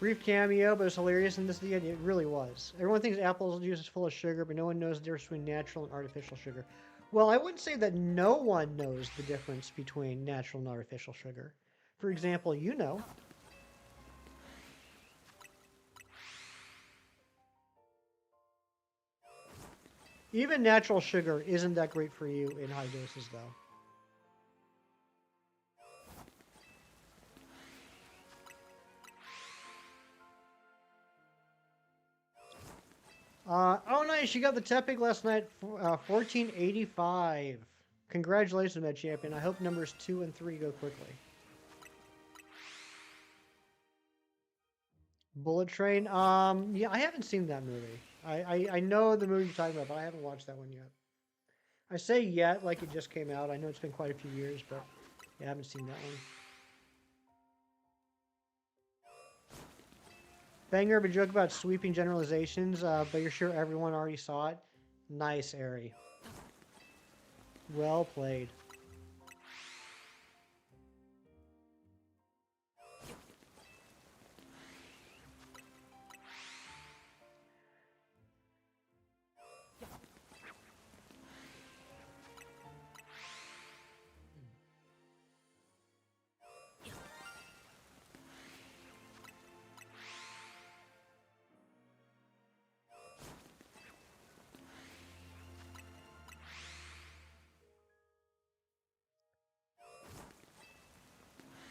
Brief cameo, but it was hilarious, and this is the end. It really was. Everyone thinks apple juice is full of sugar, but no one knows the difference between natural and artificial sugar. Well, I wouldn't say that no one knows the difference between natural and artificial sugar. For example, you know. Even natural sugar isn't that great for you in high doses, though. Oh nice, you got the Tepig last night, 1485. Congratulations, Med Champion. I hope numbers 2 and 3 go quickly. Bullet Train, yeah, I haven't seen that movie. I know the movie you're talking about, but I haven't watched that one yet. I say yet, like it just came out. I know it's been quite a few years, but yeah, I haven't seen that one. Banger of a joke about sweeping generalizations, but you're sure everyone already saw it? Nice, Ari. Well played.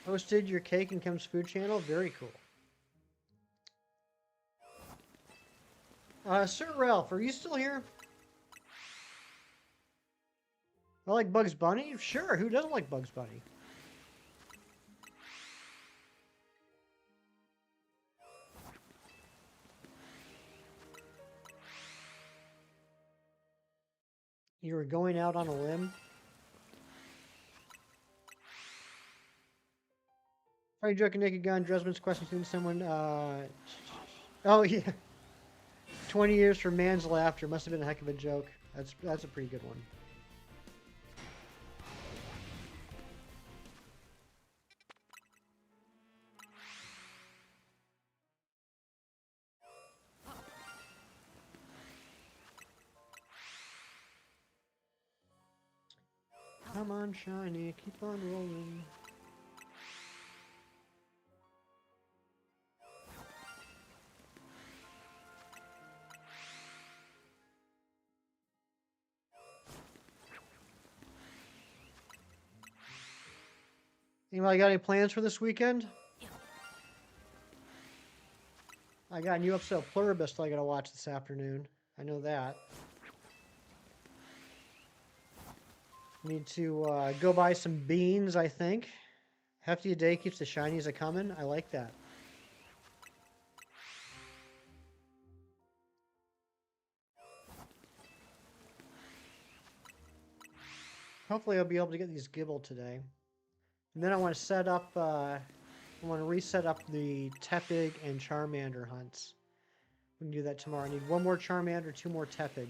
Hosted your Cake and Comes Food channel? Very cool. Sir Ralph, are you still here? I like Bugs Bunny? Sure, who doesn't like Bugs Bunny? You were going out on a limb? Are you joking, Naked Gun? Dresman's question to someone, oh yeah. 20 years for man's laughter. Must have been a heck of a joke. That's a pretty good one. Come on, Shiny, keep on rolling. Anybody got any plans for this weekend? I got a new episode of Pluribus I gotta watch this afternoon. I know that. Need to go buy some beans, I think. Hefty a day keeps the shinies a coming. I like that. Hopefully I'll be able to get these Gibble today. And then I want to set up, I want to reset up the Tepig and Charmander hunts. We can do that tomorrow. I need one more Charmander, 2 more Tepig.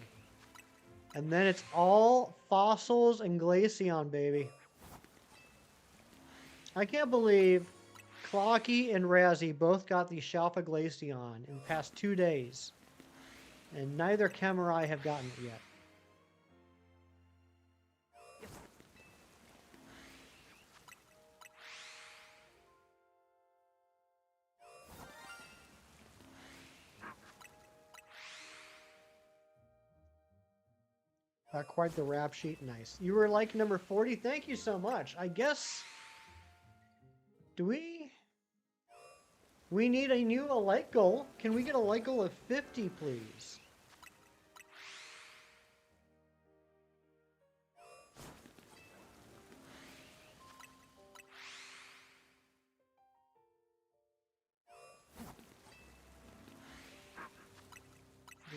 And then it's all fossils and Glaceon, baby. I can't believe Clocky and Razzie both got the Shalfa Glaceon in the past 2 days. And neither Chem or I have gotten it yet. Quite the rap sheet. Nice. You were like number 40. Thank you so much. I guess... Do we... We need a new like goal. Can we get a like goal of 50, please?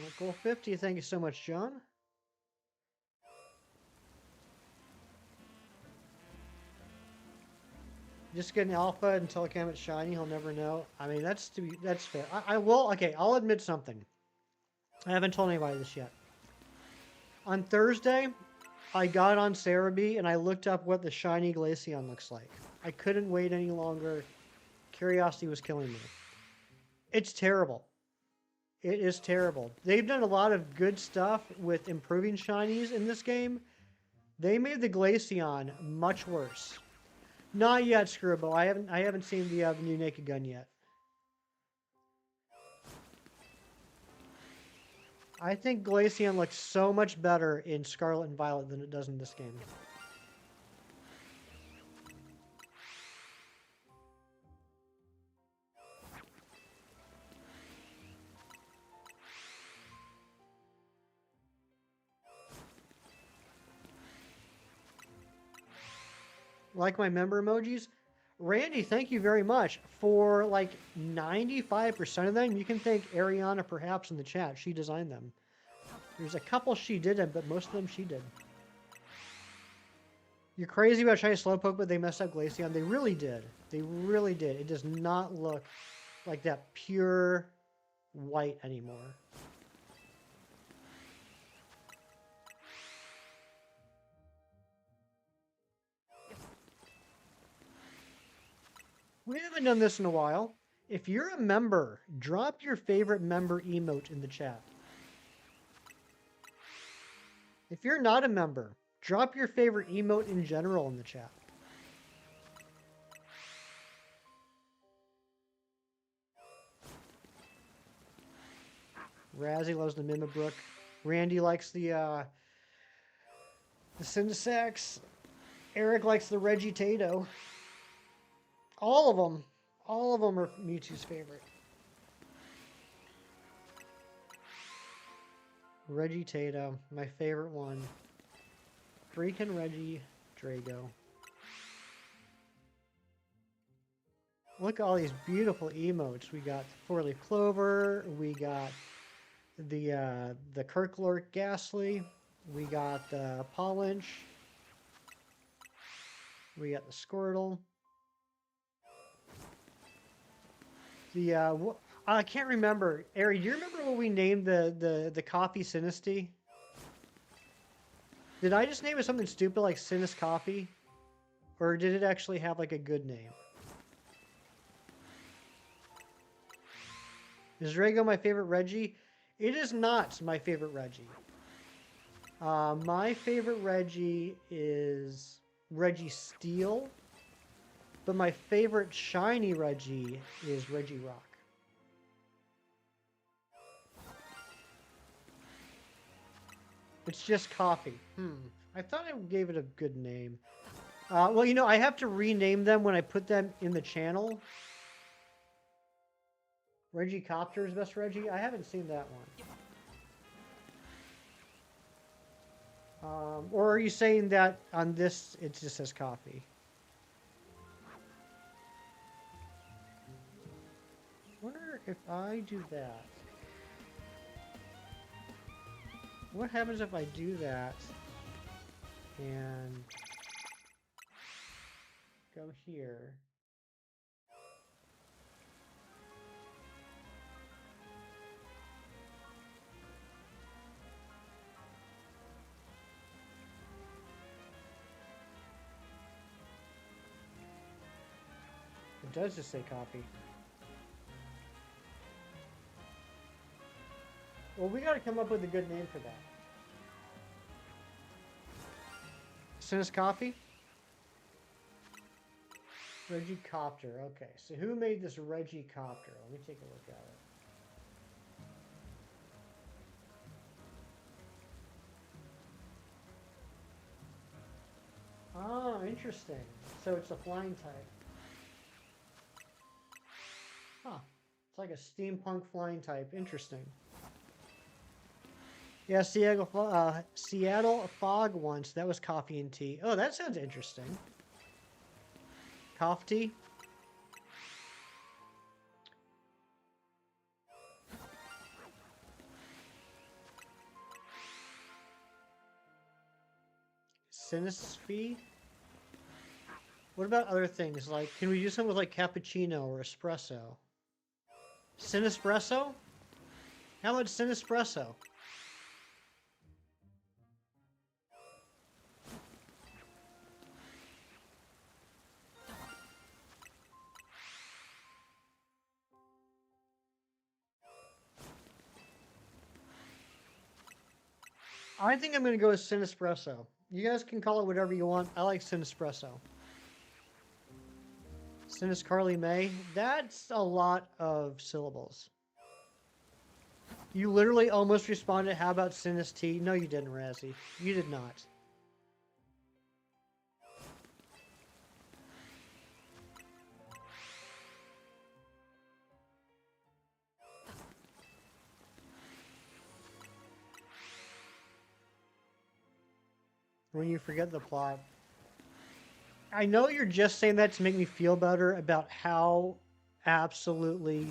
Like goal 50. Thank you so much, John. Just get an alpha until I can it's shiny. He'll never know. I mean, that's fair. I will. Okay, I'll admit something. I haven't told anybody this yet. On Thursday, I got on Cerebi and I looked up what the shiny Glaceon looks like. I couldn't wait any longer. Curiosity was killing me. It's terrible. It is terrible. They've done a lot of good stuff with improving shinies in this game. They made the Glaceon much worse. Not yet, Screwbo. I haven't seen the new Naked Gun yet. I think Glaceon looks so much better in Scarlet and Violet than it does in this game. Like my member emojis? Randy, thank you very much. For like 95% of them, you can thank Ariana perhaps in the chat. She designed them. There's a couple she didn't, but most of them she did. You're crazy about trying to Slowpoke, but they messed up Glaceon. They really did. They really did. It does not look like that pure white anymore. We haven't done this in a while. If you're a member, drop your favorite member emote in the chat. If you're not a member, drop your favorite emote in general in the chat. Razzie loves the Mimibrook. Randy likes the Cindesax. Eric likes the Regitato. All of them are Mewtwo's favorite. Regitato, my favorite one. Freaking Reggie Drago. Look at all these beautiful emotes. We got Four-Leaf Clover. We got the Kirklork Ghastly. We got the Pollench. We got the Squirtle. I can't remember. Ari, do you remember what we named the coffee Sinistea? Did I just name it something stupid like Sinus Coffee? Or did it actually have like a good name? Is Drago my favorite Reggie? It is not my favorite Reggie. My favorite Reggie is Registeel. But my favorite shiny Reggie is Regirock. It's just coffee. I thought I gave it a good name. Well, you know, I have to rename them when I put them in the channel. Regicopter is best Reggie? I haven't seen that one. Or are you saying that on this it just says coffee? I wonder if I do that. What happens if I do that and go here? It does just say copy. Well, we gotta come up with a good name for that. Sinus Coffee? Regicopter. Okay, so who made this Regicopter? Let me take a look at it. Ah, interesting. So it's a flying type. Huh. It's like a steampunk flying type. Interesting. Yeah, Seattle Fog once. That was coffee and tea. Oh, that sounds interesting. Coffee tea? Sinisfee? What about other things? Like, can we do something with like cappuccino or espresso? Sinespresso? How much Sinespresso? I think I'm going to go with Sinespresso. You guys can call it whatever you want. I like Sinespresso. Sinus Carly May? That's a lot of syllables. You literally almost responded, how about Sinus T? No, you didn't, Razzie. You did not. When you forget the plot. I know you're just saying that to make me feel better about how absolutely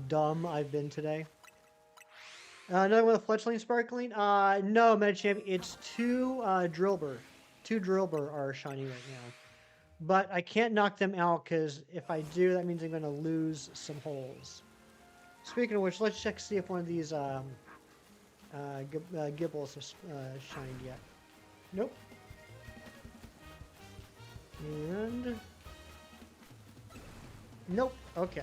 dumb I've been today. Another one with Fletchling Sparkling? No, Medichamp, it's two Drillbur. Two Drillbur are shiny right now. But I can't knock them out because if I do, that means I'm going to lose some holes. Speaking of which, let's check see if one of these Gibbles has shined yet. Nope. And... Nope. Okay.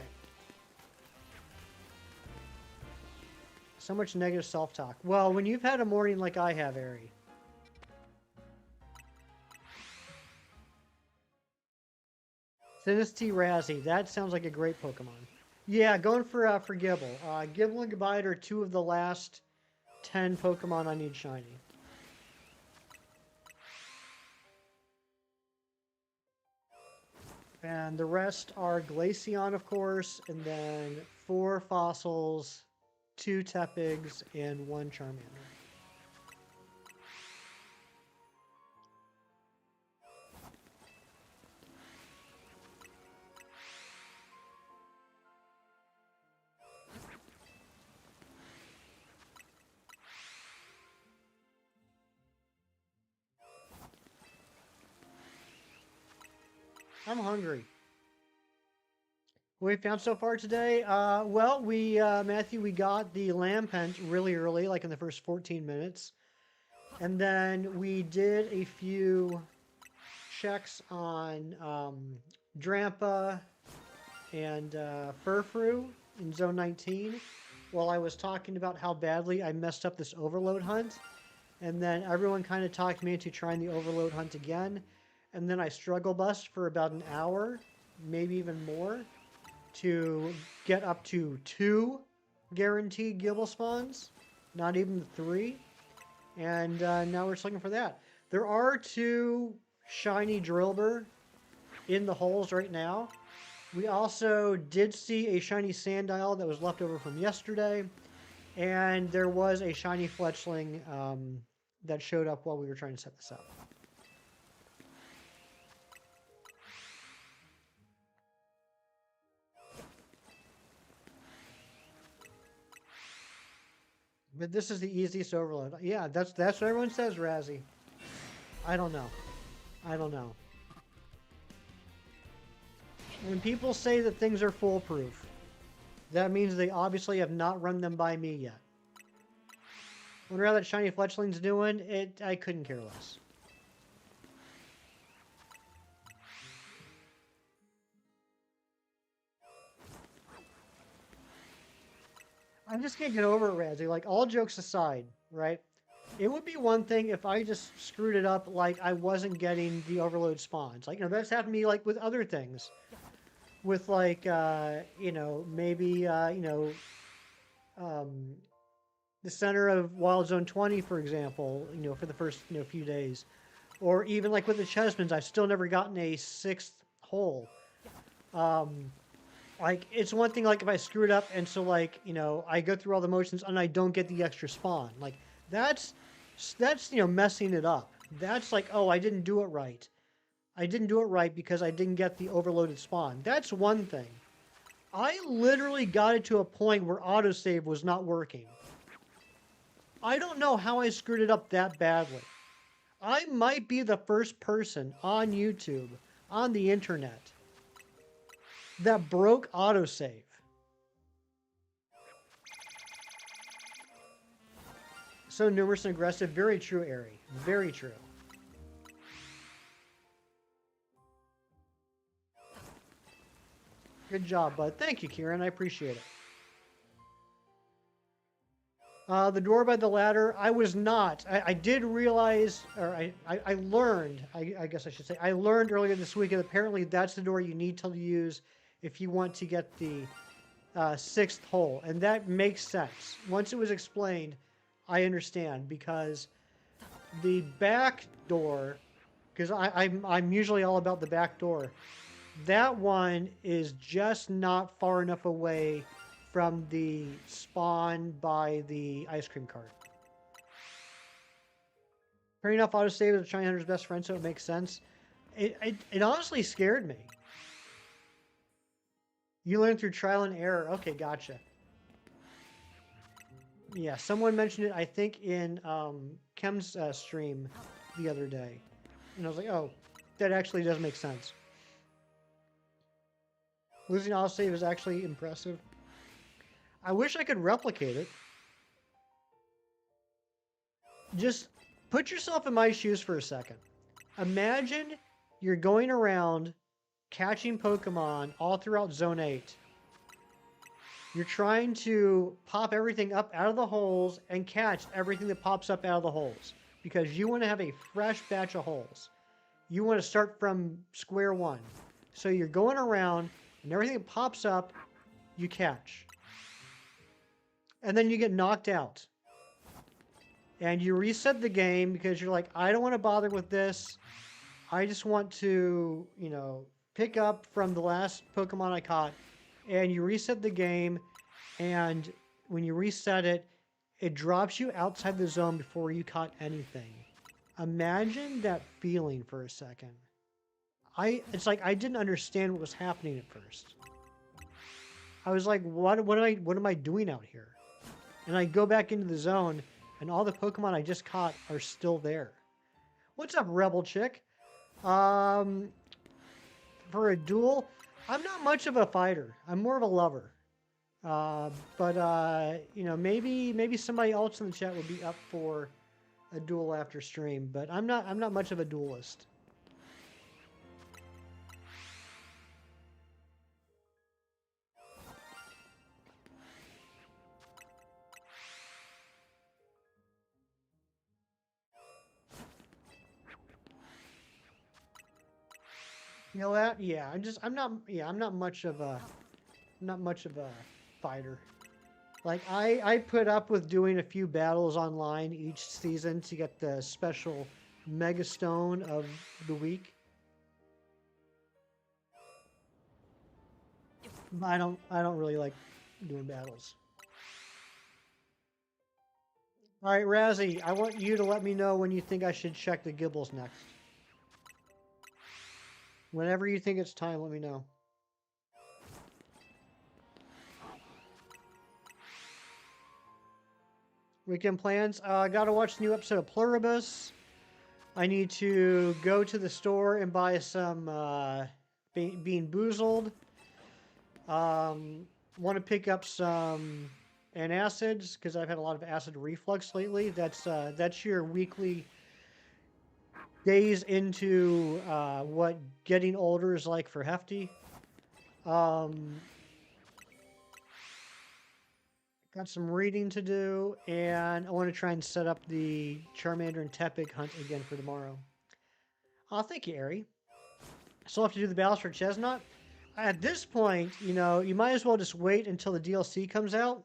So much negative self-talk. Well, when you've had a morning like I have, Ari. Sinistea Razzie. That sounds like a great Pokemon. Yeah, going for Gibble. Gibble and Gabite are two of the last 10 Pokemon I need shiny. And the rest are Glaceon, of course, and then 4 Fossils, 2 Tepigs, and 1 Charmander. I'm hungry. What we found so far today? Well, Matthew, we got the Lampent really early, like in the first 14 minutes. And then we did a few checks on Drampa and Furfrou in Zone 19 while I was talking about how badly I messed up this Overload hunt. And then everyone kind of talked me into trying the Overload hunt again. And then I struggle bust for about an hour, maybe even more, to get up to 2 guaranteed Gibble spawns, not even 3. And now we're just looking for that. There are 2 shiny Drillbur in the holes right now. We also did see a shiny Sandile that was left over from yesterday. And there was a shiny Fletchling that showed up while we were trying to set this up. But this is the easiest overload. Yeah, that's what everyone says, Razzie. I don't know. I don't know. When people say that things are foolproof, that means they obviously have not run them by me yet. Wonder how that shiny Fletchling's doing? I couldn't care less. I just can't get over it, Razzie. Like, all jokes aside, right? It would be one thing if I just screwed it up, like I wasn't getting the overload spawns. Like, that's happened to me, like, with other things. With, like, maybe, the center of Wild Zone 20, for example, for the first, few days. Or even, like, with the Chessmans, I've still never gotten a 6th hole. Like, it's one thing, like, if I screw it up and so, like, I go through all the motions and I don't get the extra spawn. Like, that's messing it up. That's like, oh, I didn't do it right. I didn't do it right because I didn't get the overloaded spawn. That's one thing. I literally got it to a point where autosave was not working. I don't know how I screwed it up that badly. I might be the first person on YouTube, on the internet, that broke autosave. So numerous and aggressive. Very true, Ari. Very true. Good job, bud. Thank you, Kieran. I appreciate it. The door by the ladder, I was not. I did realize, or I learned, I guess I should say, I learned earlier this week that apparently that's the door you need to use if you want to get the 6th hole. And that makes sense. Once it was explained, I understand, because the back door, because I'm usually all about the back door, that one is just not far enough away from the spawn by the ice cream cart. Turning off autosave is a shiny hunter's best friend, so it makes sense. It honestly scared me. You learn through trial and error. Okay, gotcha. Yeah, someone mentioned it, I think, in Kem's stream the other day. And I was like, oh, that actually does make sense. Losing autosave is actually impressive. I wish I could replicate it. Just put yourself in my shoes for a second. Imagine you're going around catching Pokemon all throughout Zone 8. You're trying to pop everything up out of the holes and catch everything that pops up out of the holes because you want to have a fresh batch of holes. You want to start from square one. So you're going around and everything that pops up, you catch. And then you get knocked out. And you reset the game because you're like, I don't want to bother with this. I just want to, pick up from the last Pokemon I caught. And you reset the game, and when you reset it, it drops you outside the zone before you caught anything. Imagine that feeling for a second. It's like I didn't understand what was happening at first. I was like, what am I doing out here? And I go back into the zone, and all the Pokemon I just caught are still there. What's up, Rebel Chick? For a duel, I'm not much of a fighter. I'm more of a lover. Maybe somebody else in the chat would be up for a duel after stream, but I'm not much of a duelist. You know that? Yeah, I'm not much of a fighter. Like I put up with doing a few battles online each season to get the special Mega Stone of the week. I don't really like doing battles. All right, Razzie, I want you to let me know when you think I should check the Gibbles next. Whenever you think it's time, let me know. Weekend plans. I gotta watch the new episode of Pluribus. I need to go to the store and buy some Bean Boozled. Want to pick up some antacids because I've had a lot of acid reflux lately. That's your weekly days into what getting older is like for Hefty. Got some reading to do, and I want to try and set up the Charmander and Tepig hunt again for tomorrow. Oh, thank you, Ari. Still have to do the battles for Chestnut. At this point, you might as well just wait until the DLC comes out,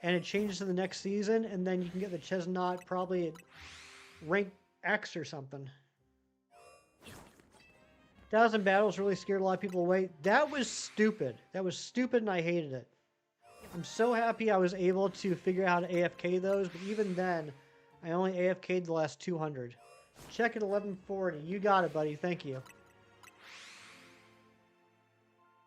and it changes to the next season, and then you can get the Chestnut probably at rank X or something. 1,000 battles really scared a lot of people away. That was stupid. That was stupid, and I hated it. I'm so happy I was able to figure out how to AFK those, but even then, I only AFK'd the last 200. Check at 1140. You got it, buddy. Thank you.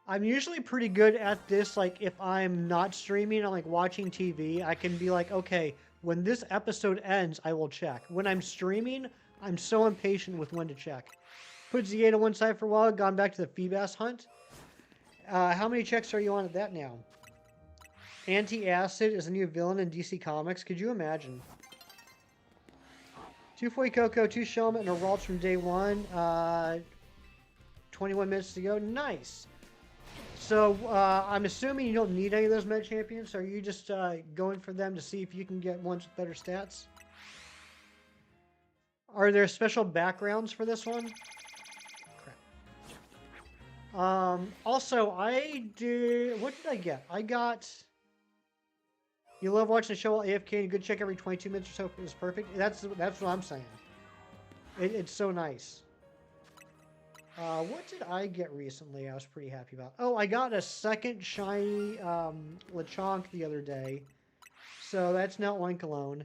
I'm usually pretty good at this, like, if I'm not streaming, I'm, like, watching TV, I can be like, okay, when this episode ends, I will check. When I'm streaming, I'm so impatient with when to check. Put ZA to one side for a while, gone back to the Feebas hunt. How many checks are you on at that now? Anti-Acid is a new villain in DC Comics. Could you imagine? 2 Fuecoco, 2 Shelmet, and a Ralts from day one. 21 minutes to go. Nice. So, I'm assuming you don't need any of those Med Champions. So are you just going for them to see if you can get ones with better stats? Are there special backgrounds for this one? Crap. Also, I did... What did I get? I got... You love watching the show while AFK and a good check every 22 minutes or so is perfect. That's what I'm saying. It's so nice. What did I get recently I was pretty happy about? Oh, I got a second shiny Lechonk the other day. So that's now Oinkologne.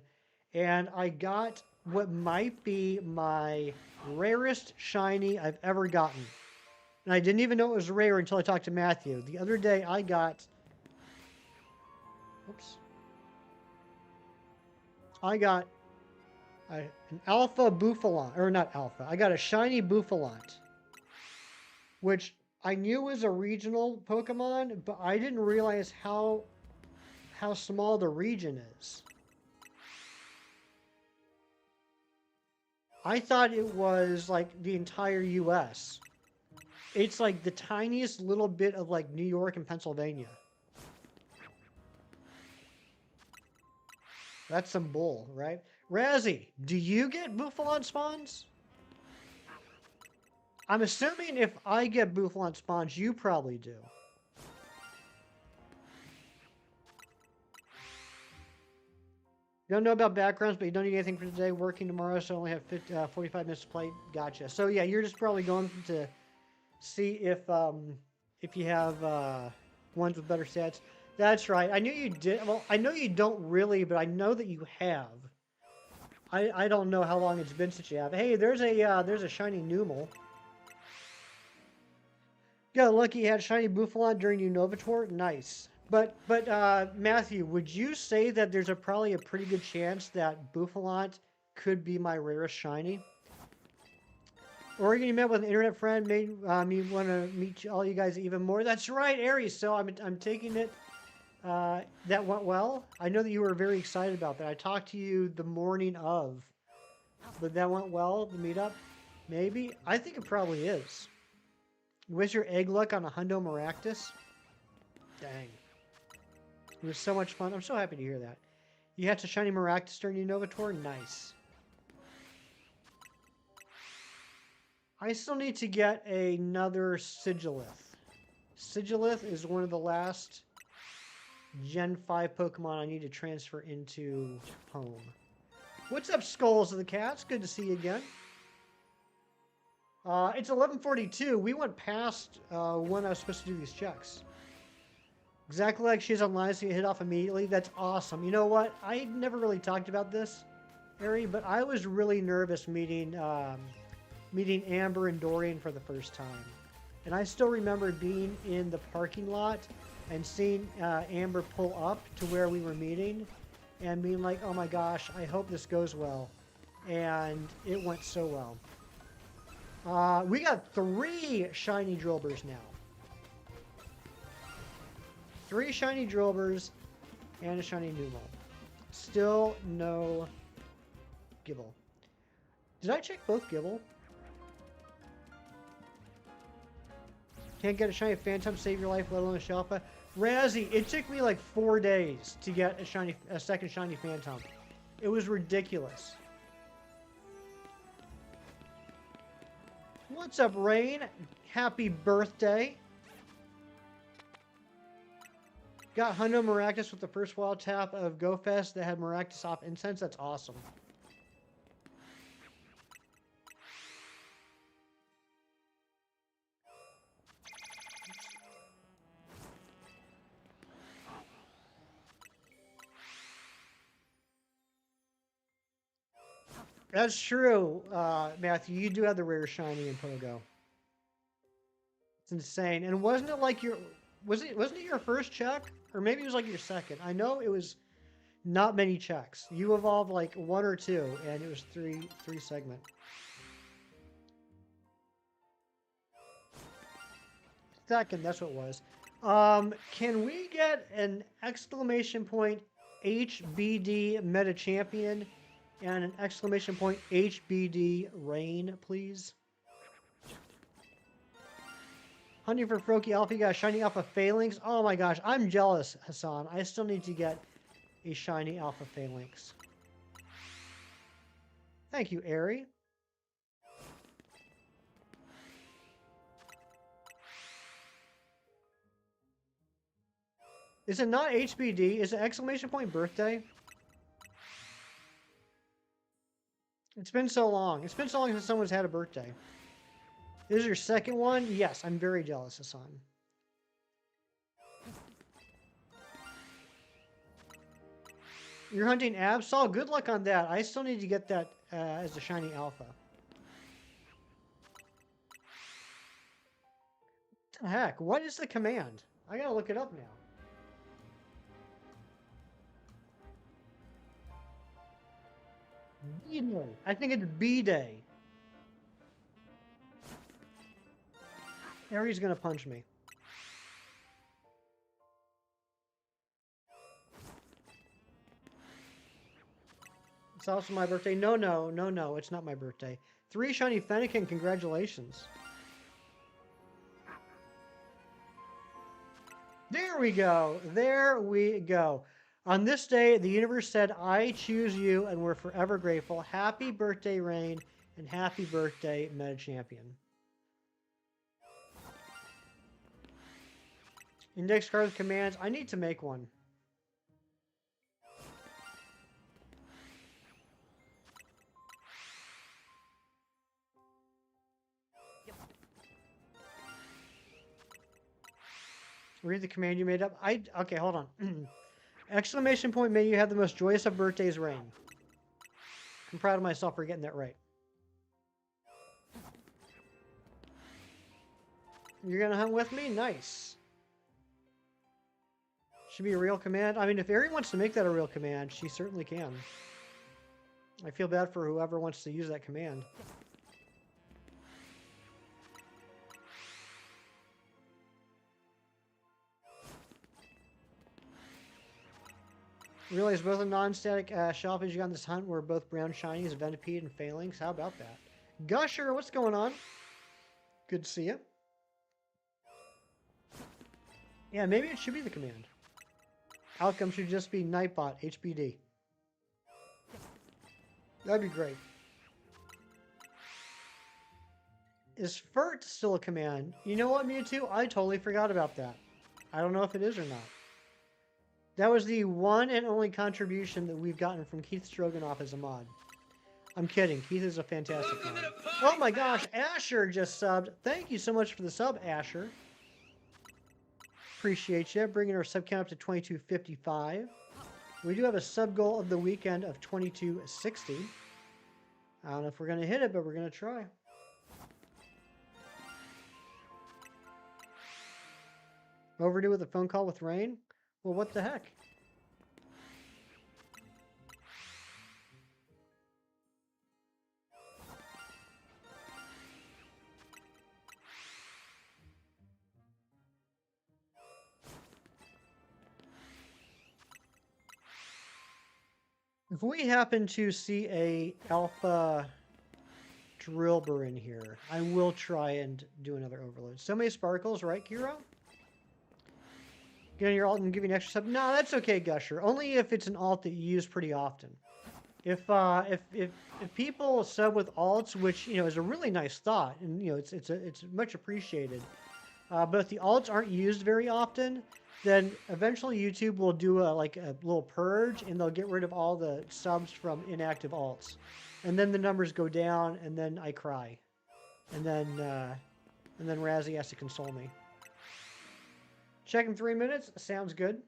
And I got what might be my rarest shiny I've ever gotten. And I didn't even know it was rare until I talked to Matthew. The other day I got... Oops. I got an alpha Buffalant. Or not alpha. I got a shiny Buffalant. Which I knew was a regional Pokemon, but I didn't realize how small the region is. I thought it was like the entire US. It's like the tiniest little bit of like New York and Pennsylvania. That's some bull, right? Razzie, do you get Buffalant spawns? I'm assuming if I get Buffalant spawns, you probably do. You don't know about backgrounds, but you don't need anything for today. Working tomorrow, so I only have 45 minutes to play. Gotcha. So yeah, you're just probably going to see if you have ones with better stats. That's right. I knew you did. Well, I know you don't really, but I know that you have. I don't know how long it's been since you have. Hey, there's a shiny Numel. Got lucky you had shiny Buffalant during Unova Tour. Nice. But Matthew, would you say that there's probably a pretty good chance that Buffalant could be my rarest shiny? Oregon, you met with an internet friend, made me want to meet all you guys even more. That's right, Aries. So I'm taking it. That went well. I know that you were very excited about that. I talked to you the morning of, but that went well. The meetup, maybe. I think it probably is. Was your egg luck on a Hundo Maractus? Dang. It was so much fun. I'm so happy to hear that. You hatched a shiny Maractus during your Nova Tour? Nice. I still need to get another Sigilith. Sigilith is one of the last Gen 5 Pokemon I need to transfer into home. What's up, Skulls of the Cats? Good to see you again. It's 11:42. We went past when I was supposed to do these checks. Exactly like she's online, so you hit off immediately. That's awesome. You know what? I never really talked about this, Ari, but I was really nervous meeting Amber and Dorian for the first time. And I still remember being in the parking lot and seeing Amber pull up to where we were meeting and being like, oh my gosh, I hope this goes well. And it went so well. We got 3 shiny Drillburs now. 3 shiny Drillburs and a shiny Numel. Still no Gibble. Did I check both Gibble? Can't get a shiny Phantom, save your life, let alone a Shelfa. Razzie, it took me like 4 days to get a second shiny Phantom. It was ridiculous. What's up, Rain? Happy birthday. Got Hundo Maractus with the first wild tap of GoFest that had Maractus off incense. That's awesome. That's true, Matthew. You do have the rare shiny in Pogo. It's insane. And wasn't it like wasn't it your first check? Or maybe it was like your second. I know it was not many checks. You evolved like 1 or 2, and it was three segment. Second, that's what it was. Can we get an exclamation point HBD Meta Champion and an exclamation point HBD Rain, please? Hunting for Froakie Alpha, you got a shiny Alpha Phalanx. Oh my gosh, I'm jealous, Hassan. I still need to get a shiny Alpha Phalanx. Thank you, Ari. Is it not HBD? Is it exclamation point birthday? It's been so long. It's been so long since someone's had a birthday. This is your second one? Yes, I'm very jealous, Hassan. You're hunting Absol? Good luck on that. I still need to get that as the shiny alpha. What the heck? What is the command? I gotta look it up now. B-Day. I think it's B-Day. Aries gonna punch me. It's also my birthday. No, it's not my birthday. 3 shiny Fennekin, congratulations. There we go. There we go. On this day, the universe said, I choose you, and we're forever grateful. Happy birthday, Rain, and happy birthday, Meta Champion. Index card with commands. I need to make one. Read the command you made up. Okay, hold on. Exclamation point, may you have the most joyous of birthdays, Rain. I'm proud of myself for getting that right. You're gonna hunt with me? Nice. Should be a real command. I mean, if Ari wants to make that a real command, she certainly can. I feel bad for whoever wants to use that command. Realize both the non-static shellfish you got on this hunt were both brown shinies, Venipede, and Phalanx. How about that? Gusher, what's going on? Good to see you. Yeah, maybe it should be the command. Outcome should just be Nightbot, HBD. That'd be great. Is FERT still a command? You know what, Mewtwo? I totally forgot about that. I don't know if it is or not. That was the one and only contribution that we've gotten from Keith Stroganoff as a mod. I'm kidding. Keith is a fantastic mod. Oh my gosh, Asher just subbed. Thank you so much for the sub, Asher. Appreciate you. Bringing our sub count up to 2255. We do have a sub goal of the weekend of 2260. I don't know if we're going to hit it, but we're going to try. Overdue with a phone call with Rain? Well, what the heck? If we happen to see a alpha Drillbur in here, I will try and do another overload. So many sparkles, right, Kiro? Getting your alt and giving extra sub? No, that's okay, Gusher. Only if it's an alt that you use pretty often. If people sub with alts, which is a really nice thought, and it's much appreciated, but if the alts aren't used very often, then eventually YouTube will do a little purge, and they'll get rid of all the subs from inactive alts, and then the numbers go down, and then I cry, and then Razzie has to console me. Check in 3 minutes. Sounds good.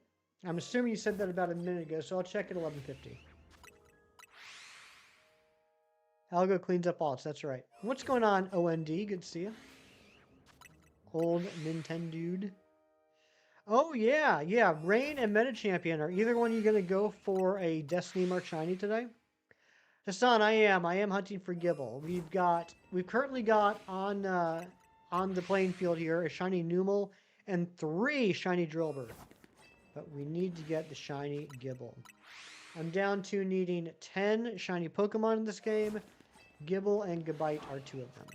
I'm assuming you said that about a minute ago, so I'll check at 11:50. Algo cleans up alts. That's right. What's going on, OND? Good to see you. Old Nintendo dude. Oh, yeah. Rain and Meta Champion. Are either one of you going to go for a Destiny Mark Shiny today? Hassan, I am hunting for Gible. We've currently got on the playing field here a shiny Numel and 3 shiny Drillbur. But we need to get the shiny Gible. I'm down to needing 10 shiny Pokemon in this game. Gible and Gabite are 2 of them.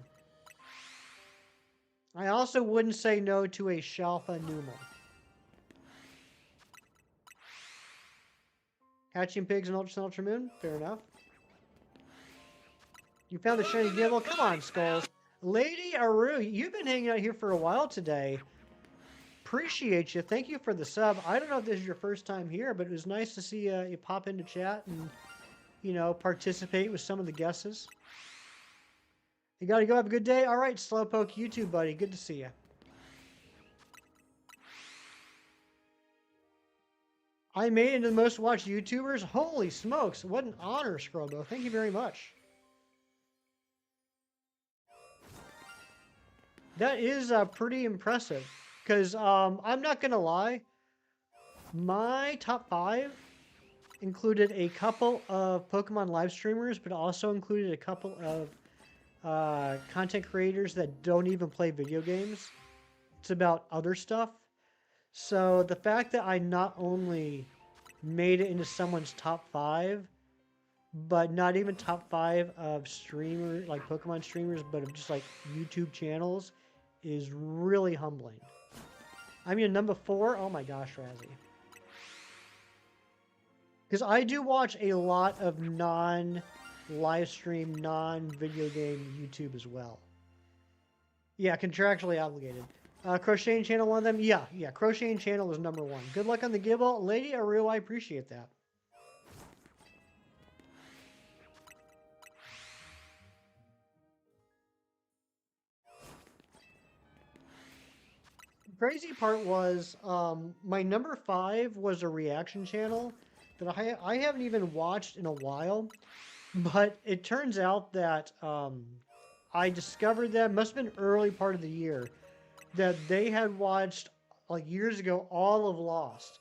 I also wouldn't say no to a Shalfa Numel. Hatching Pigs and Ultra Sun Ultra Moon? Fair enough. You found the shiny Gible? Come on, Skulls. Lady Aru, you've been hanging out here for a while today. Appreciate you. Thank you for the sub. I don't know if this is your first time here, but it was nice to see you pop into chat and, participate with some of the guesses. You gotta go. Have a good day. All right, Slowpoke YouTube buddy. Good to see you. I made it into the most watched YouTubers. Holy smokes. What an honor, Scrubbo. Thank you very much. That is pretty impressive. Because I'm not going to lie, my top 5 included a couple of Pokemon live streamers, but also included a couple of content creators that don't even play video games. It's about other stuff. So the fact that I not only made it into someone's top 5, but not even top 5 of streamer, like Pokemon streamers, but of just like YouTube channels, is really humbling. I mean, number 4, oh my gosh, Razzie. Because I do watch a lot of non-live stream, non-video game YouTube as well. Yeah, contractually obligated. Crocheting Channel, one of them? Yeah, Crocheting Channel is number 1. Good luck on the Gible. Lady Aru, I appreciate that. The crazy part was, my number 5 was a reaction channel that I haven't even watched in a while. But it turns out that I discovered that, must have been early part of the year, that they had watched, like years ago, all of Lost.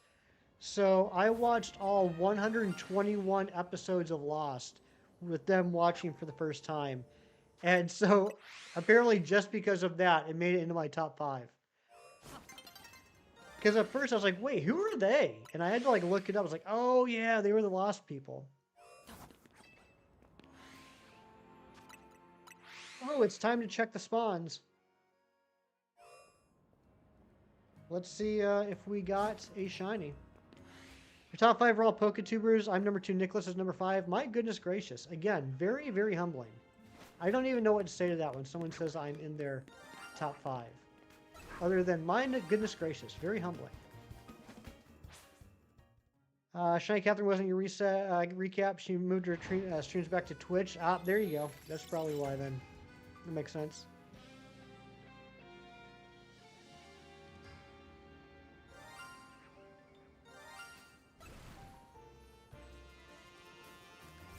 So I watched all 121 episodes of Lost with them watching for the first time. And so apparently just because of that, it made it into my top 5. Because at first I was like, wait, who are they? And I had to like look it up. I was like, oh yeah, they were the Lost people. Oh, it's time to check the spawns. Let's see if we got a shiny. Your top 5 are all Poketubers. I'm number 2. Nicholas is number 5. My goodness gracious. Again, very, very humbling. I don't even know what to say to that when someone says I'm in their top 5. Other than my goodness gracious. Very humbling. Shiny Catherine wasn't your recap. She moved her streams back to Twitch. Ah, there you go. That's probably why then. That makes sense.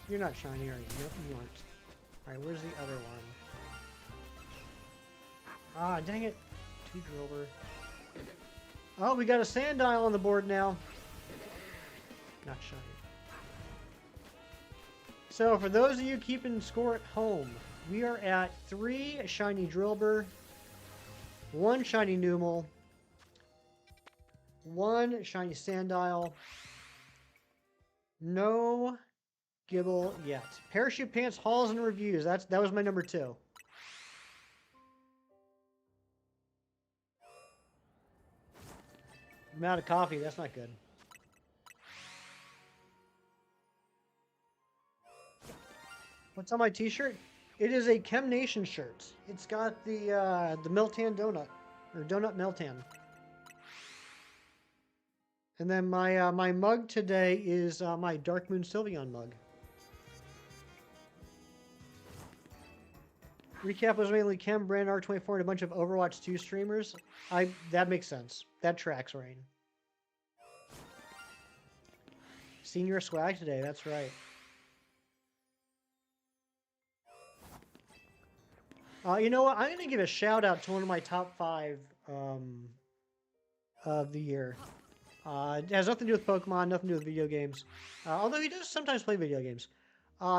You're not shiny, are you? Nope, you aren't. Alright, where's the other one? Ah, dang it. 2 Drillbur. Oh, we got a Sandile on the board now. Not shiny. So, for those of you keeping score at home, we are at 3 shiny Drillbur, 1 shiny Numel, 1 shiny Sandile, no Gible yet. Parachute Pants hauls and reviews. That was my number 2. I'm out of coffee. That's not good. What's on my t-shirt? It is a Chem Nation shirt. It's got the Meltan donut, or donut Meltan. And then my my mug today is my Dark Moon Sylveon mug. Recap was mainly Chem, Brand R24, and a bunch of Overwatch 2 streamers. That makes sense. That tracks, Rain. Senior swag today, that's right. You know what? I'm going to give a shout out to one of my top 5 of the year. It has nothing to do with Pokemon, nothing to do with video games. Although he does sometimes play video games.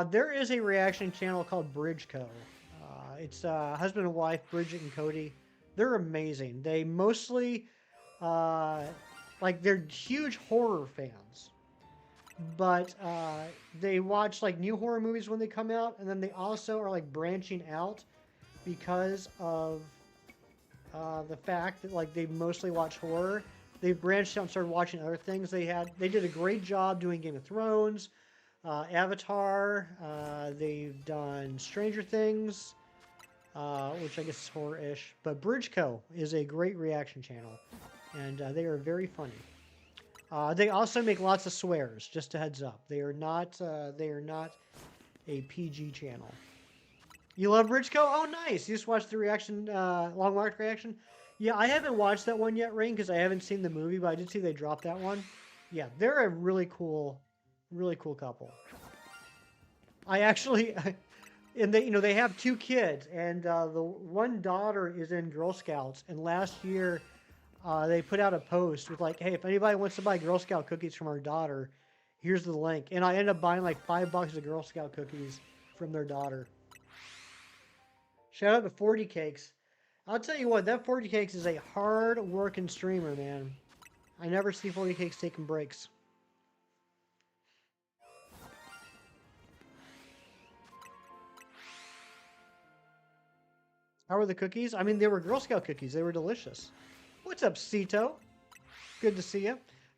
There is a reaction channel called Bridgeco. It's husband and wife, Bridget and Cody. They're amazing. They mostly, like, they're huge horror fans. But they watch, like, new horror movies when they come out. And then they also are, like, branching out because of the fact that, like, they mostly watch horror. They've branched out and started watching other things. They did a great job doing Game of Thrones, Avatar. They've done Stranger Things. Which I guess is horror-ish. But Bridgeco is a great reaction channel, and they are very funny. They also make lots of swears, just a heads up. They are not a PG channel. You love Bridgeco? Oh, nice! You just watched the reaction, Long March reaction? Yeah, I haven't watched that one yet, Rain, because I haven't seen the movie, but I did see they dropped that one. Yeah, they're a really cool couple. I actually... and they, they have two kids, and the one daughter is in Girl Scouts, and last year they put out a post with like, hey, if anybody wants to buy Girl Scout cookies from our daughter, here's the link. And I ended up buying like 5 boxes of Girl Scout cookies from their daughter. Shout out to 40 Cakes. I'll tell you what, that 40 Cakes is a hard working streamer, man. I never see 40 Cakes taking breaks. How were the cookies? I mean, they were Girl Scout cookies. They were delicious. What's up, Cito? Good to see you. I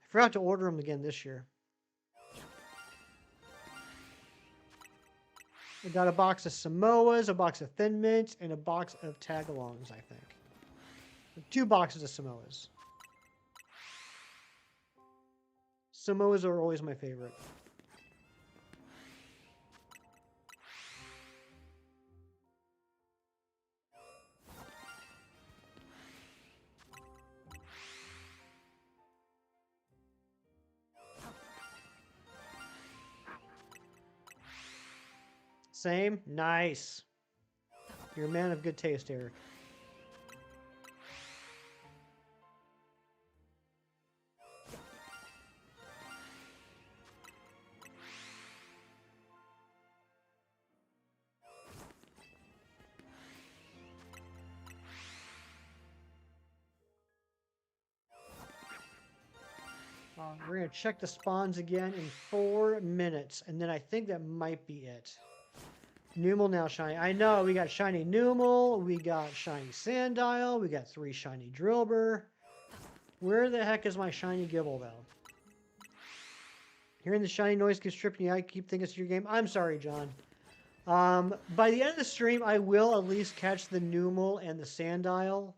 forgot to order them again this year. I got a box of Samoas, a box of Thin Mints, and a box of Tagalongs, I think. 2 boxes of Samoas. Samoas are always my favorite. Same? Nice. You're a man of good taste, Eric. We're going to check the spawns again in 4 minutes, and then I think that might be it. Numel now shiny. I know, we got shiny Numel, we got shiny Sandile, we got 3 shiny Drillbur. Where the heck is my shiny Gibble, though? Hearing the shiny noise keeps tripping you. I keep thinking it's your game. I'm sorry, John. By the end of the stream, I will at least catch the Numel and the Sandile,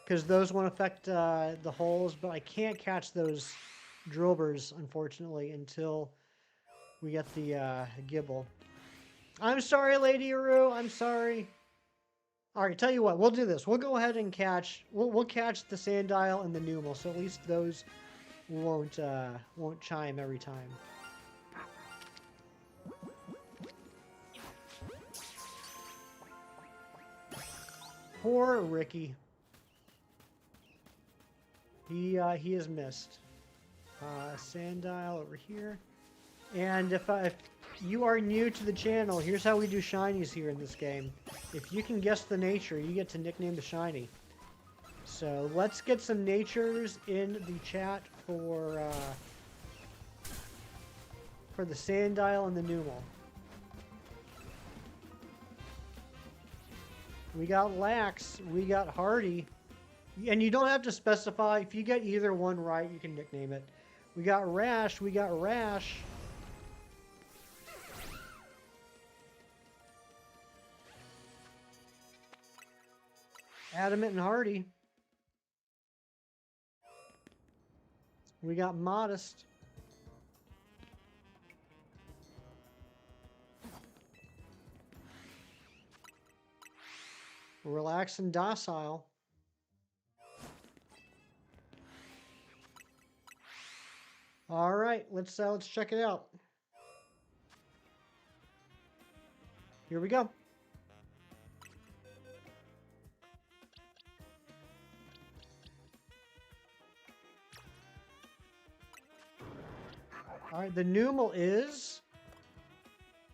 because those won't affect the holes, but I can't catch those Drillburs, unfortunately, until we get the Gibble. I'm sorry, Lady Aru. I'm sorry. All right, tell you what. We'll do this. We'll go ahead and catch. We'll catch the Sandile and the Numel, so at least those won't chime every time. Poor Ricky. He is missed. Sandile over here. And if you are new to the channel, here's how we do shinies here in this game. If you can guess the nature, you get to nickname the shiny. So let's get some natures in the chat for the Sandile and the Numel. We got Lax, we got Hardy, and you don't have to specify. If you get either one right, you can nickname it. We got Rash, we got Rash. Adamant and Hardy. We got Modest. Relaxed and Docile. All right, let's check it out. Here we go. All right, the Numel is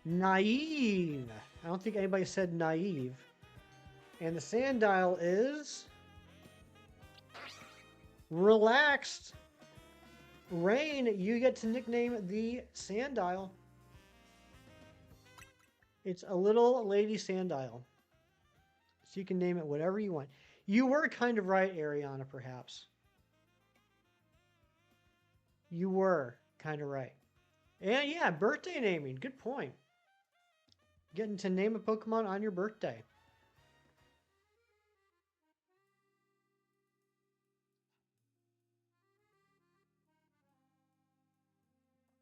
Naive. I don't think anybody said naive. And the Sandile is Relaxed. Rain, you get to nickname the Sandile. It's a little lady Sandile. So you can name it whatever you want. You were kind of right, Ariana, perhaps. You were kind of right. And yeah, birthday naming. Good point. Getting to name a Pokemon on your birthday.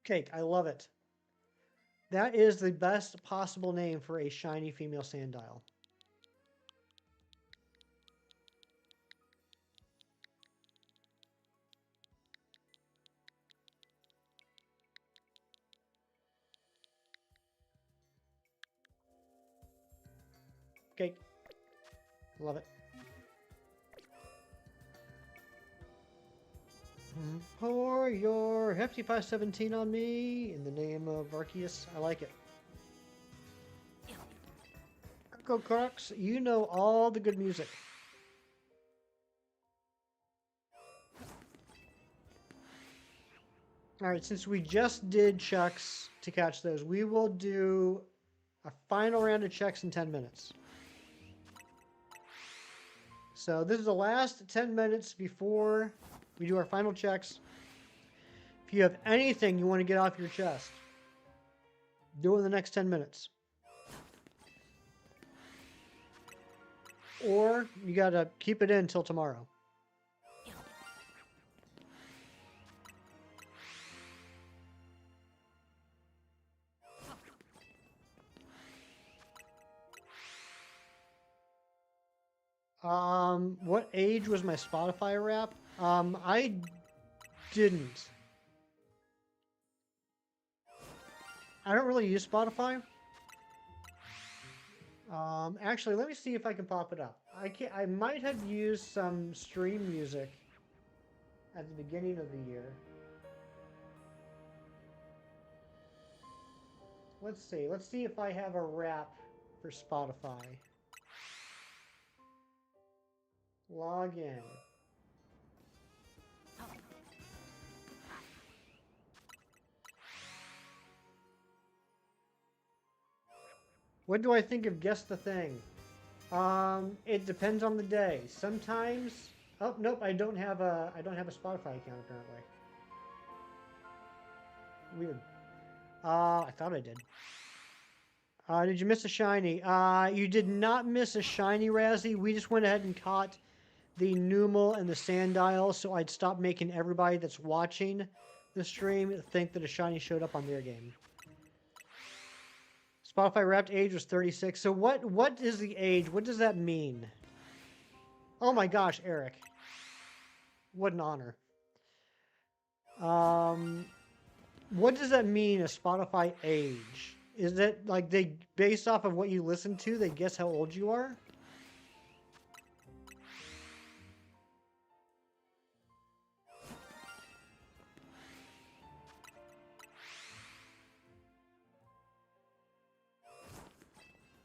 Cake, I love it. That is the best possible name for a shiny female Sandile. cake. Love it. Pour your hefty 517 on me in the name of Arceus. I like it. Coco Crocs, you know all the good music. Alright, since we just did checks to catch those, we will do a final round of checks in 10 minutes. So this is the last 10 minutes before we do our final checks. If you have anything you want to get off your chest, do it in the next 10 minutes. Or you gotta keep it in until tomorrow. What age was my Spotify rap? I didn't. I don't really use Spotify. Actually, let me see if I can pop it up. I might have used some stream music at the beginning of the year. Let's see. Let's see if I have a rap for Spotify. Log in. What do I think of Guess the Thing? It depends on the day. Sometimes, oh nope, I don't have a Spotify account apparently. Weird. I thought I did. Did you miss a shiny? You did not miss a shiny, Razzie. We just went ahead and caught the Numel and the Sandile, so I'd stop making everybody that's watching the stream think that a shiny showed up on their game. Spotify Wrapped age was 36. So what is the age? What does that mean? Oh my gosh, Eric. What an honor. What does that mean, a Spotify age? Is that like they, based off of what you listen to, they guess how old you are?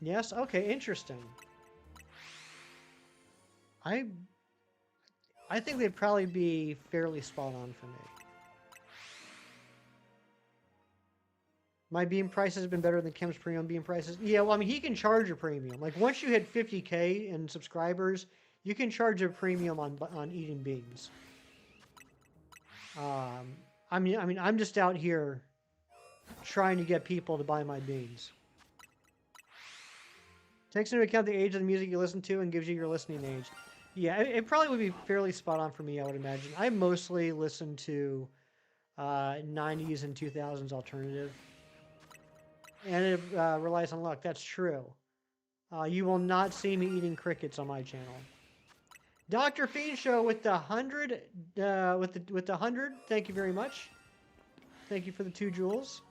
Yes? Okay, interesting. I think they'd probably be fairly spot on for me. My beam prices have been better than Kem's premium beam prices. Yeah, well, I mean, he can charge a premium. Like, once you hit 50K in subscribers, you can charge a premium on eating beans. I mean, I'm just out here trying to get people to buy my beans. Takes into account the age of the music you listen to and gives you your listening age. Yeah, it probably would be fairly spot on for me, I would imagine. I mostly listen to 90s and 2000s alternative. And it relies on luck. That's true. You will not see me eating crickets on my channel. Dr. Fiend Show with the 100, with the 100. Thank you very much. Thank you for the 2 jewels.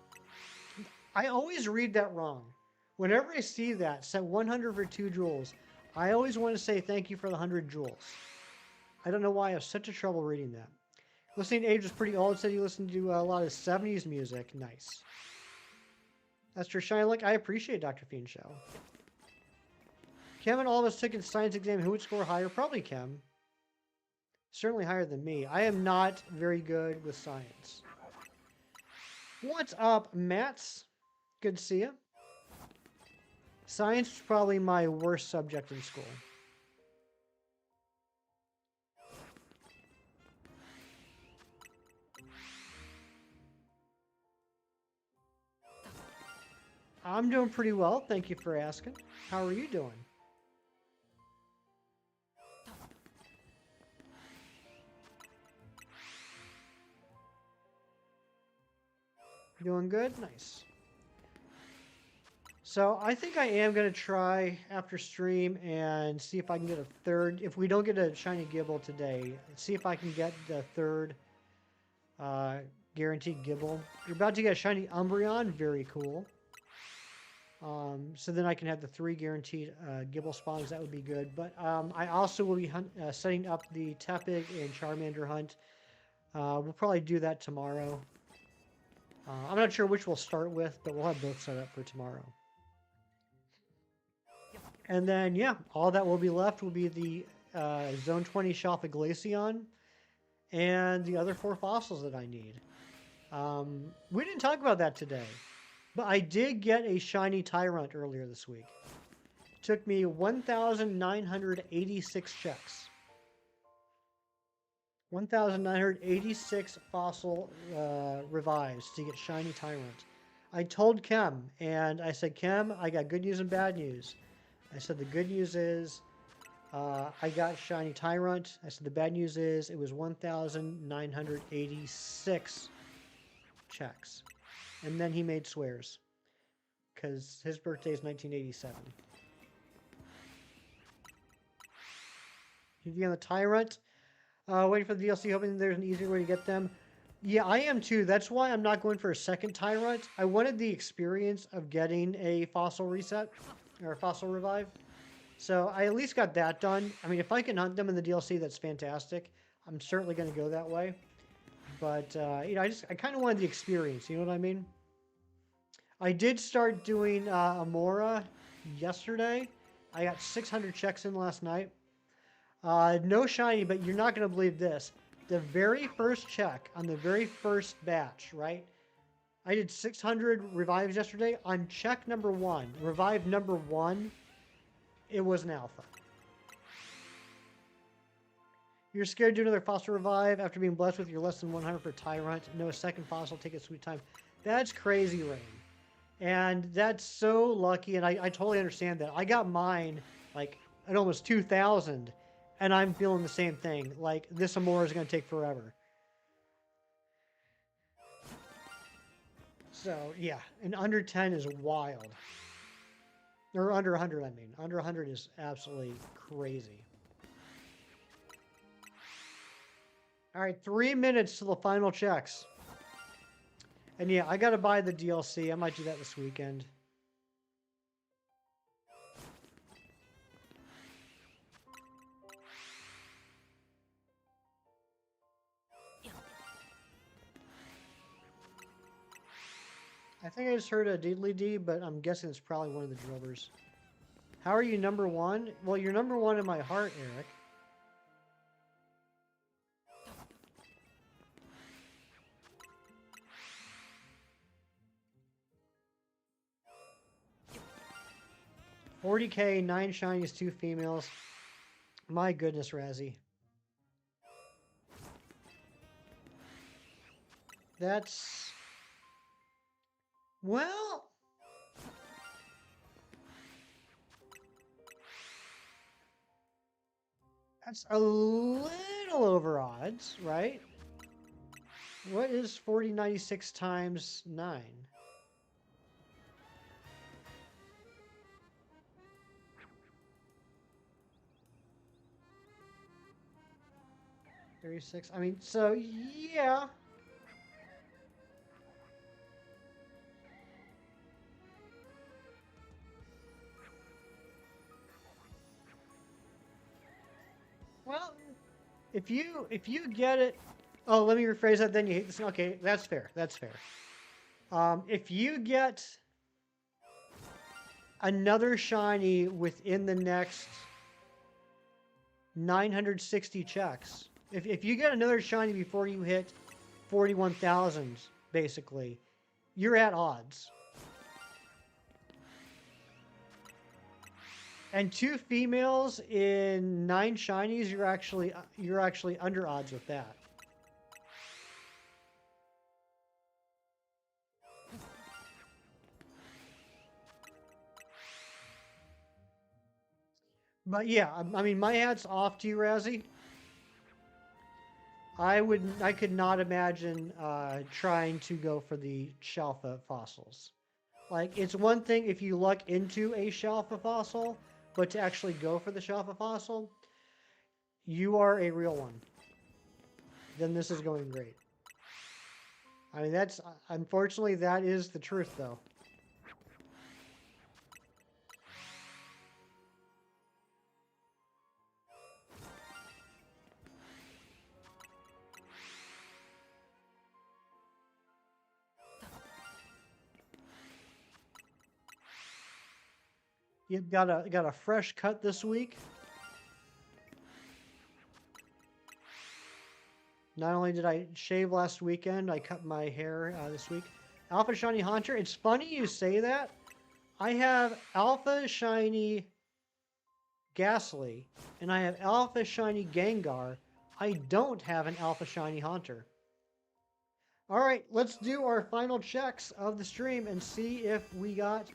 I always read that wrong. Whenever I see that, set 100 for 2 jewels, I always want to say thank you for the 100 jewels. I don't know why I have such a trouble reading that. Listening age was pretty old. Said you listened to a lot of 70s music. Nice. That's your shiny look. I appreciate Dr. Fiend Show. Kem and all of us took a science exam. Who would score higher? Probably Kem. Certainly higher than me. I am not very good with science. What's up, Mats? Good to see you. Science was probably my worst subject in school. I'm doing pretty well. Thank you for asking. How are you doing? Doing good? Nice. So I think I am going to try after stream and see if I can get a third. If we don't get a shiny Gible today, see if I can get the third guaranteed Gible. You're about to get a shiny Umbreon. Very cool. So then I can have the 3 guaranteed Gibble spawns. That would be good. But I also will be setting up the Tepig and Charmander hunt. We'll probably do that tomorrow. I'm not sure which we'll start with, but we'll have both set up for tomorrow. And then, yeah, all that will be left will be the Zone 20 Shelf of Glaceon and the other 4 fossils that I need. We didn't talk about that today, but I did get a shiny Tyrant earlier this week. Took me 1,986 checks. 1,986 fossil revives to get shiny Tyrant. I told Kem, and I said, Kem, I got good news and bad news. I said the good news is I got shiny Tyrant. I said the bad news is it was 1,986 checks. And then he made swears. Because his birthday is 1987. He's on the Tyrant. Waiting for the DLC, hoping there's an easier way to get them. Yeah, I am too. That's why I'm not going for a second Tyrant. I wanted the experience of getting a fossil reset. Or a fossil revive. So I at least got that done. I mean, if I can hunt them in the DLC, that's fantastic. I'm certainly going to go that way. But, you know, I kind of wanted the experience. You know what I mean? I did start doing Amora yesterday. I got 600 checks in last night. No shiny, but you're not going to believe this. The very first check on the very first batch, right? I did 600 revives yesterday. On check number 1, revive number 1, it was an alpha. You're scared to do another fossil revive after being blessed with your less than 100 for Tyrant. No, a second fossil, take a sweet time. That's crazy, Rain. And that's so lucky, and I totally understand that. I got mine, like, at almost 2,000, and I'm feeling the same thing. Like, this Amora is going to take forever. So, yeah, and under 10 is wild. Or under 100, I mean. Under 100 is absolutely crazy. All right, 3 minutes to the final checks. And yeah, I got to buy the DLC. I might do that this weekend. I think I just heard a Deedly Dee, but I'm guessing it's probably one of the Drovers. How are you number 1? Well, you're number 1 in my heart, Eric. $40K, 9 shinies, 2 females. My goodness, Razzie. That's... Well... That's a little over odds, right? What is 4096 times 9? 36. I mean, so yeah. Well, if you get it, oh, let me rephrase that. Then you hate this. Okay, that's fair. That's fair. If you get another shiny within the next 960 checks, if you get another shiny before you hit 41,000, basically, you're at odds. And 2 females in 9 shinies, you're actually under odds with that. But yeah, I mean, my hat's off to you, Razzie. I could not imagine trying to go for the Shalfa fossils. Like, it's one thing if you luck into a Shalfa fossil, but to actually go for the Shalfa fossil, you are a real one. Then this is going great. I mean, that's, unfortunately, that is the truth, though. It got a fresh cut this week. Not only did I shave last weekend, I cut my hair this week. Alpha Shiny Haunter. It's funny you say that. I have Alpha Shiny Ghastly, and I have Alpha Shiny Gengar. I don't have an Alpha Shiny Haunter. Alright, let's do our final checks of the stream and see if we got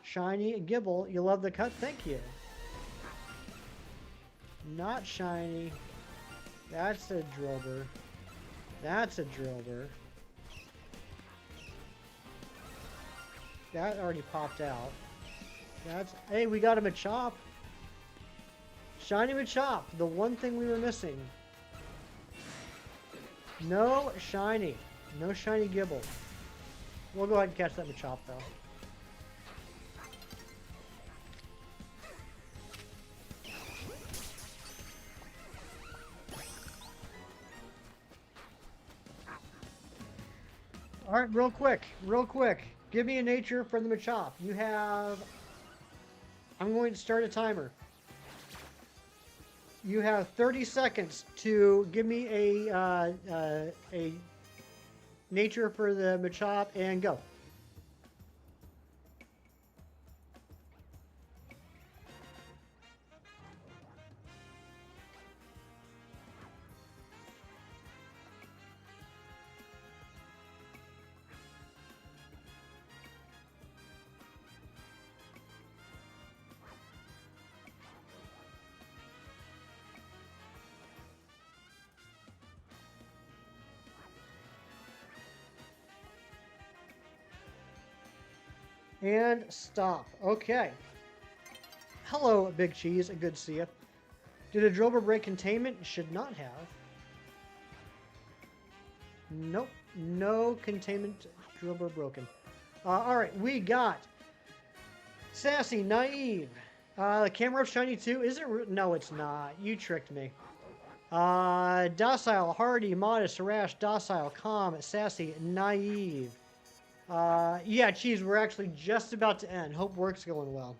Shiny Gibble. You love the cut? Thank you. Not shiny. That's a Drillbur. That's a Drillbur. That already popped out. That's... Hey, we got a Machop. Shiny Machop. The one thing we were missing. No shiny. No shiny Gibble. We'll go ahead and catch that Machop, though. Alright, real quick. Give me a nature for the Machop. You have... I'm going to start a timer. You have 30 seconds to give me a nature for the Machop and go. And stop. Okay. Hello, Big Cheese. Good to see you. Did a Drillbur break containment? Should not have. Nope. No containment Drillbur broken. Alright, we got Sassy, Naive. Camera Shiny 2. Is it? No, it's not. You tricked me. Docile, Hardy, Modest, Harash, Docile, Calm, Sassy, Naive. Yeah, Cheese, we're actually just about to end. Hope work's going well.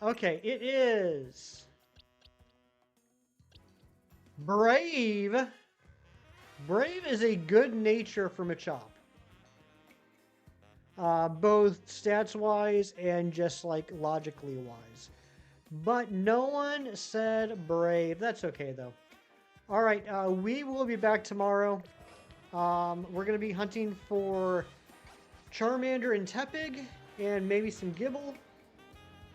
Okay, it is Brave. Brave is a good nature for Machop. Both stats-wise and just, like, logically-wise. But no one said Brave. That's okay, though. Alright, we will be back tomorrow. We're going to be hunting for Charmander and Tepig, and maybe some Gibble,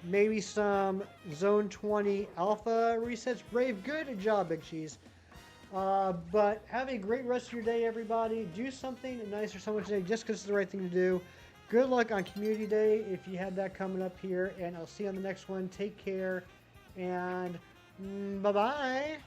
maybe some Zone 20 Alpha resets. Brave, good job, Big Cheese. But have a great rest of your day, everybody. Do something nice for someone today just because it's the right thing to do. Good luck on Community Day if you have that coming up here, and I'll see you on the next one. Take care, and bye-bye.